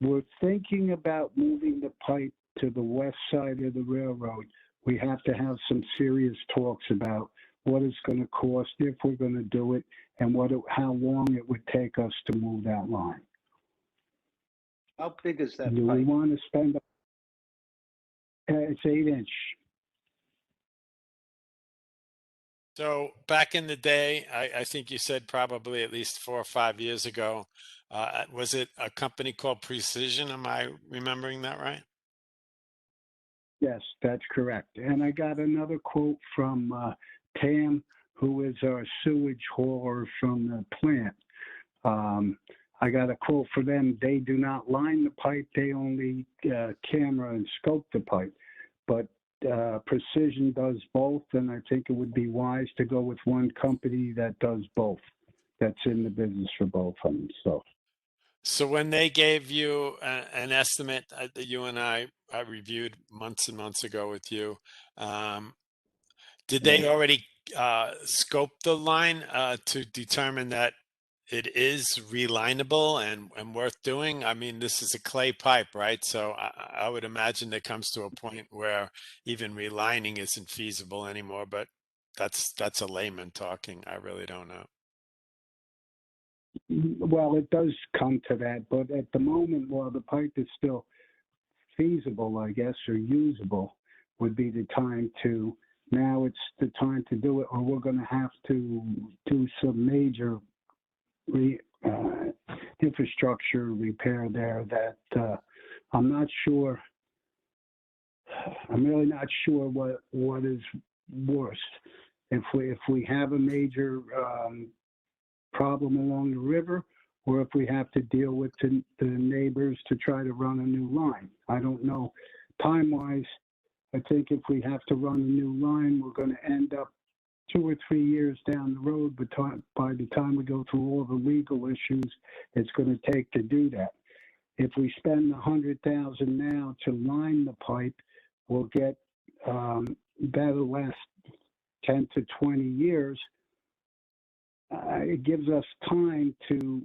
we're thinking about moving the pipe to the west side of the railroad, we have to have some serious talks about what it's going to cost if we're going to do it, and how long it would take us to move that line. How big is that Do we pipe? want to spend? It's 8-inch. So back in the day, I think you said probably at least 4 or 5 years ago, was it a company called Precision? Am I remembering that right? Yes, that's correct. And I got another quote from Tam, who is our sewage hauler from the plant. I got a quote for them. They do not line the pipe. They only camera and scope the pipe. But Precision does both, and I think it would be wise to go with one company that does both, that's in the business for both of them. So when they gave you an estimate that you and I reviewed months and months ago with you, did they already scope the line to determine that it is relineable and worth doing? I mean, this is a clay pipe, right? So I would imagine there comes to a point where even relining isn't feasible anymore. But that's a layman talking. I really don't know. Well, it does come to that, but at the moment, while the pipe is still feasible, I guess, or usable, would be the time to, now it's the time to do it, or we're going to have to do some major infrastructure repair there that I'm not sure. I'm really not sure what is worse. If we have a major problem along the river, or if we have to deal with the neighbors to try to run a new line. I don't know. Time-wise, I think if we have to run a new line, we're going to end up 2 or 3 years down the road. But by the time we go through all the legal issues it's going to take to do that. If we spend $100,000 now to line the pipe, we'll get that'll last 10 to 20 years. It gives us time to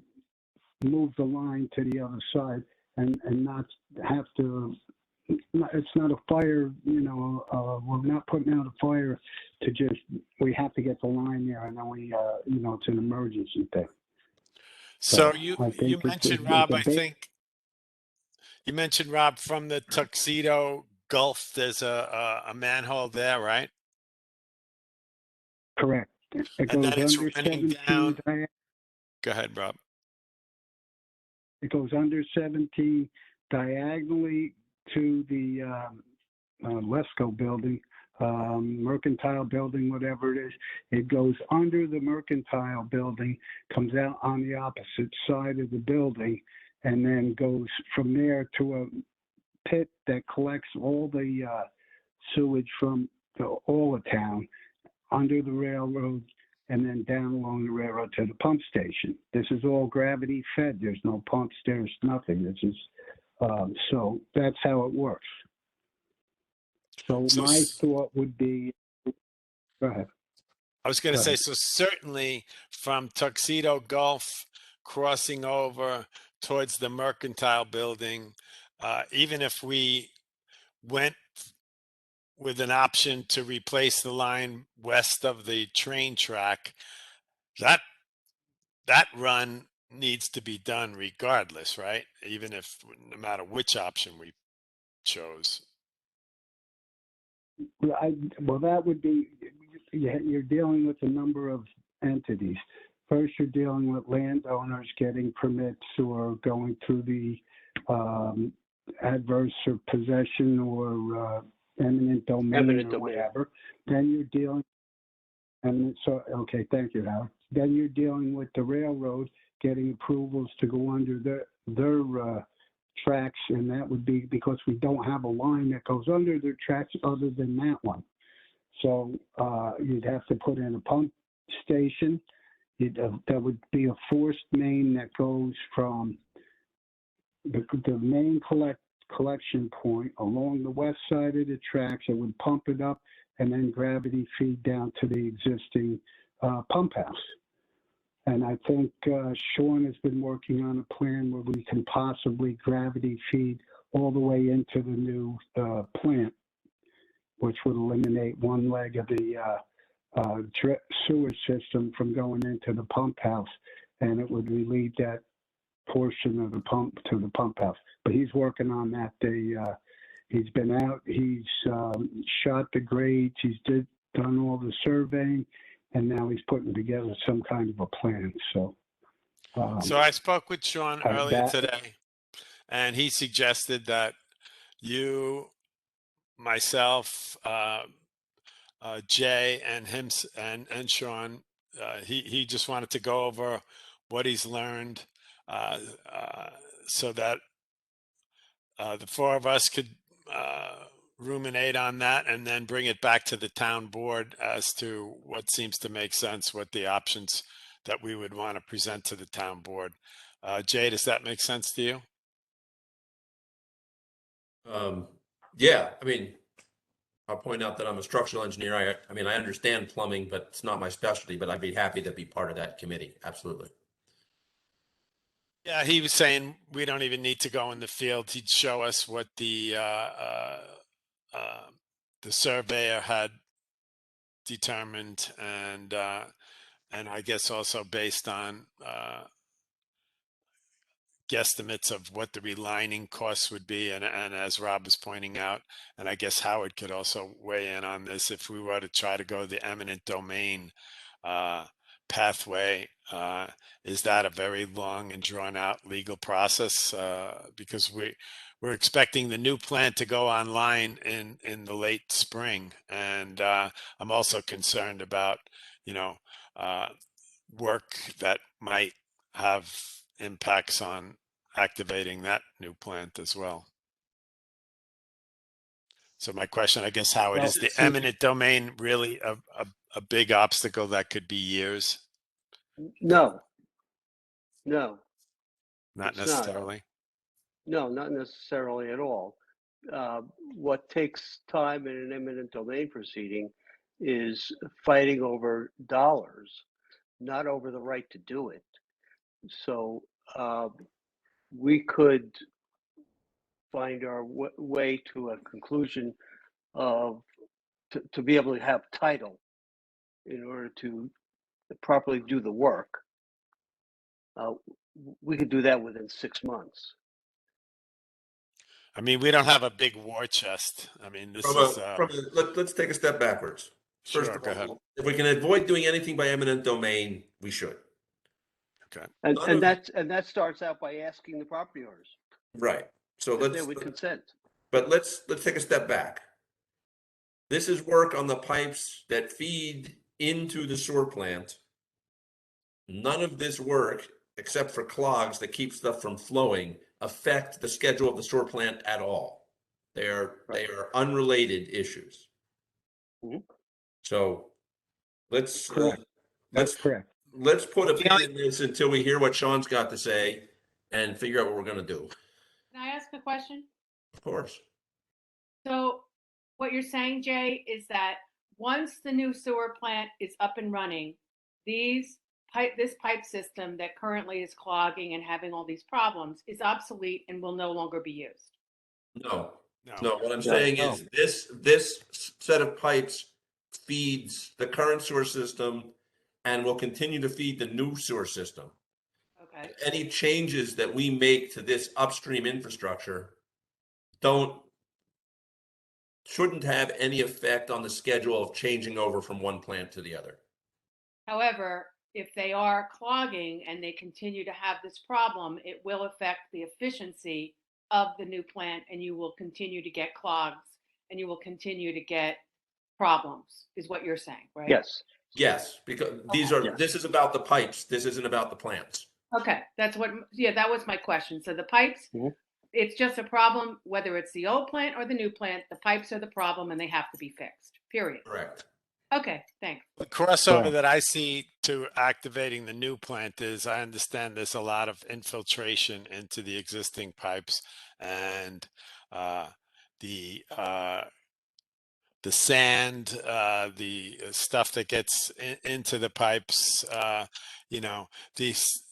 move the line to the other side and not have to. It's not a fire, we're not putting out a fire to just, we have to get the line there and then it's an emergency thing. So I you think mentioned, it's Rob, a I big- think you mentioned, Rob, from the Tuxedo Gulf, there's a manhole there, right? Correct. It And goes then it's under running 17 down. diagonally. Go ahead, Rob. It goes under 17 diagonally to the Lesco building, Mercantile building, whatever it is. It goes under the Mercantile building, comes out on the opposite side of the building, and then goes from there to a pit that collects all the sewage from all the town under the railroad, and then down along the railroad to the pump station. This is all gravity fed. There's no pumps. There's nothing. This is so that's how it works. So So my thought would be, go ahead. I was going to Go say, ahead. so certainly from Tuxedo Gulf crossing over towards the Mercantile building, even if we went with an option to replace the line west of the train track, that run needs to be done regardless, right? Even if, no matter which option we chose. Well, that would be, you're dealing with a number of entities. First, you're dealing with landowners getting permits or going through the adverse or possession or eminent domain or whatever. Then you're dealing, and so, okay, thank you, Howard. Then you're dealing with the railroad getting approvals to go under their tracks, and that would be because we don't have a line that goes under their tracks other than that one. So you'd have to put in a pump station. There would be a forced main that goes from the main collection point along the west side of the tracks. It would pump it up and then gravity feed down to the existing pump house. And I think Sean has been working on a plan where we can possibly gravity feed all the way into the new plant, which would eliminate one leg of the sewer system from going into the pump house, and it would relieve that portion of the pump to the pump house. But he's working on that. He's been out, he's shot the grades, he's done all the surveying, and now he's putting together some kind of a plan. So I spoke with Sean earlier that- today, and he suggested that you, myself, Jay, and him, and Sean, he just wanted to go over what he's learned, so that the four of us could ruminate on that and then bring it back to the town board as to what seems to make sense, what the options that we would want to present to the town board. Jay, does that make sense to you? Yeah, I mean, I'll point out that I'm a structural engineer. I mean, I understand plumbing, but it's not my specialty, but I'd be happy to be part of that committee. Absolutely. Yeah, he was saying we don't even need to go in the field. He'd show us what the surveyor had determined, and I guess also based on guesstimates of what the relining costs would be, and as Rob was pointing out, and I guess Howard could also weigh in on this, if we were to try to go the eminent domain pathway, is that a very long and drawn out legal process? Because we're expecting the new plant to go online in the late spring, and I'm also concerned about, you know, work that might have impacts on activating that new plant as well. So my question, I guess, Howard, Well, is the eminent domain really a big obstacle that could be years? No, Not it's not. necessarily. No, not necessarily at all. What takes time in an eminent domain proceeding is fighting over dollars, not over the right to do it. So we could find our way to a conclusion of to be able to have title in order to properly do the work. We could do that within 6 months. I mean, we don't have a big war chest. I mean, this is Let's take a step backwards. First sure. of Go ahead. all, if we can avoid doing anything by eminent domain, we should. Okay. And that starts out by asking the property owners Right. So if they would consent. But let's take a step back. This is work on the pipes that feed into the sewer plant. None of this work, except for clogs that keep stuff from flowing, affect the schedule of the sewer plant at all. They are unrelated issues. Mhm. So let's Correct. That's correct. let's put a pin in this until we hear what Sean's got to say and figure out what we're going to do. Can I ask a question? Of course. So what you're saying, Jay, is that once the new sewer plant is up and running, this pipe system that currently is clogging and having all these problems is obsolete and will no longer be used. No. No. What I'm saying is this set of pipes feeds the current sewer system and will continue to feed the new sewer system. Okay. Any changes that we make to this upstream infrastructure shouldn't have any effect on the schedule of changing over from one plant to the other. However, if they are clogging and they continue to have this problem, it will affect the efficiency of the new plant, and you will continue to get clogs and you will continue to get problems, is what you're saying, right? Yes. Because Yes. this is about the pipes. This isn't about the plants. Okay, that was my question. So the pipes, Mhm. it's just a problem, whether it's the old plant or the new plant, the pipes are the problem and they have to be fixed, period. Correct. Okay, thanks. The crossover Correct. that I see to activating the new plant is, I understand there's a lot of infiltration into the existing pipes, and the sand, the stuff that gets into the pipes,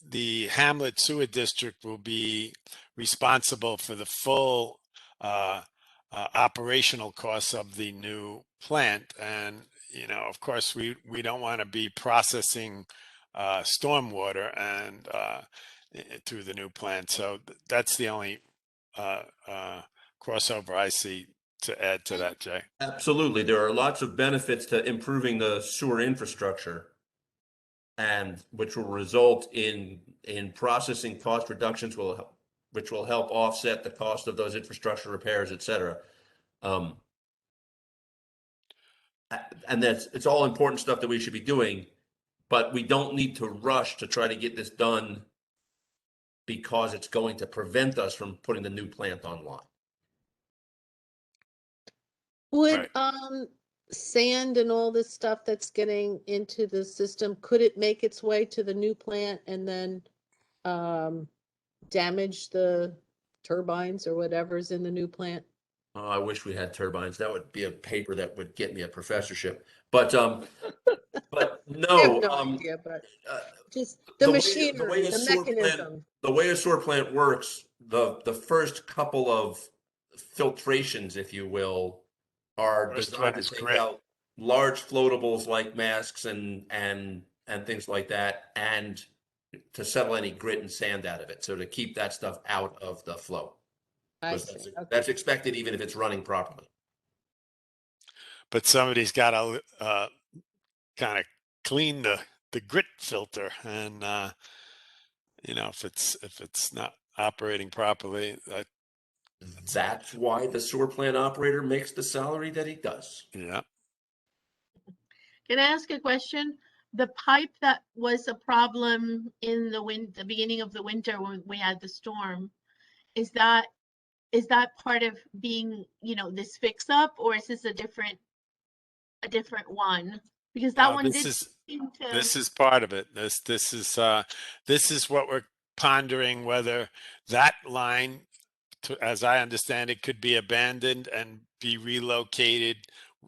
the Hamlet Sewer District will be responsible for the full operational costs of the new plant. And, of course, we don't want to be processing stormwater and through the new plant. So that's the only crossover I see to add to that, Jay. Absolutely. There are lots of benefits to improving the sewer infrastructure, and which will result in processing cost reductions, which will help offset the cost of those infrastructure repairs, et cetera. And it's all important stuff that we should be doing, but we don't need to rush to try to get this done because it's going to prevent us from putting the new plant online. Would Right. Sand and all this stuff that's getting into the system, could it make its way to the new plant and then damage the turbines or whatever's in the new plant? Oh, I wish we had turbines. That would be a paper that would get me a professorship. But but I have no, no idea, but just the the way- machinery, a the sewer plant- mechanism. the way a sewer plant works, the first couple of filtrations, if you will, are First designed one is to take grit. out large floatables like masks and things like that, and to settle any grit and sand out of it. So to keep that stuff out of the flow. I Because see. that's expected even if it's running properly. But somebody's got to kind of clean the grit filter, and if it's not operating properly, That's why the sewer plant operator makes the salary that he does. yeah. Can I ask a question? The pipe that was a problem in the beginning of the winter when we had the storm, is that part of being, this fix up, or is this a different one? Because that one This did is seem to. this is part of it. This is what we're pondering, whether that line, as I understand it, could be abandoned and be relocated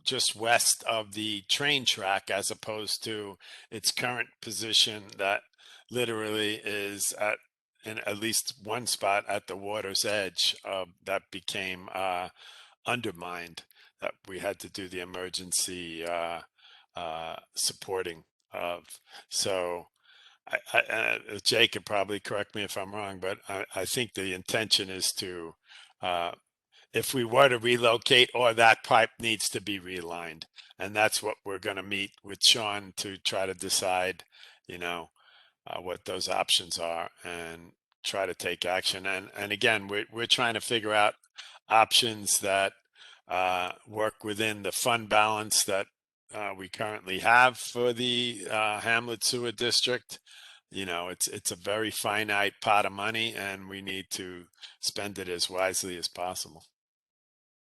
just west of the train track, as opposed to its current position that literally is in at least one spot at the water's edge that became undermined, that we had to do the emergency supporting of. So Jay could probably correct me if I'm wrong, but I think the intention is to, if we were to relocate, or that pipe needs to be relined. And that's what we're going to meet with Sean to try to decide, what those options are, and try to take action. And again, we're trying to figure out options that work within the fund balance that we currently have for the Hamlet Sewer District. It's a very finite pot of money, and we need to spend it as wisely as possible.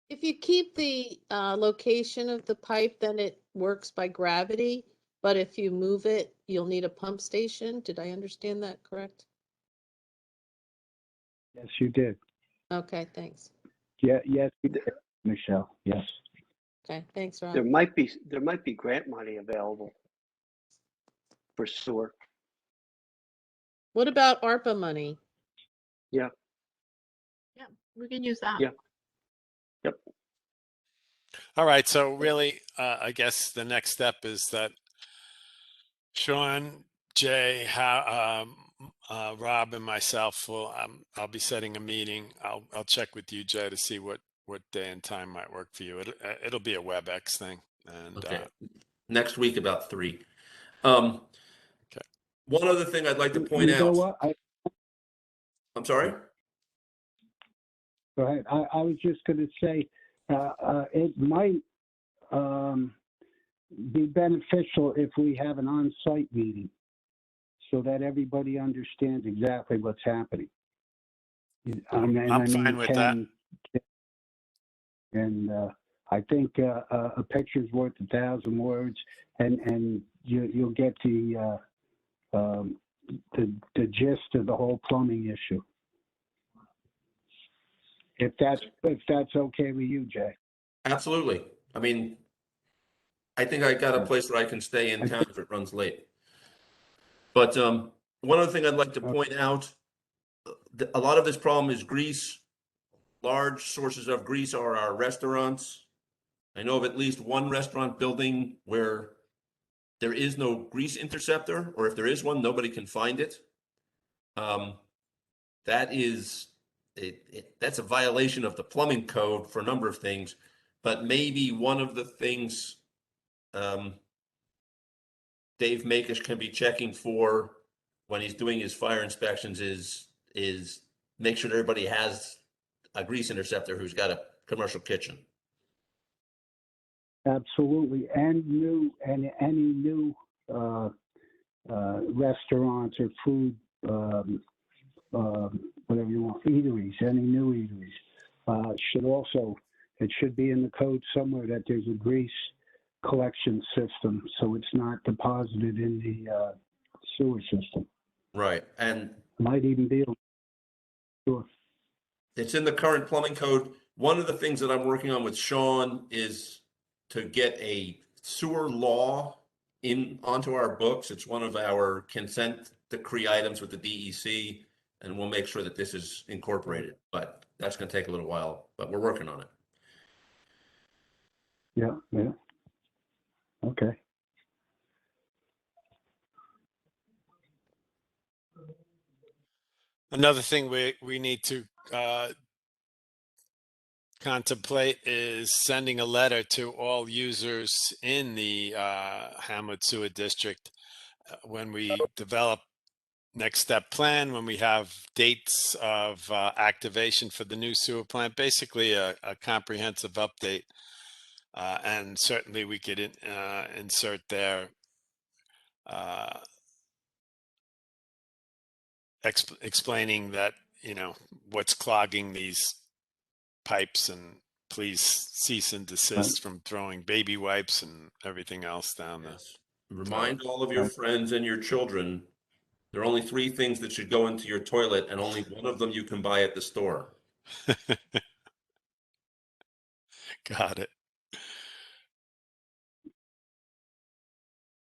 If you keep the location of the pipe, then it works by gravity. But if you move it, you'll need a pump station. Did I understand that correct? Yes, you did. Okay, thanks. Yeah, yes, you did, Michelle. Yes. Okay, thanks, Rob. There might be grant money available for sewer. What about ARPA money? Yeah, we can use that. Yeah. Yep. All right. So really, I guess the next step is that Sean, Jay, Rob, and myself I'll be setting a meeting. I'll check with you, Jay, to see what day and time might work for you. It'll be a WebEx thing. And Okay. Next week about 3. Okay. One other thing I'd like to point You know out. what? I'm sorry? Go ahead. I was just going to say, it might be beneficial if we have an on-site meeting so that everybody understands exactly what's happening. I'm fine with that. And I think a picture's worth 1,000 words, and you'll get the gist of the whole plumbing issue. If that's okay with you, Jay. Absolutely. I mean, I think I got a place where I can stay in town if it runs late. But one other thing I'd like to point out, a lot of this problem is grease. Large sources of grease are our restaurants. I know of at least one restaurant building where there is no grease interceptor, or if there is one, nobody can find it. That's a violation of the plumbing code for a number of things, but maybe one of the things Dave Makish can be checking for when he's doing his fire inspections is make sure that everybody has a grease interceptor who's got a commercial kitchen. Absolutely, and any new restaurants or food, whatever you want, eateries, any new eateries it should be in the code somewhere that there's a grease collection system, so it's not deposited in the sewer system. Right, and might even be sure. It's in the current plumbing code. One of the things that I'm working on with Sean is to get a sewer law onto our books. It's one of our consent decree items with the DEC, and we'll make sure that this is incorporated. But that's going to take a little while, but we're working on it. Yeah. Okay. Another thing we need to contemplate is sending a letter to all users in the Hamlet Sewer District when we develop next step plan, when we have dates of activation for the new sewer plant, basically a comprehensive update. And certainly we could insert there explaining that, you know, what's clogging these pipes, and please cease and desist from throwing baby wipes and everything else down the Yes. Remind all of your friends and your children, there are only 3 things that should go into your toilet, and only one of them you can buy at the store. Got it.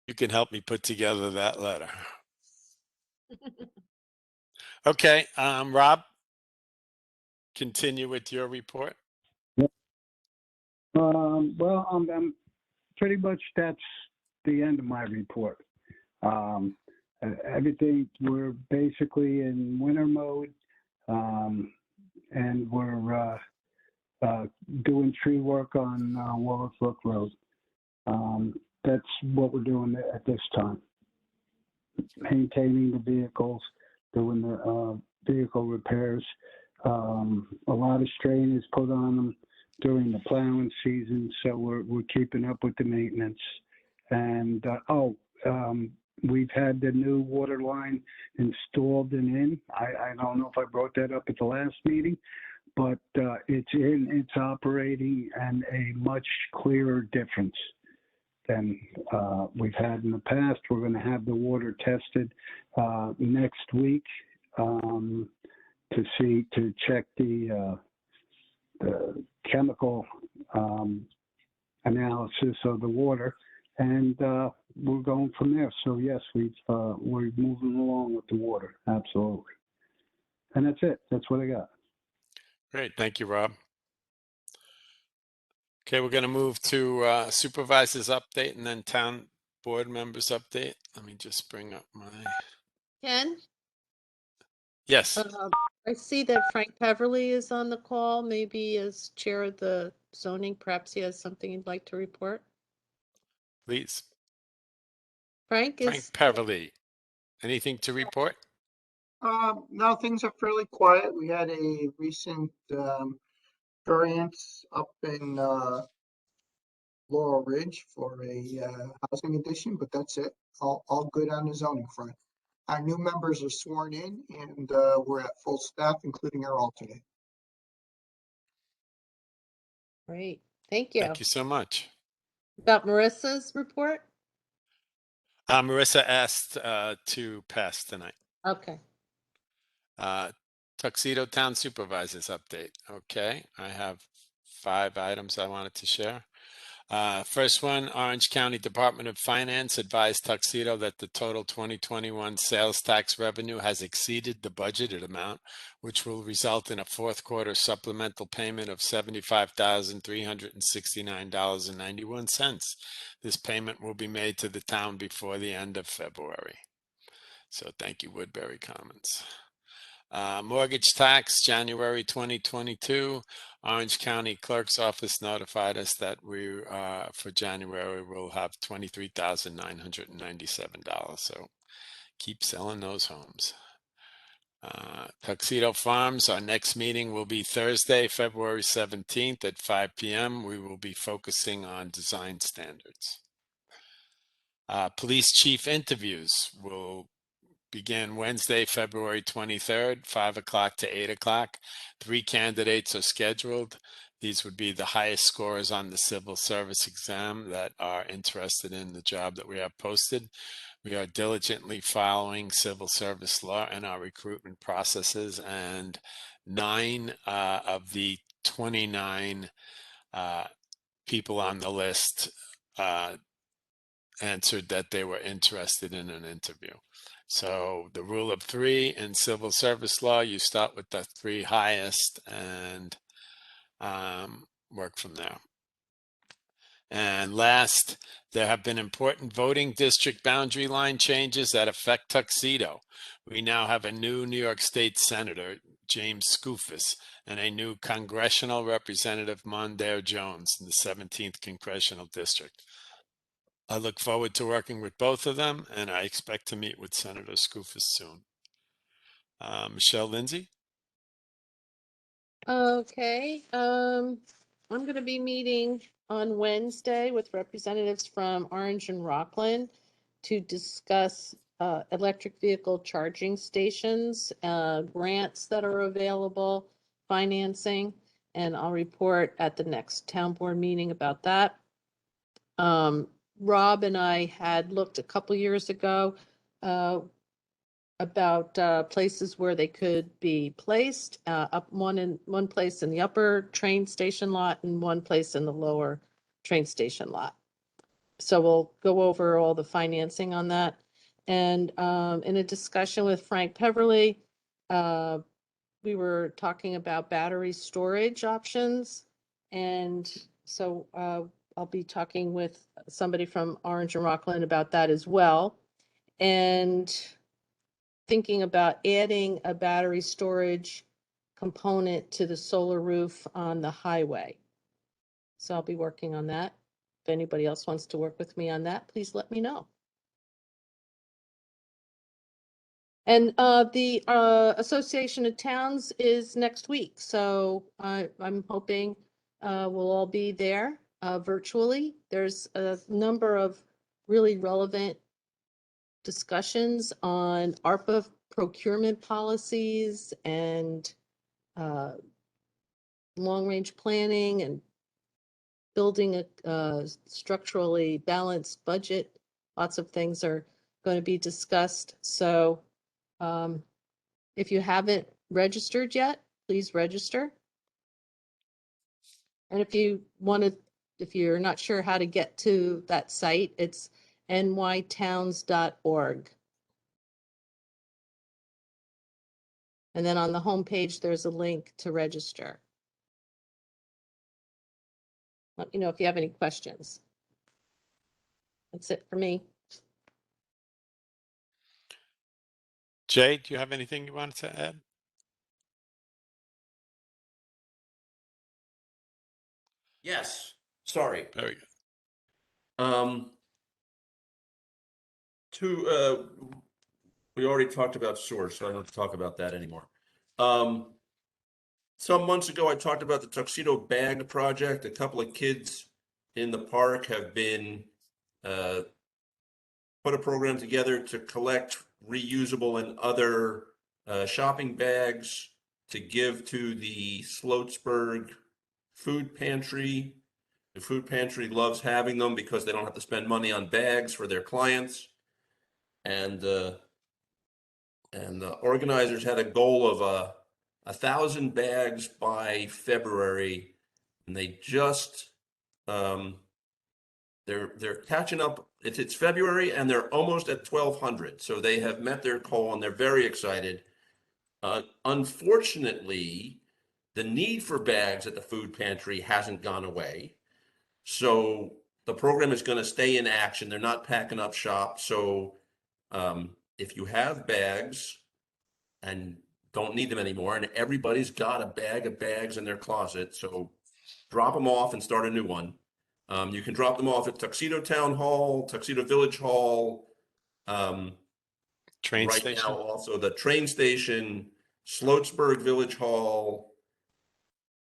You can help me put together that letter. Okay, Rob, continue with your report. Well, I'm pretty much, that's the end of my report. Everything, we're basically in winter mode, and we're doing tree work on Warwick Brook Road. That's what we're doing at this time. Maintaining the vehicles, doing the vehicle repairs. A lot of strain is put on them during the plowing season, so we're keeping up with the maintenance. And we've had the new water line installed and in. I don't know if I brought that up at the last meeting, but it's in, it's operating, and a much clearer difference than we've had in the past. We're going to have the water tested next week to check the chemical analysis of the water, and we're going from there. So yes, we're moving along with the water, absolutely. And that's it. That's what I got. Great, thank you, Rob. Okay, we're going to move to supervisor's update and then town board members update. Let me just bring up my. Ken, Yes, I see that Frank Peverly is on the call, maybe as chair of the zoning, perhaps he has something he'd like to report. please. Frank Frank is, Peverly, anything to report? No, things are fairly quiet. We had a recent variance up in Laurel Ridge for a housing addition, but that's it. All good on the zoning front. Our new members are sworn in, and we're at full staff, including our alternate. great, thank you. Thank you so much. About Marissa's report? Marissa asked to pass tonight. Okay. Tuxedo Town Supervisors update. Okay, I have 5 items I wanted to share. First one, Orange County Department of Finance advised Tuxedo that the total 2021 sales tax revenue has exceeded the budgeted amount, which will result in a fourth quarter supplemental payment of $75,369.91. This payment will be made to the town before the end of February. So thank you, Woodbury Commons. Mortgage tax, January 2022. Orange County Clerk's Office notified us that we, for January, will have $23,997. So keep selling those homes. Tuxedo Farms, our next meeting will be Thursday, February 17th at 5 p.m. We will be focusing on design standards. Police chief interviews will begin Wednesday, February 23rd, 5 o'clock to 8 o'clock. 3 candidates are scheduled. These would be the highest scores on the civil service exam that are interested in the job that we have posted. We are diligently following civil service law in our recruitment processes, and 9 of the 29 people on the list answered that they were interested in an interview. So the rule of 3 in civil service law, you start with the 3 highest and work from there. And last, there have been important voting district boundary line changes that affect Tuxedo. We now have a new New York State Senator, James Skoufis, and a new congressional representative, Mondaire Jones, in the 17th Congressional District. I look forward to working with both of them, and I expect to meet with Senator Skoufis soon. Michelle Lindsay? Okay, I'm going to be meeting on Wednesday with representatives from Orange and Rockland to discuss electric vehicle charging stations, grants that are available, financing, and I'll report at the next town board meeting about that. Rob and I had looked a couple years ago about places where they could be placed, one place in the upper train station lot and one place in the lower train station lot. So we'll go over all the financing on that. And in a discussion with Frank Peverly, we were talking about battery storage options. And so I'll be talking with somebody from Orange and Rockland about that as well. And thinking about adding a battery storage component to the solar roof on the highway. So I'll be working on that. If anybody else wants to work with me on that, please let me know. And the Association of Towns is next week. So I'm hoping we'll all be there virtually. There's a number of really relevant discussions on ARPA procurement policies and long-range planning and building a structurally balanced budget. Lots of things are going to be discussed. So if you haven't registered yet, please register. And if you're not sure how to get to that site, it's nytowns.org. And then on the homepage, there's a link to register. Let me know if you have any questions. That's it for me. Jay, do you have anything you wanted to add? Yes, sorry. Very good. We already talked about source, so I don't have to talk about that anymore. Some months ago, I talked about the Tuxedo Bag Project. A couple of kids in the park have been put a program together to collect reusable and other shopping bags to give to the Sloatsburg Food Pantry. The food pantry loves having them because they don't have to spend money on bags for their clients. And the organizers had a goal of 1,000 bags by February, and they just they're catching up. It's February, and they're almost at 1,200. So they have met their goal, and they're very excited. Unfortunately, the need for bags at the food pantry hasn't gone away. So the program is going to stay in action. They're not packing up shop. So if you have bags and don't need them anymore, and everybody's got a bag of bags in their closet, so drop them off and start a new one. You can drop them off at Tuxedo Town Hall, Tuxedo Village Hall. Train right station. now, also the train station, Sloatsburg Village Hall.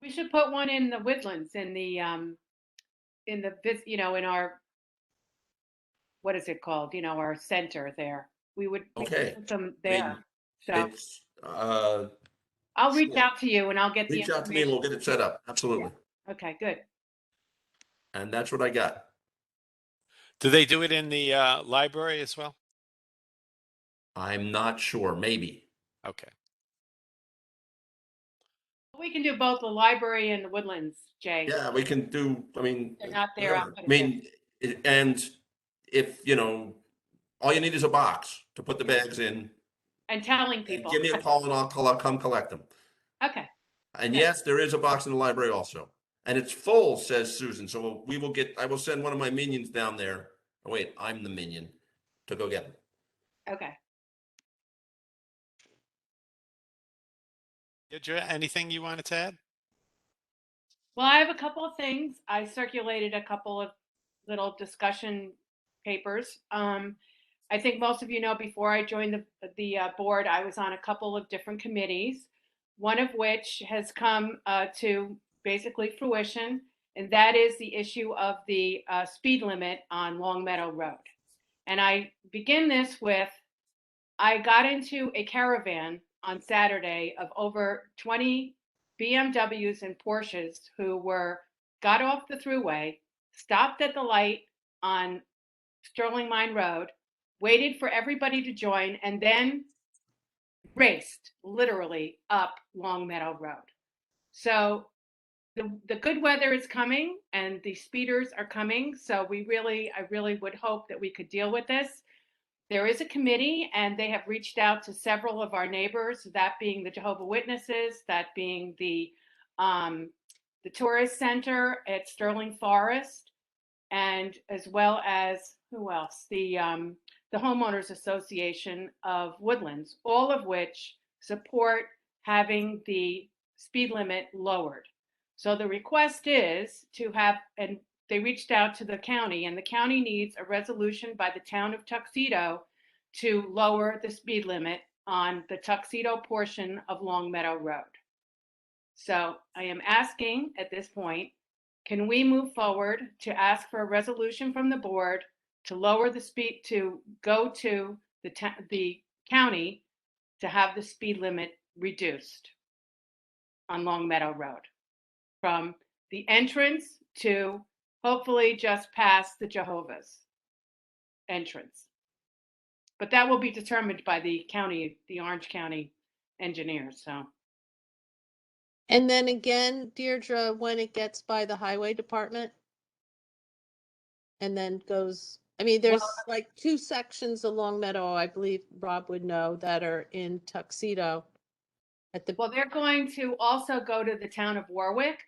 We should put one in the Woodlands in our, what is it called? Our center there. We would Okay. put them there. So It's, I'll reach sure. out to you and I'll get the Reach out to me and we'll get it set up. Absolutely. Okay, good. And that's what I got. Do they do it in the library as well? I'm not sure. Maybe. Okay. We can do both the library and the Woodlands, Jay. Yeah, we can do, I mean, They're not there. whatever. I mean, and if, all you need is a box to put the bags in. And telling people. Give me a call and I'll come collect them. Okay. And yes, there is a box in the library also. And it's full, says Susan. So we will get, I will send one of my minions down there. Oh, wait, I'm the minion to go get them. Okay. Deirdre, anything you wanted to add? Well, I have a couple of things. I circulated a couple of little discussion papers. I think most of you know before I joined the board, I was on a couple of different committees, one of which has come to basically fruition, and that is the issue of the speed limit on Long Meadow Road. And I begin this with, I got into a caravan on Saturday of over 20 BMWs and Porsches who got off the thruway, stopped at the light on Sterling Mine Road, waited for everybody to join, and then raced literally up Long Meadow Road. So the good weather is coming and the speeders are coming. So I really would hope that we could deal with this. There is a committee and they have reached out to several of our neighbors, that being the Jehovah's Witnesses, that being the Tourist Center at Sterling Forest, and as well as, who else? The Homeowners Association of Woodlands, all of which support having the speed limit lowered. So the request is to have, and they reached out to the county, and the county needs a resolution by the town of Tuxedo to lower the speed limit on the Tuxedo portion of Long Meadow Road. So I am asking at this point, can we move forward to ask for a resolution from the board to lower the speed, to go to the county to have the speed limit reduced on Long Meadow Road from the entrance to hopefully just past the Jehovah's entrance. But that will be determined by the county, the Orange County engineers. So. And then again, Deirdre, when it gets by the highway department and then goes, I mean, there's like two sections along Meadow, I believe Rob would know, that are in Tuxedo at the. Well, they're going to also go to the town of Warwick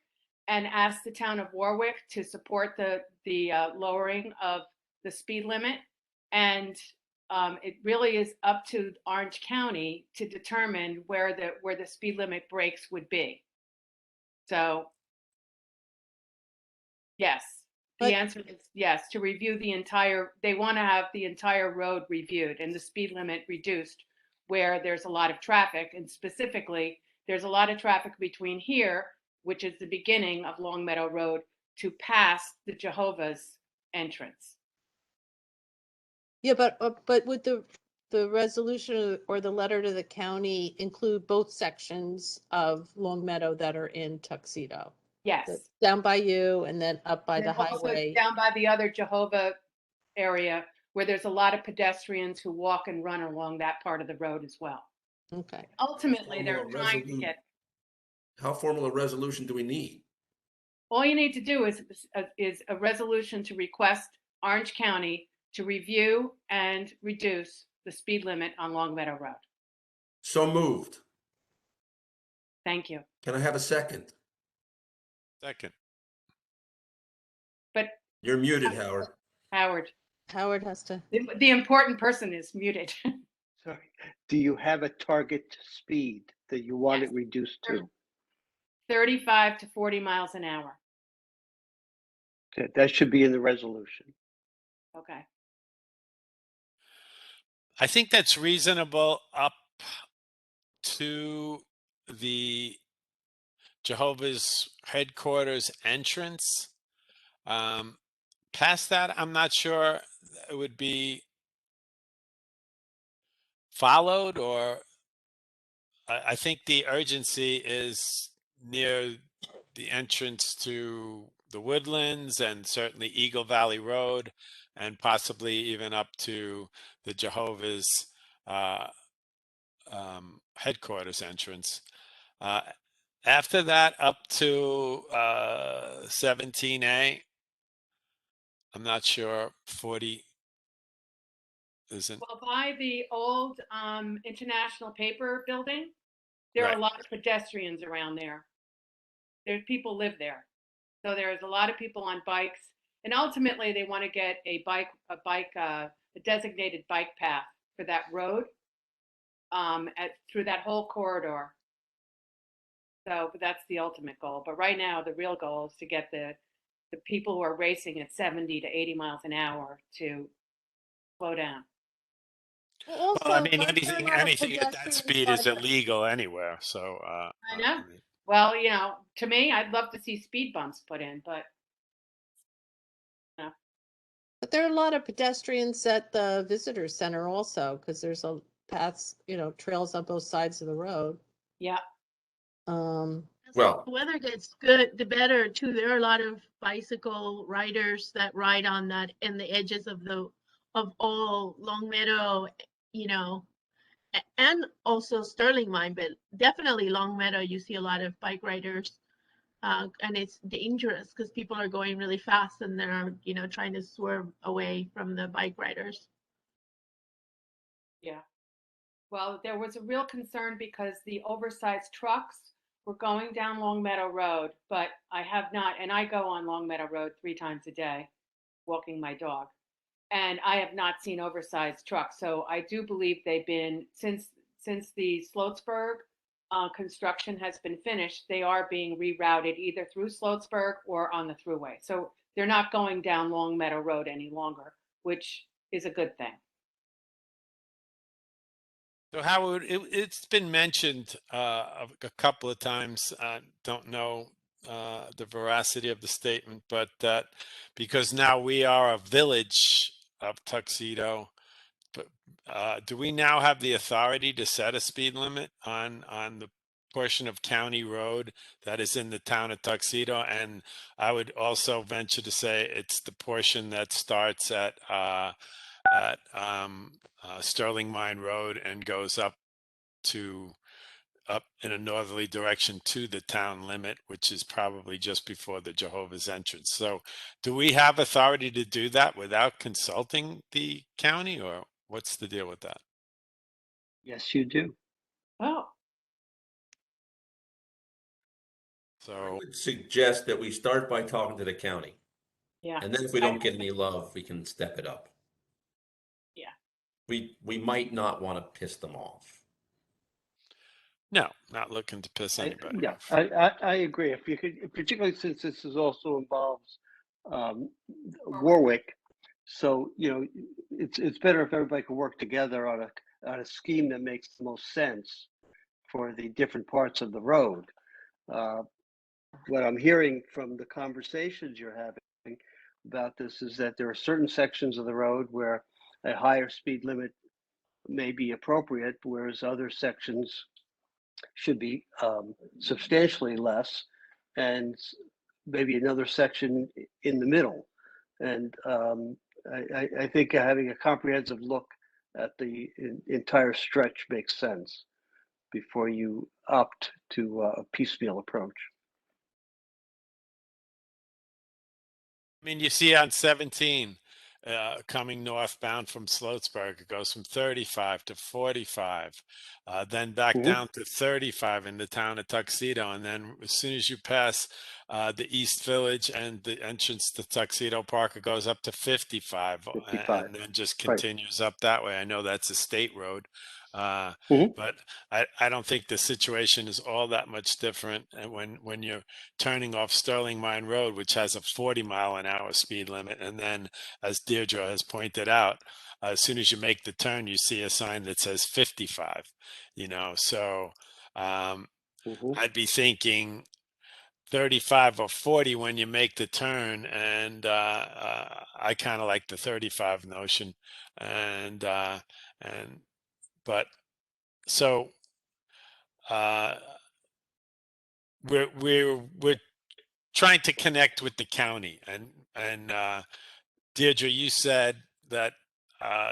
and ask the town of Warwick to support the lowering of the speed limit. And it really is up to Orange County to determine where the speed limit breaks would be. So, yes, the answer is yes, to review the entire, they want to have the entire road reviewed and the speed limit reduced where there's a lot of traffic. And specifically, there's a lot of traffic between here, which is the beginning of Long Meadow Road, to past the Jehovah's entrance. Yeah, but would the resolution or the letter to the county include both sections of Long Meadow that are in Tuxedo? Yes. Down by you and then up by And the also highway. down by the other Jehovah area where there's a lot of pedestrians who walk and run along that part of the road as well. Okay. Ultimately, they're trying to get. How formal a resolution do we need? All you need to do is a resolution to request Orange County to review and reduce the speed limit on Long Meadow Road. So moved. Thank you. Can I have a second? Second. But you're muted, Howard. Howard has to. The important person is muted. Sorry. Do you have a target speed that you want it reduced to? 35 to 40 miles an hour. Okay, that should be in the resolution. Okay. I think that's reasonable up to the Jehovah's headquarters entrance. Past that, I'm not sure it would be followed, or I think the urgency is near the entrance to the Woodlands and certainly Eagle Valley Road, and possibly even up to the Jehovah's headquarters entrance. After that, up to 17A, I'm not sure. 40 isn't. Well, by the old International Paper building, there are Right. a lot of pedestrians around there. There's people live there. So there's a lot of people on bikes, and ultimately they want to get a designated bike path for that road, through that whole corridor. So, but that's the ultimate goal. But right now, the real goal is to get the people who are racing at 70 to 80 miles an hour to slow down. Well, I mean, aren't there a lot of anything at that pedestrians speed by is the- illegal anywhere. So, I know. mean, Well, to me, I'd love to see speed bumps put in, but But there are a lot of pedestrians at the visitor center also, because there's a paths, trails on both sides of the road. yeah. As Well- the weather gets good, the better too. There are a lot of bicycle riders that ride on that in the edges of all Long Meadow, and also Sterling Mine, but definitely Long Meadow. You see a lot of bike riders, and it's dangerous because people are going really fast and they're trying to swerve away from the bike riders. Yeah. Well, there was a real concern because the oversized trucks were going down Long Meadow Road, but I have not, and I go on Long Meadow Road 3 times a day, walking my dog, and I have not seen oversized trucks. So I do believe they've been, since the Sloatsburg construction has been finished, they are being rerouted either through Sloatsburg or on the thruway. So they're not going down Long Meadow Road any longer, which is a good thing. so Howard, it's been mentioned a couple of times. Don't know the veracity of the statement, but that because now we are a village of Tuxedo, but do we now have the authority to set a speed limit on the portion of county road that is in the town of Tuxedo? And I would also venture to say it's the portion that starts at Sterling Mine Road and goes up in a northerly direction to the town limit, which is probably just before the Jehovah's entrance. So do we have authority to do that without consulting the county, or what's the deal with that? Yes, you do. Oh, I So, would suggest that we start by talking to the county. yeah. And then if we don't get any love, we can step it up. Yeah. We might not want to piss them off. no, not looking to piss anybody Yeah, off. I agree. If you could, particularly since this is also involves Warwick, so it's better if everybody can work together on a scheme that makes the most sense for the different parts of the road. What I'm hearing from the conversations you're having about this is that there are certain sections of the road where a higher speed limit may be appropriate, whereas other sections should be substantially less, and maybe another section in the middle. And I think having a comprehensive look at the entire stretch makes sense before you opt to a piecemeal approach. I mean, you see on 17 coming northbound from Sloatsburg, it goes from 35 to 45, then back down to 35 in the town of Tuxedo. And then as soon as you pass the East Village and the entrance to Tuxedo Park, it goes up to 55, and then just continues up that way. I know that's a state road. But I don't think the situation is all that much different when you're turning off Sterling Mine Road, which has a 40-mile-an-hour speed limit. And then, as Deirdre has pointed out, as soon as you make the turn, you see a sign that says 55, so I'd be thinking 35 or 40 when you make the turn. And I kind of like the 35 notion. But so we're trying to connect with the county, and Deirdre, you said that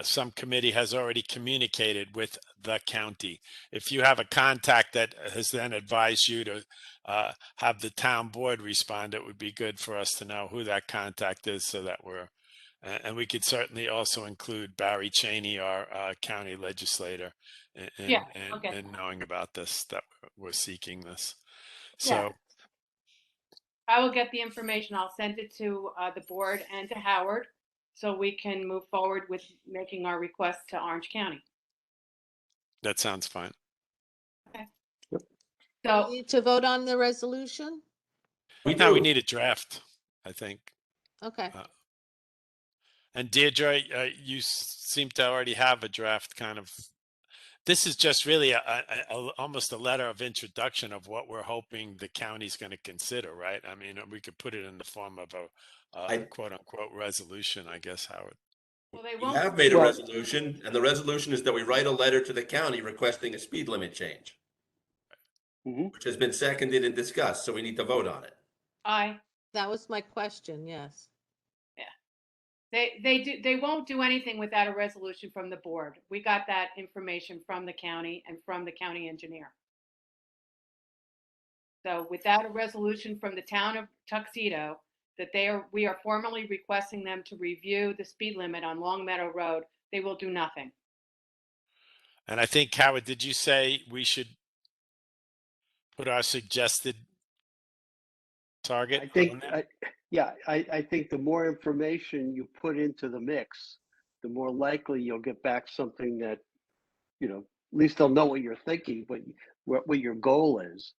some committee has already communicated with the county. If you have a contact that has then advised you to have the town board respond, it would be good for us to know who that contact is, so that and we could certainly also include Barry Cheney, our county legislator, in knowing about this, that we're seeking this. So, I will get the information. I'll send it to the board and to Howard so we can move forward with making our request to Orange County. That sounds fine. So Need to vote on the resolution? We Now we do. need a draft, I think. Okay. And Deirdre, you seem to already have a draft kind of. This is just really almost a letter of introduction of what we're hoping the county's going to consider, right? I mean, we could put it in the form of a quote unquote resolution, I guess, Howard. well, they We won't. have made a Well- resolution, and the resolution is that we write a letter to the county requesting a speed limit change, which has been seconded and discussed, so we need to vote on it. That was my question, yes. They won't do anything without a resolution from the board. We got that information from the county and from the county engineer. So without a resolution from the town of Tuxedo that we are formally requesting them to review the speed limit on Long Meadow Road, they will do nothing. And I think, Howard, did you say we should put our suggested target? I think, on there? I think the more information you put into the mix, the more likely you'll get back something that, you know, at least they'll know what you're thinking, what your goal is.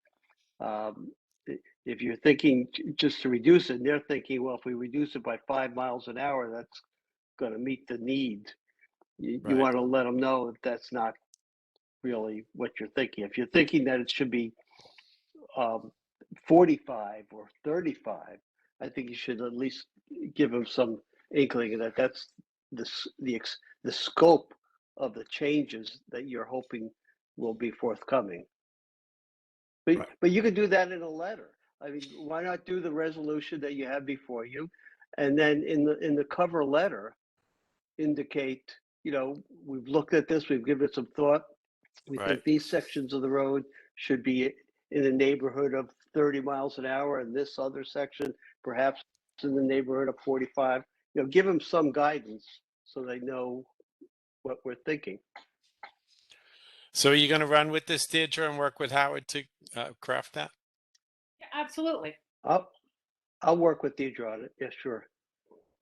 If you're thinking just to reduce it, and they're thinking, well, if we reduce it by 5 miles an hour, that's going to meet the need. You Right. want to let them know that that's not really what you're thinking. If you're thinking that it should be 45 or 35, I think you should at least give them some inkling that that's the scope of the changes that you're hoping will be forthcoming. But you could do that in a letter. I mean, why not do the resolution that you have before you, and then in the cover letter, indicate, you know, we've looked at this, we've given it some thought. We think these sections of the road should be in the neighborhood of 30 miles an hour, and this other section perhaps in the neighborhood of 45. You know, give them some guidance so they know what we're thinking. So are you going to run with this, Deirdre, and work with Howard to craft that? Yeah, absolutely. I'll work with Deidre on it. Yeah, sure.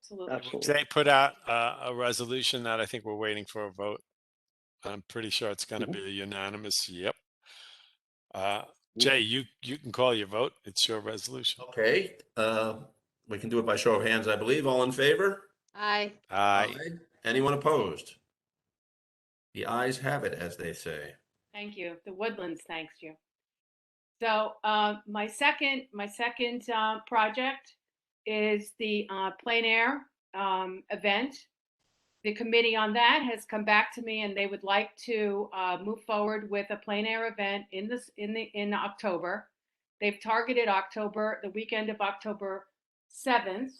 Absolutely. Absolutely. They put out a resolution that I think we're waiting for a vote. I'm pretty sure it's going to be unanimous. Yep. Jay, you can call your vote. It's your resolution. Okay, we can do it by show of hands, I believe. All in favor? Aye. Aye. Anyone opposed? The ayes have it, as they say. Thank you. The Woodlands thanks you. So my second project is the plein air event. The committee on that has come back to me, and they would like to move forward with a plein air event in October. They've targeted October, the weekend of October 7th.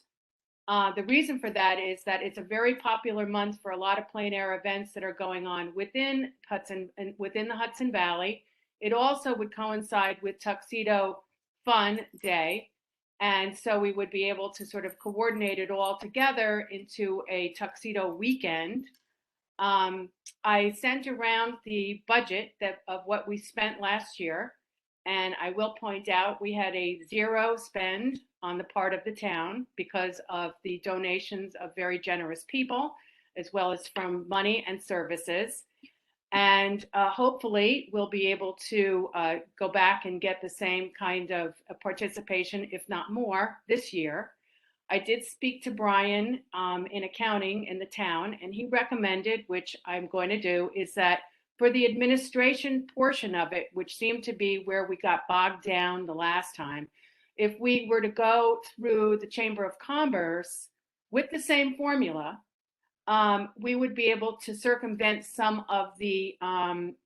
The reason for that is that it's a very popular month for a lot of plein air events that are going on within the Hudson Valley. It also would coincide with Tuxedo Fun Day. And so we would be able to sort of coordinate it all together into a Tuxedo weekend. I sent around the budget of what we spent last year. And I will point out we had a zero spend on the part of the town because of the donations of very generous people, as well as from money and services. And hopefully we'll be able to go back and get the same kind of participation, if not more, this year. I did speak to Brian in accounting in the town, and he recommended, which I'm going to do, is that for the administration portion of it, which seemed to be where we got bogged down the last time, if we were to go through the Chamber of Commerce with the same formula, we would be able to circumvent some of the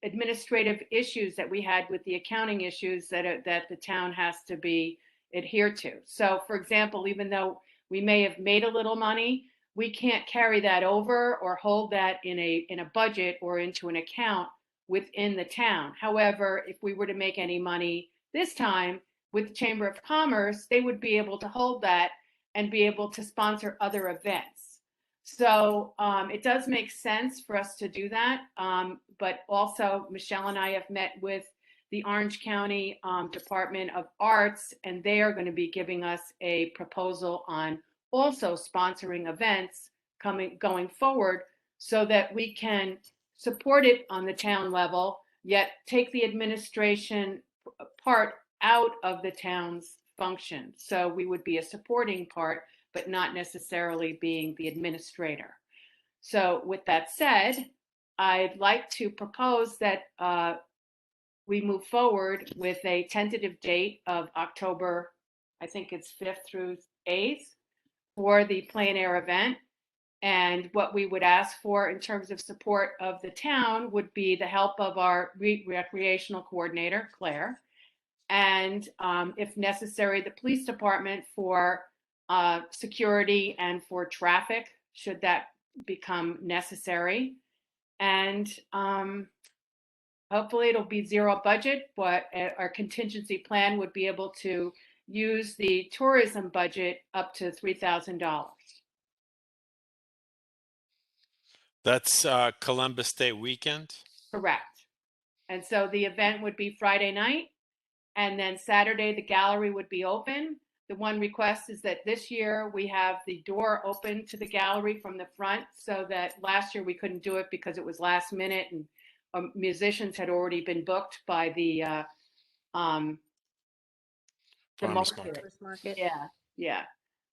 administrative issues that we had with the accounting issues that the town has to be adhered to. So, for example, even though we may have made a little money, we can't carry that over or hold that in a budget or into an account within the town. However, if we were to make any money this time with the Chamber of Commerce, they would be able to hold that and be able to sponsor other events. So it does make sense for us to do that. But also, Michelle and I have met with the Orange County Department of Arts, and they are going to be giving us a proposal on also sponsoring events going forward so that we can support it on the town level, yet take the administration part out of the town's function. So we would be a supporting part, but not necessarily being the administrator. So with that said, I'd like to propose that we move forward with a tentative date of October, I think it's 5th through 8th for the plein air event. And what we would ask for in terms of support of the town would be the help of our recreational coordinator, Claire, and if necessary, the police department for security and for traffic, should that become necessary. And hopefully it'll be zero budget, but our contingency plan would be able to use the tourism budget up to $3,000. That's Columbus Day weekend. Correct. And so the event would be Friday night, and then Saturday the gallery would be open. The one request is that this year we have the door open to the gallery from the front, so that last year we couldn't do it because it was last minute and musicians had already been booked by the Farmers Market. Yeah.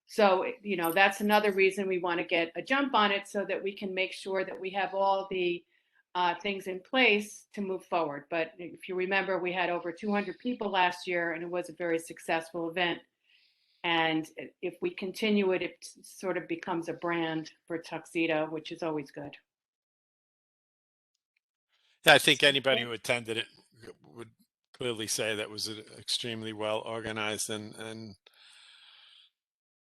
So, you know, that's another reason we want to get a jump on it so that we can make sure that we have all the things in place to move forward. But if you remember, we had over 200 people last year and it was a very successful event. And if we continue it, it sort of becomes a brand for Tuxedo, which is always good. Yeah, I think anybody who attended it would clearly say that was an extremely well organized and an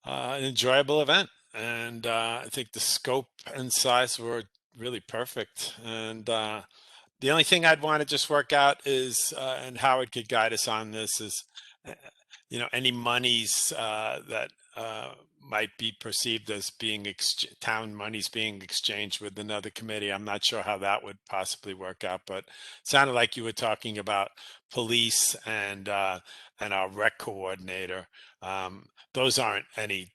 enjoyable event. And I think the scope and size were really perfect. And the only thing I'd want to just work out is, and Howard could guide us on this, is, you know, any monies that might be perceived as being town monies being exchanged with another committee. I'm not sure how that would possibly work out, but it sounded like you were talking about police and our rec coordinator. Those aren't any,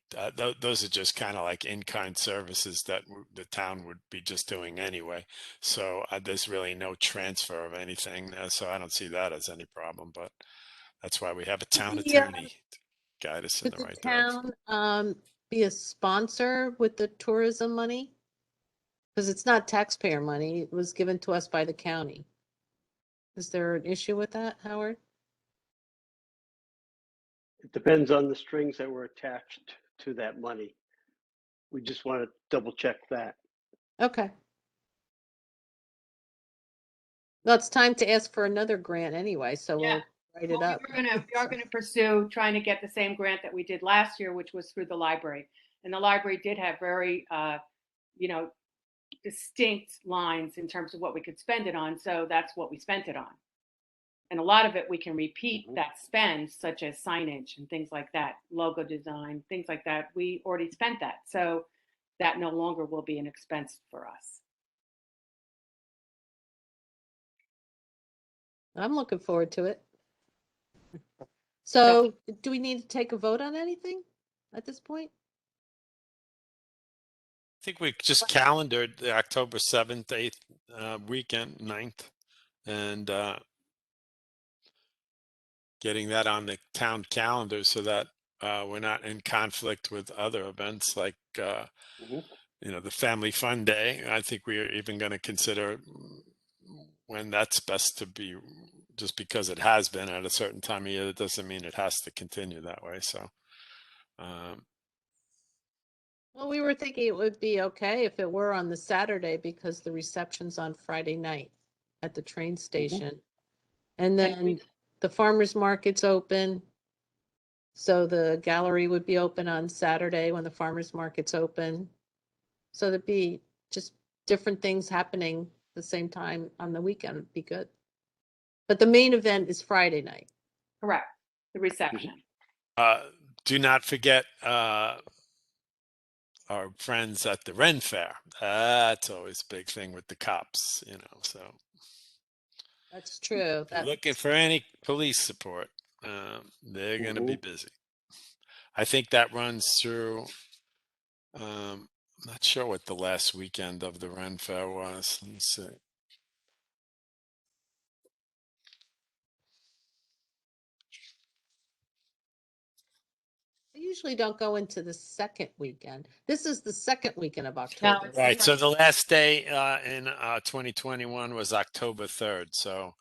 those are just kind of like in-kind services that the town would be just doing anyway. So there's really no transfer of anything. So I don't see that as any problem, but that's why we have a town attorney to guide us in Could the the right direction. town be a sponsor with the tourism money? Because it's not taxpayer money. It was given to us by the county. Is there an issue with that, Howard? It depends on the strings that were attached to that money. We just want to double check that. Okay. Well, it's time to ask for another grant anyway, so Yeah. we'll write it Well, up. we are going to pursue trying to get the same grant that we did last year, which was through the library. And the library did have very, you know, distinct lines in terms of what we could spend it on. So that's what we spent it on. And a lot of it we can repeat that spend, such as signage and things like that, logo design, things like that. We already spent that. So that no longer will be an expense for us. I'm looking forward to it. So do we need to take a vote on anything at this point? I think we just calendared the October 7th, 8th weekend, 9th, and getting that on the town calendar so that we're not in conflict with other events like, you know, the Family Fun Day. I think we are even going to consider when that's best to be, just because it has been at a certain time of year. That doesn't mean it has to continue that way. So, Well, we were thinking it would be okay if it were on the Saturday because the reception's on Friday night at the train station. And then the farmer's market's open. So the gallery would be open on Saturday when the farmer's market's open. So there'd be just different things happening the same time on the weekend would be good. But the main event is Friday night. Correct. The reception. do not forget our friends at the Ren Fair. That's always a big thing with the cops, you know, so. That's true. If you're looking for any police support, they're going to be busy. I think that runs through, I'm not sure what the last weekend of the Ren Fair was. Let me see. They usually don't go into the second weekend. This is the second weekend of October. Right. So the last day in 2021 was October 3rd. So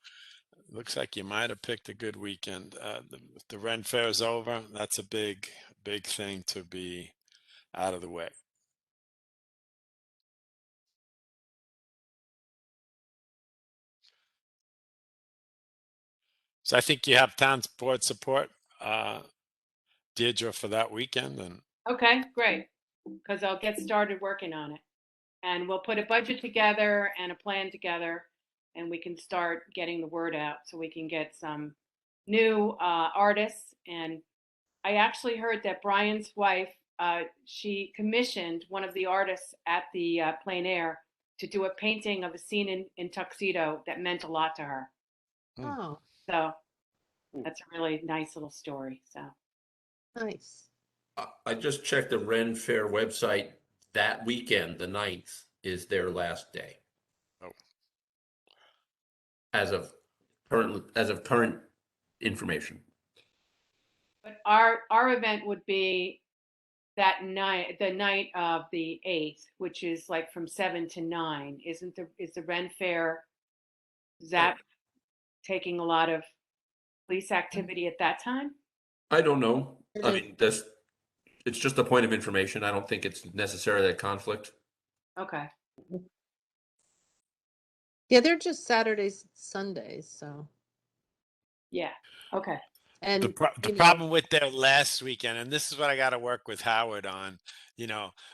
looks like you might have picked a good weekend. The Ren Fair is over. That's a big thing to be out of the way. So I think you have town board support, Deirdre, for that weekend. And Okay, great, because I'll get started working on it. And we'll put a budget together and a plan together, and we can start getting the word out so we can get some new artists. And I actually heard that Brian's wife, she commissioned one of the artists at the plein air to do a painting of a scene in Tuxedo that meant a lot to her. Oh, So that's a really nice little story. So nice. I just checked the Ren Fair website. That weekend, the 9th, is their last day. Oh. As of current information. but our event would be that night, the night of the 8th, which is like from 7 to 9. Is the Ren Fair, is that taking a lot of police activity at that time? I don't know. I mean, it's just a point of information. I don't think it's necessarily a conflict. Okay. Yeah, they're just Saturdays, and Sundays, so. Yeah. Okay. And the you know, problem with their last weekend, and this is what I got to work with Howard on,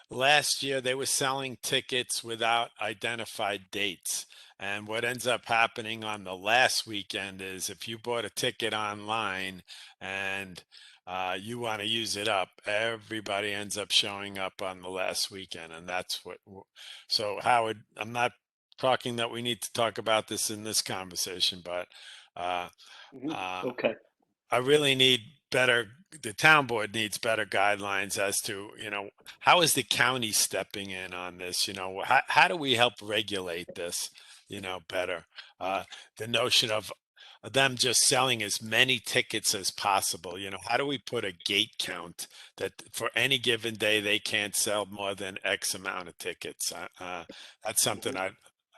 last year they were selling tickets without identified dates. And what ends up happening on the last weekend is if you bought a ticket online and you want to use it up, everybody ends up showing up on the last weekend. And that's so Howard, I'm not talking that we need to talk about this in this conversation, but Okay. I really need the town board needs better guidelines as to, how is the county stepping in on this? How do we help regulate this, better? The notion of them just selling as many tickets as possible. How do we put a gate count that for any given day they can't sell more than X amount of tickets? That's something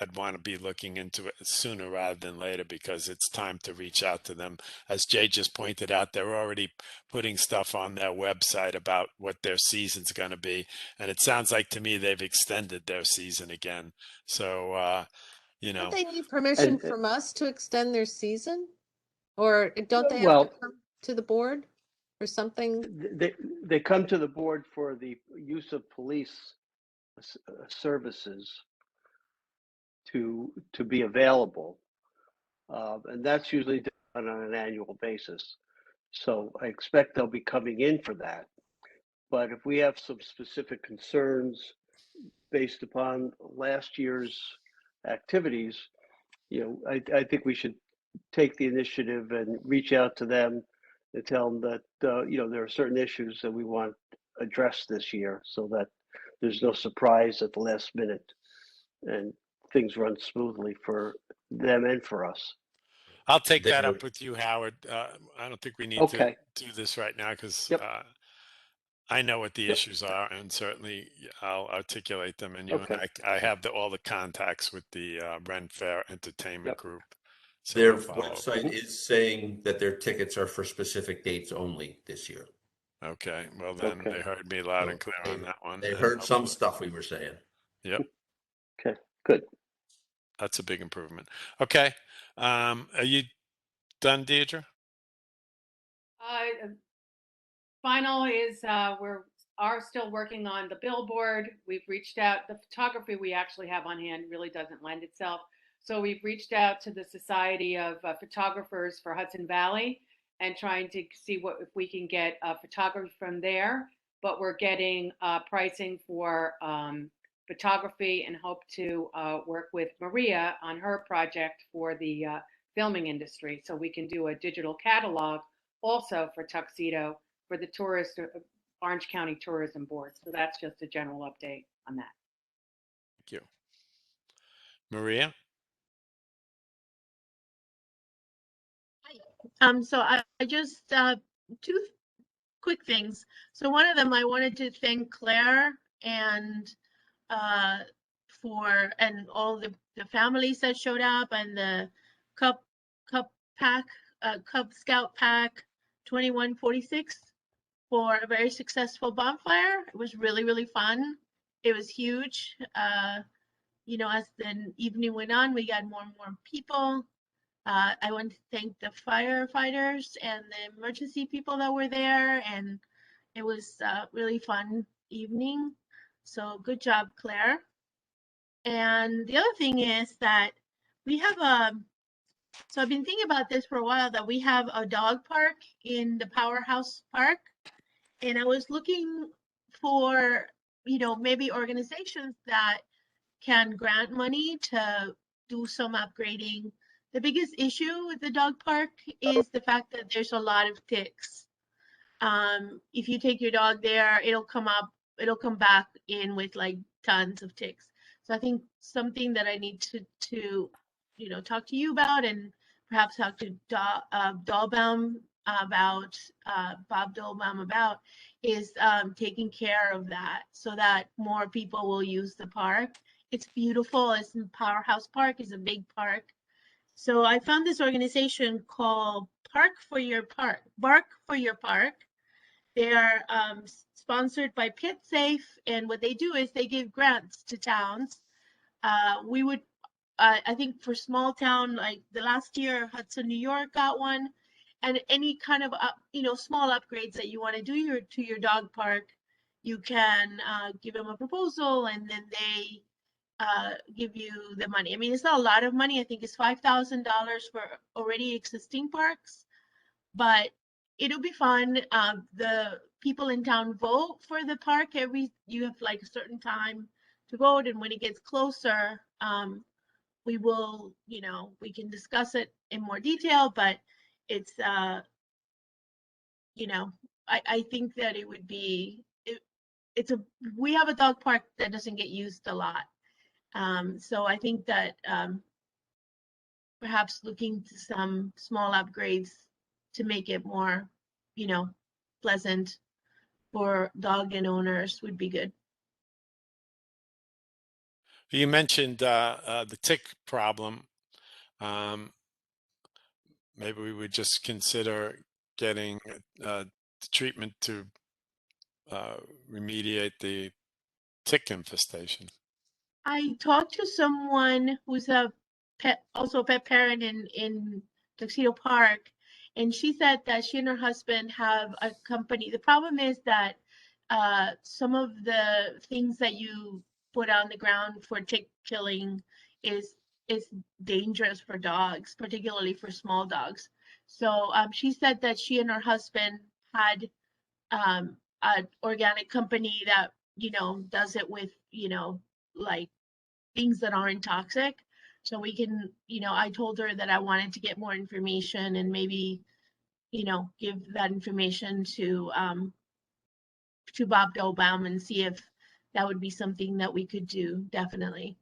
I'd want to be looking into it sooner rather than later, because it's time to reach out to them. As Jay just pointed out, they're already putting stuff on their website about what their season's going to be. And it sounds like to me they've extended their season again. So, don't they need permission from us to extend their season? Or don't they have Well, to come to the board or something? they come to the board for the use of police services to be available, and that's usually done on an annual basis. So I expect they'll be coming in for that. But if we have some specific concerns based upon last year's activities, I think we should take the initiative and reach out to them and tell them that there are certain issues that we want addressed this year, so that there's no surprise at the last minute and things run smoothly for them and for us. I'll take that up with you, Howard. I don't think we need to do this right now because I know what the issues are, and certainly I'll articulate them. And and I have all the contacts with the Ren Fair Entertainment Group. So their website is saying that their tickets are for specific dates only this year. Okay, well then they heard me loud and clear on that one. They heard some stuff we were saying. Yep. Okay, good. That's a big improvement. Okay, are you done, Deirdre? Final is are still working on the billboard. We've reached out. The photography we actually have on hand really doesn't lend itself. So we've reached out to the Society of Photographers for Hudson Valley and trying to see if we can get photography from there. But we're getting pricing for photography and hope to work with Maria on her project for the filming industry. So we can do a digital catalog also for Tuxedo for the Orange County Tourism Board. So that's just a general update on that. Thank you. Maria? So I just two quick things. So one of them, I wanted to thank Claire and and all the families that showed up, and the Cub Scout Pack 2146 for a very successful bonfire. It was really fun. It was huge. You know, as the evening went on, we got more and more people. I want to thank the firefighters and the emergency people that were there, and it was a really fun evening. So good job, Claire. And the other thing is that we have so I've been thinking about this for a while, that we have a dog park in the Powerhouse Park. And I was looking for, you know, maybe organizations that can grant money to do some upgrading. The biggest issue with the dog park is the fact that there's a lot of ticks. If you take your dog there, it'll come back in with like tons of ticks. So I think something that I need to you know, talk to you about, and perhaps talk to Dahlbaum about, Bob Dahlbaum about, is taking care of that so that more people will use the park. It's beautiful. It's in Powerhouse Park. It's a big park. So I found this organization called Bark for Your Park. They are sponsored by PetSafe, and what they do is they give grants to towns. I think for small town, like the last year, Hudson, New York got one, and any kind of you know, small upgrades that you want to do to your dog park, you can give them a proposal, and then they give you the money. I mean, it's not a lot of money. I think it's $5,000 for already existing parks, but it'll be fun. The people in town vote for the park. You have like a certain time to vote, and when it gets closer, we will, you know, we can discuss it in more detail, but it's, you know, I think that it would be, we have a dog park that doesn't get used a lot. So I think that perhaps looking to some small upgrades to make it more, you know, pleasant for dog and owners would be good. You mentioned the tick problem. Maybe we would just consider getting treatment to remediate the tick infestation. I talked to someone who's also a pet parent in Tuxedo Park, and she said that she and her husband have a company. The problem is that some of the things that you put on the ground for tick killing is dangerous for dogs, particularly for small dogs. So she said that she and her husband had an organic company that, you know, does it with, you know, like things that aren't toxic. So we can, you know, I told her that I wanted to get more information and maybe, you know, give that information to Bob Dahlbaum and see if that would be something that we could do. Definitely.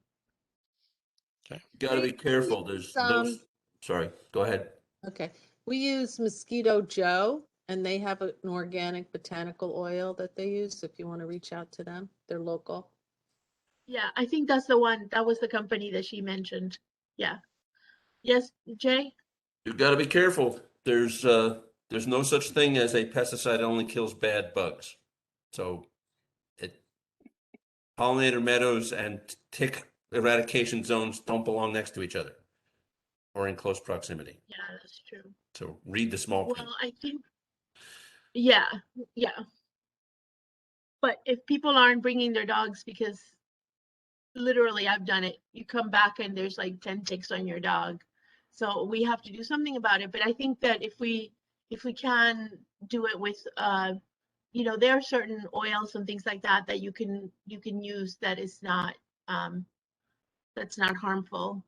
Okay. Got to be careful. There's those. Sorry, go ahead. Okay, we use Mosquito Joe, and they have an organic botanical oil that they use. If you want to reach out to them, they're local. Yeah, I think that's the one. That was the company that she mentioned. Yeah. Yes, Jay? You've got to be careful. There's no such thing as a pesticide that only kills bad bugs. So pollinator meadows and tick eradication zones don't belong next to each other or in close proximity. Yeah, that's true. So read the small print. Well, I think, yeah. But if people aren't bringing their dogs, because literally I've done it, you come back and there's like 10 ticks on your dog. So we have to do something about it. But I think that if we can do it with, you know, there are certain oils and things like that that you can use that is not, that's not harmful.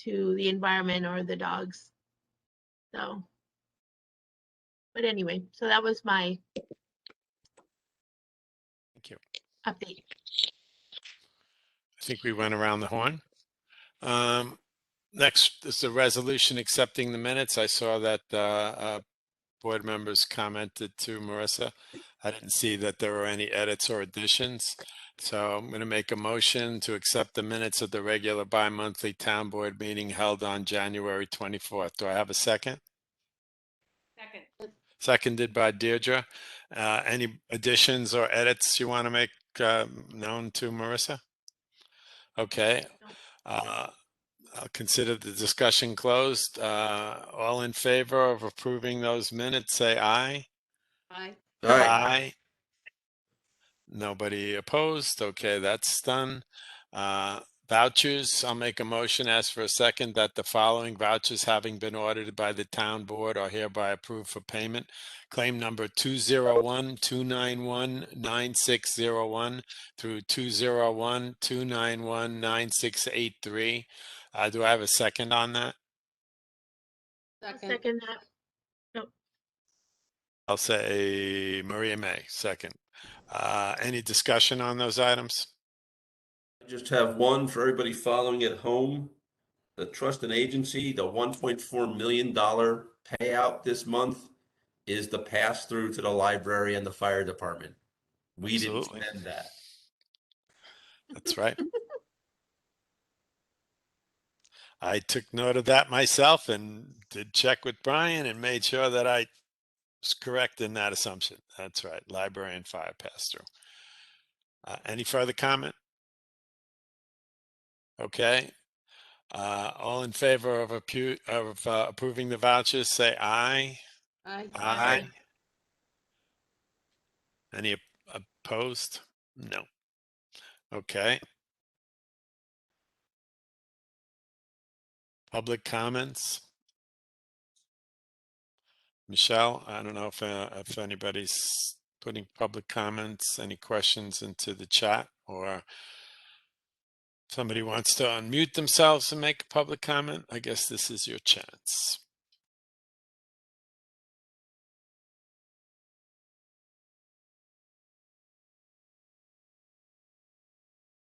to the environment or the dogs. So, but anyway, so that was my Thank you. update. I think we went around the horn. Next is the resolution accepting the minutes. I saw that board members commented to Marissa. I didn't see that there were any edits or additions. So I'm going to make a motion to accept the minutes of the regular bi-monthly town board meeting held on January 24th. Do I have a second? Second. Seconded by Deirdre. Any additions or edits you want to make known to Marissa? Okay. I'll consider the discussion closed. All in favor of approving those minutes, say aye. Aye. All right. Aye. Nobody opposed. Okay, that's done. Vouchers, I'll make a motion, ask for a second, that the following vouchers having been audited by the town board are hereby approved for payment. Claim number 201-291-9601 through 201-291-9683. Do I have a second on that? I'll Second. second that. I'll say Maria May, second. Any discussion on those items? I just have one for everybody following at home. The trust and agency, the $1.4 million payout this month is the pass through to the library and the fire department. We didn't Absolutely. spend that. That's right. I took note of that myself and did check with Brian and made sure that I was correct in that assumption. That's right. Library and fire pass through. Any further comment? Okay. All in favor of approving the vouchers, say aye. Aye. Aye. Any opposed? No. Okay. Public comments? Michelle, I don't know if anybody's putting public comments, any questions into the chat, or somebody wants to unmute themselves and make a public comment. I guess this is your chance.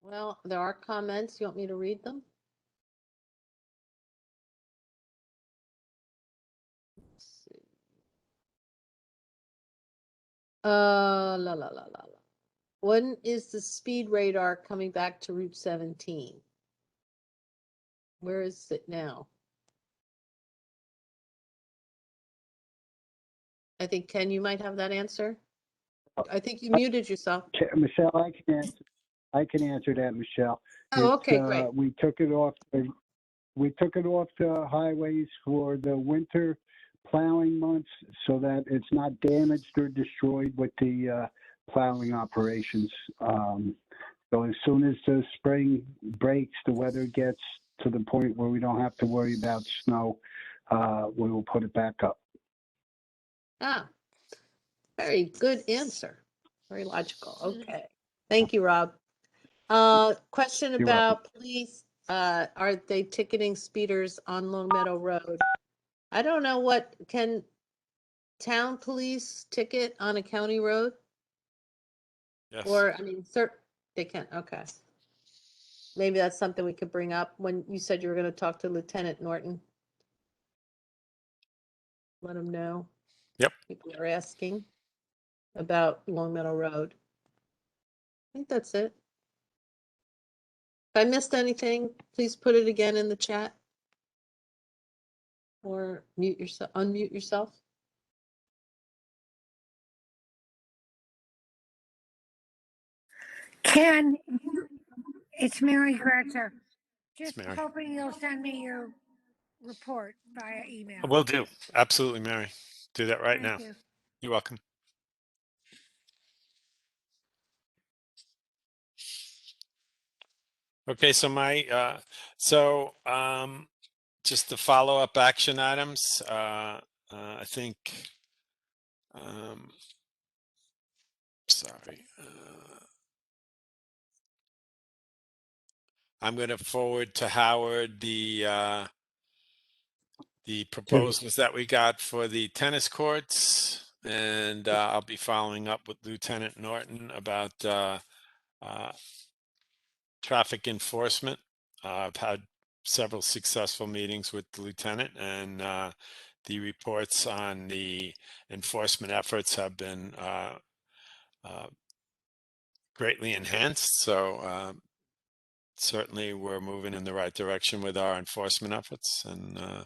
Well, there are comments. You want me to read them? Let's see. La la la la la. When is the speed radar coming back to Route 17? Where is it now? I think, Ken, you might have that answer. I think you muted yourself. Michelle, I can answer that, Michelle. Oh, okay, It's, great. We took it off the highways for the winter plowing months so that it's not damaged or destroyed with the plowing operations. So as soon as the spring breaks, the weather gets to the point where we don't have to worry about snow, we will put it back up. Ah, very good answer. Very logical. Okay. Thank you, Rob. Question You're about police. Are they ticketing speeders on Long Meadow Road? I don't know can town police ticket on a county road? Yes. Or, I mean, they can, okay. Maybe that's something we could bring up when you said you were gonna talk to Lieutenant Norton. Let him know. Yep. People are asking about Long Meadow Road. I think that's it. If I missed anything, please put it again in the chat. Or unmute yourself. Ken, it's Mary Gretzer. Just Mary. hoping you'll send me your report via email. Will do. Absolutely, Mary. Do that right now. Thank you. You're welcome. Okay, so just the follow-up action items. I think, sorry. I'm going to forward to Howard the proposals that we got for the tennis courts, and I'll be following up with Lieutenant Norton about traffic enforcement. I've had several successful meetings with the lieutenant, and the reports on the enforcement efforts have been greatly enhanced. So certainly we're moving in the right direction with our enforcement efforts, and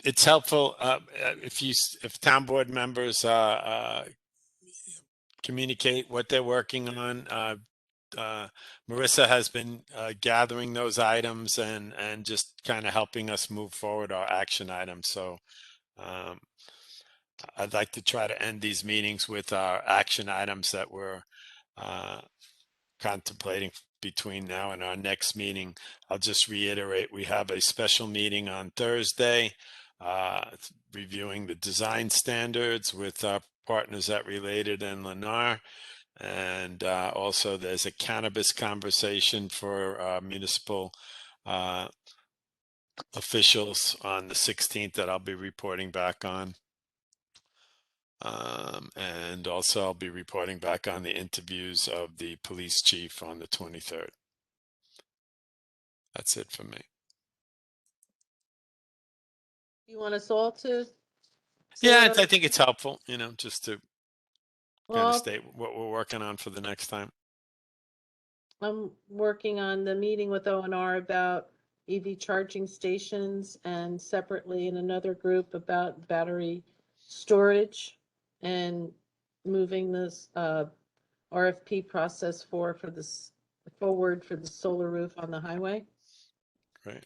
it's helpful if town board members communicate what they're working on. Marissa has been gathering those items and just kind of helping us move forward our action items. So I'd like to try to end these meetings with our action items that we're contemplating between now and our next meeting. I'll just reiterate, we have a special meeting on Thursday, reviewing the design standards with our partners at Related and Lennar. And also there's a cannabis conversation for municipal officials on the 16th that I'll be reporting back on. And also I'll be reporting back on the interviews of the police chief on the 23rd. That's it for me. You want us all to? Yeah, say I think it's helpful, you know, just to kind Well, of state what we're working on for the next time. I'm working on the meeting with ONR about EV charging stations, and separately in another group about battery storage, and moving this RFP process for this forward for the solar roof on the highway. Great.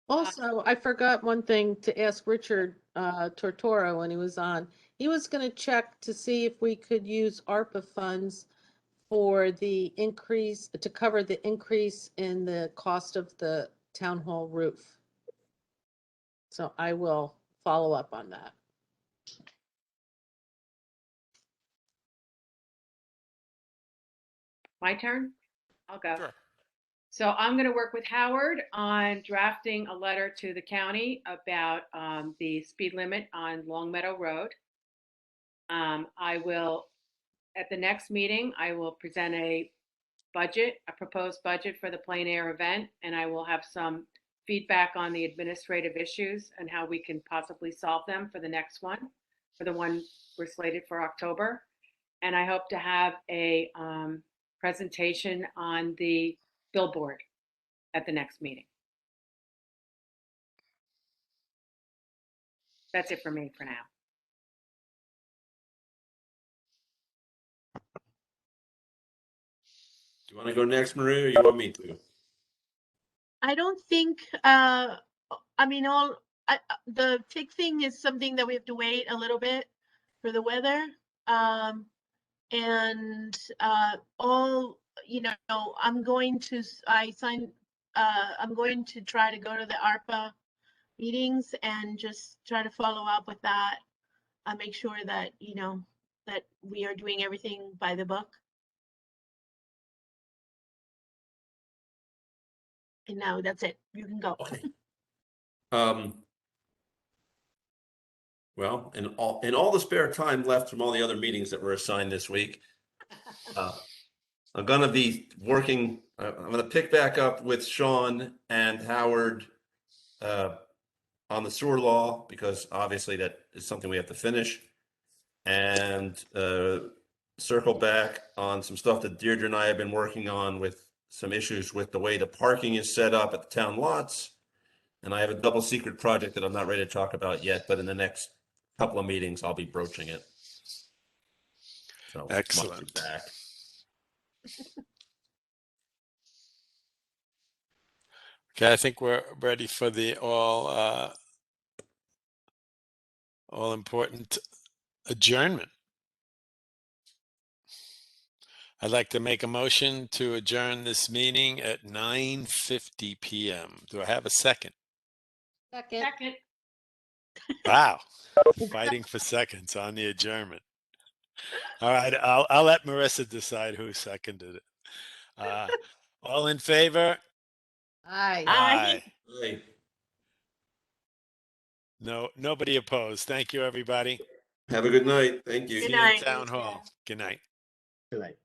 Also, I forgot one thing to ask Richard Tortora when he was on. He was going to check to see if we could use ARPA funds for the increase, to cover the increase in the cost of the town hall roof. So I will follow up on that. My turn? I'll go. Sure. So I'm going to work with Howard on drafting a letter to the county about the speed limit on Long Meadow Road. I will, at the next meeting, I will present a proposed budget for the plein air event, and I will have some feedback on the administrative issues and how we can possibly solve them for the next one, for the one we're slated for October. And I hope to have a presentation on the billboard at the next meeting. That's it for me for now. Do you want to go next, Maria, or you want me to? I don't think, I mean, the tick thing is something that we have to wait a little bit for the weather. And you know, I'm going to try to go to the ARPA meetings and just try to follow up with that. Make sure that, you know, that we are doing everything by the book. And now that's it. You can go. Okay. Well, in all the spare time left from all the other meetings that were assigned this week, I'm gonna be working. I'm gonna pick back up with Sean and Howard on the sewer law, because obviously that is something we have to finish, and circle back on some stuff that Deirdre and I have been working on with some issues with the way the parking is set up at the town lots. And I have a double secret project that I'm not ready to talk about yet, but in the next couple of meetings, I'll be broaching it. So, Excellent. Back. Okay, I think we're ready for the all important adjournment. I'd like to make a motion to adjourn this meeting at 9:50 p.m. Do I have a second? Second. Second. Wow. Fighting for seconds on the adjournment. All right, I'll let Marissa decide who seconded it. All in favor? Aye. Aye. Aye. No, nobody opposed. Thank you, everybody. Have a good night. Thank you. See Good you in night. Town Hall. Good night. Good night.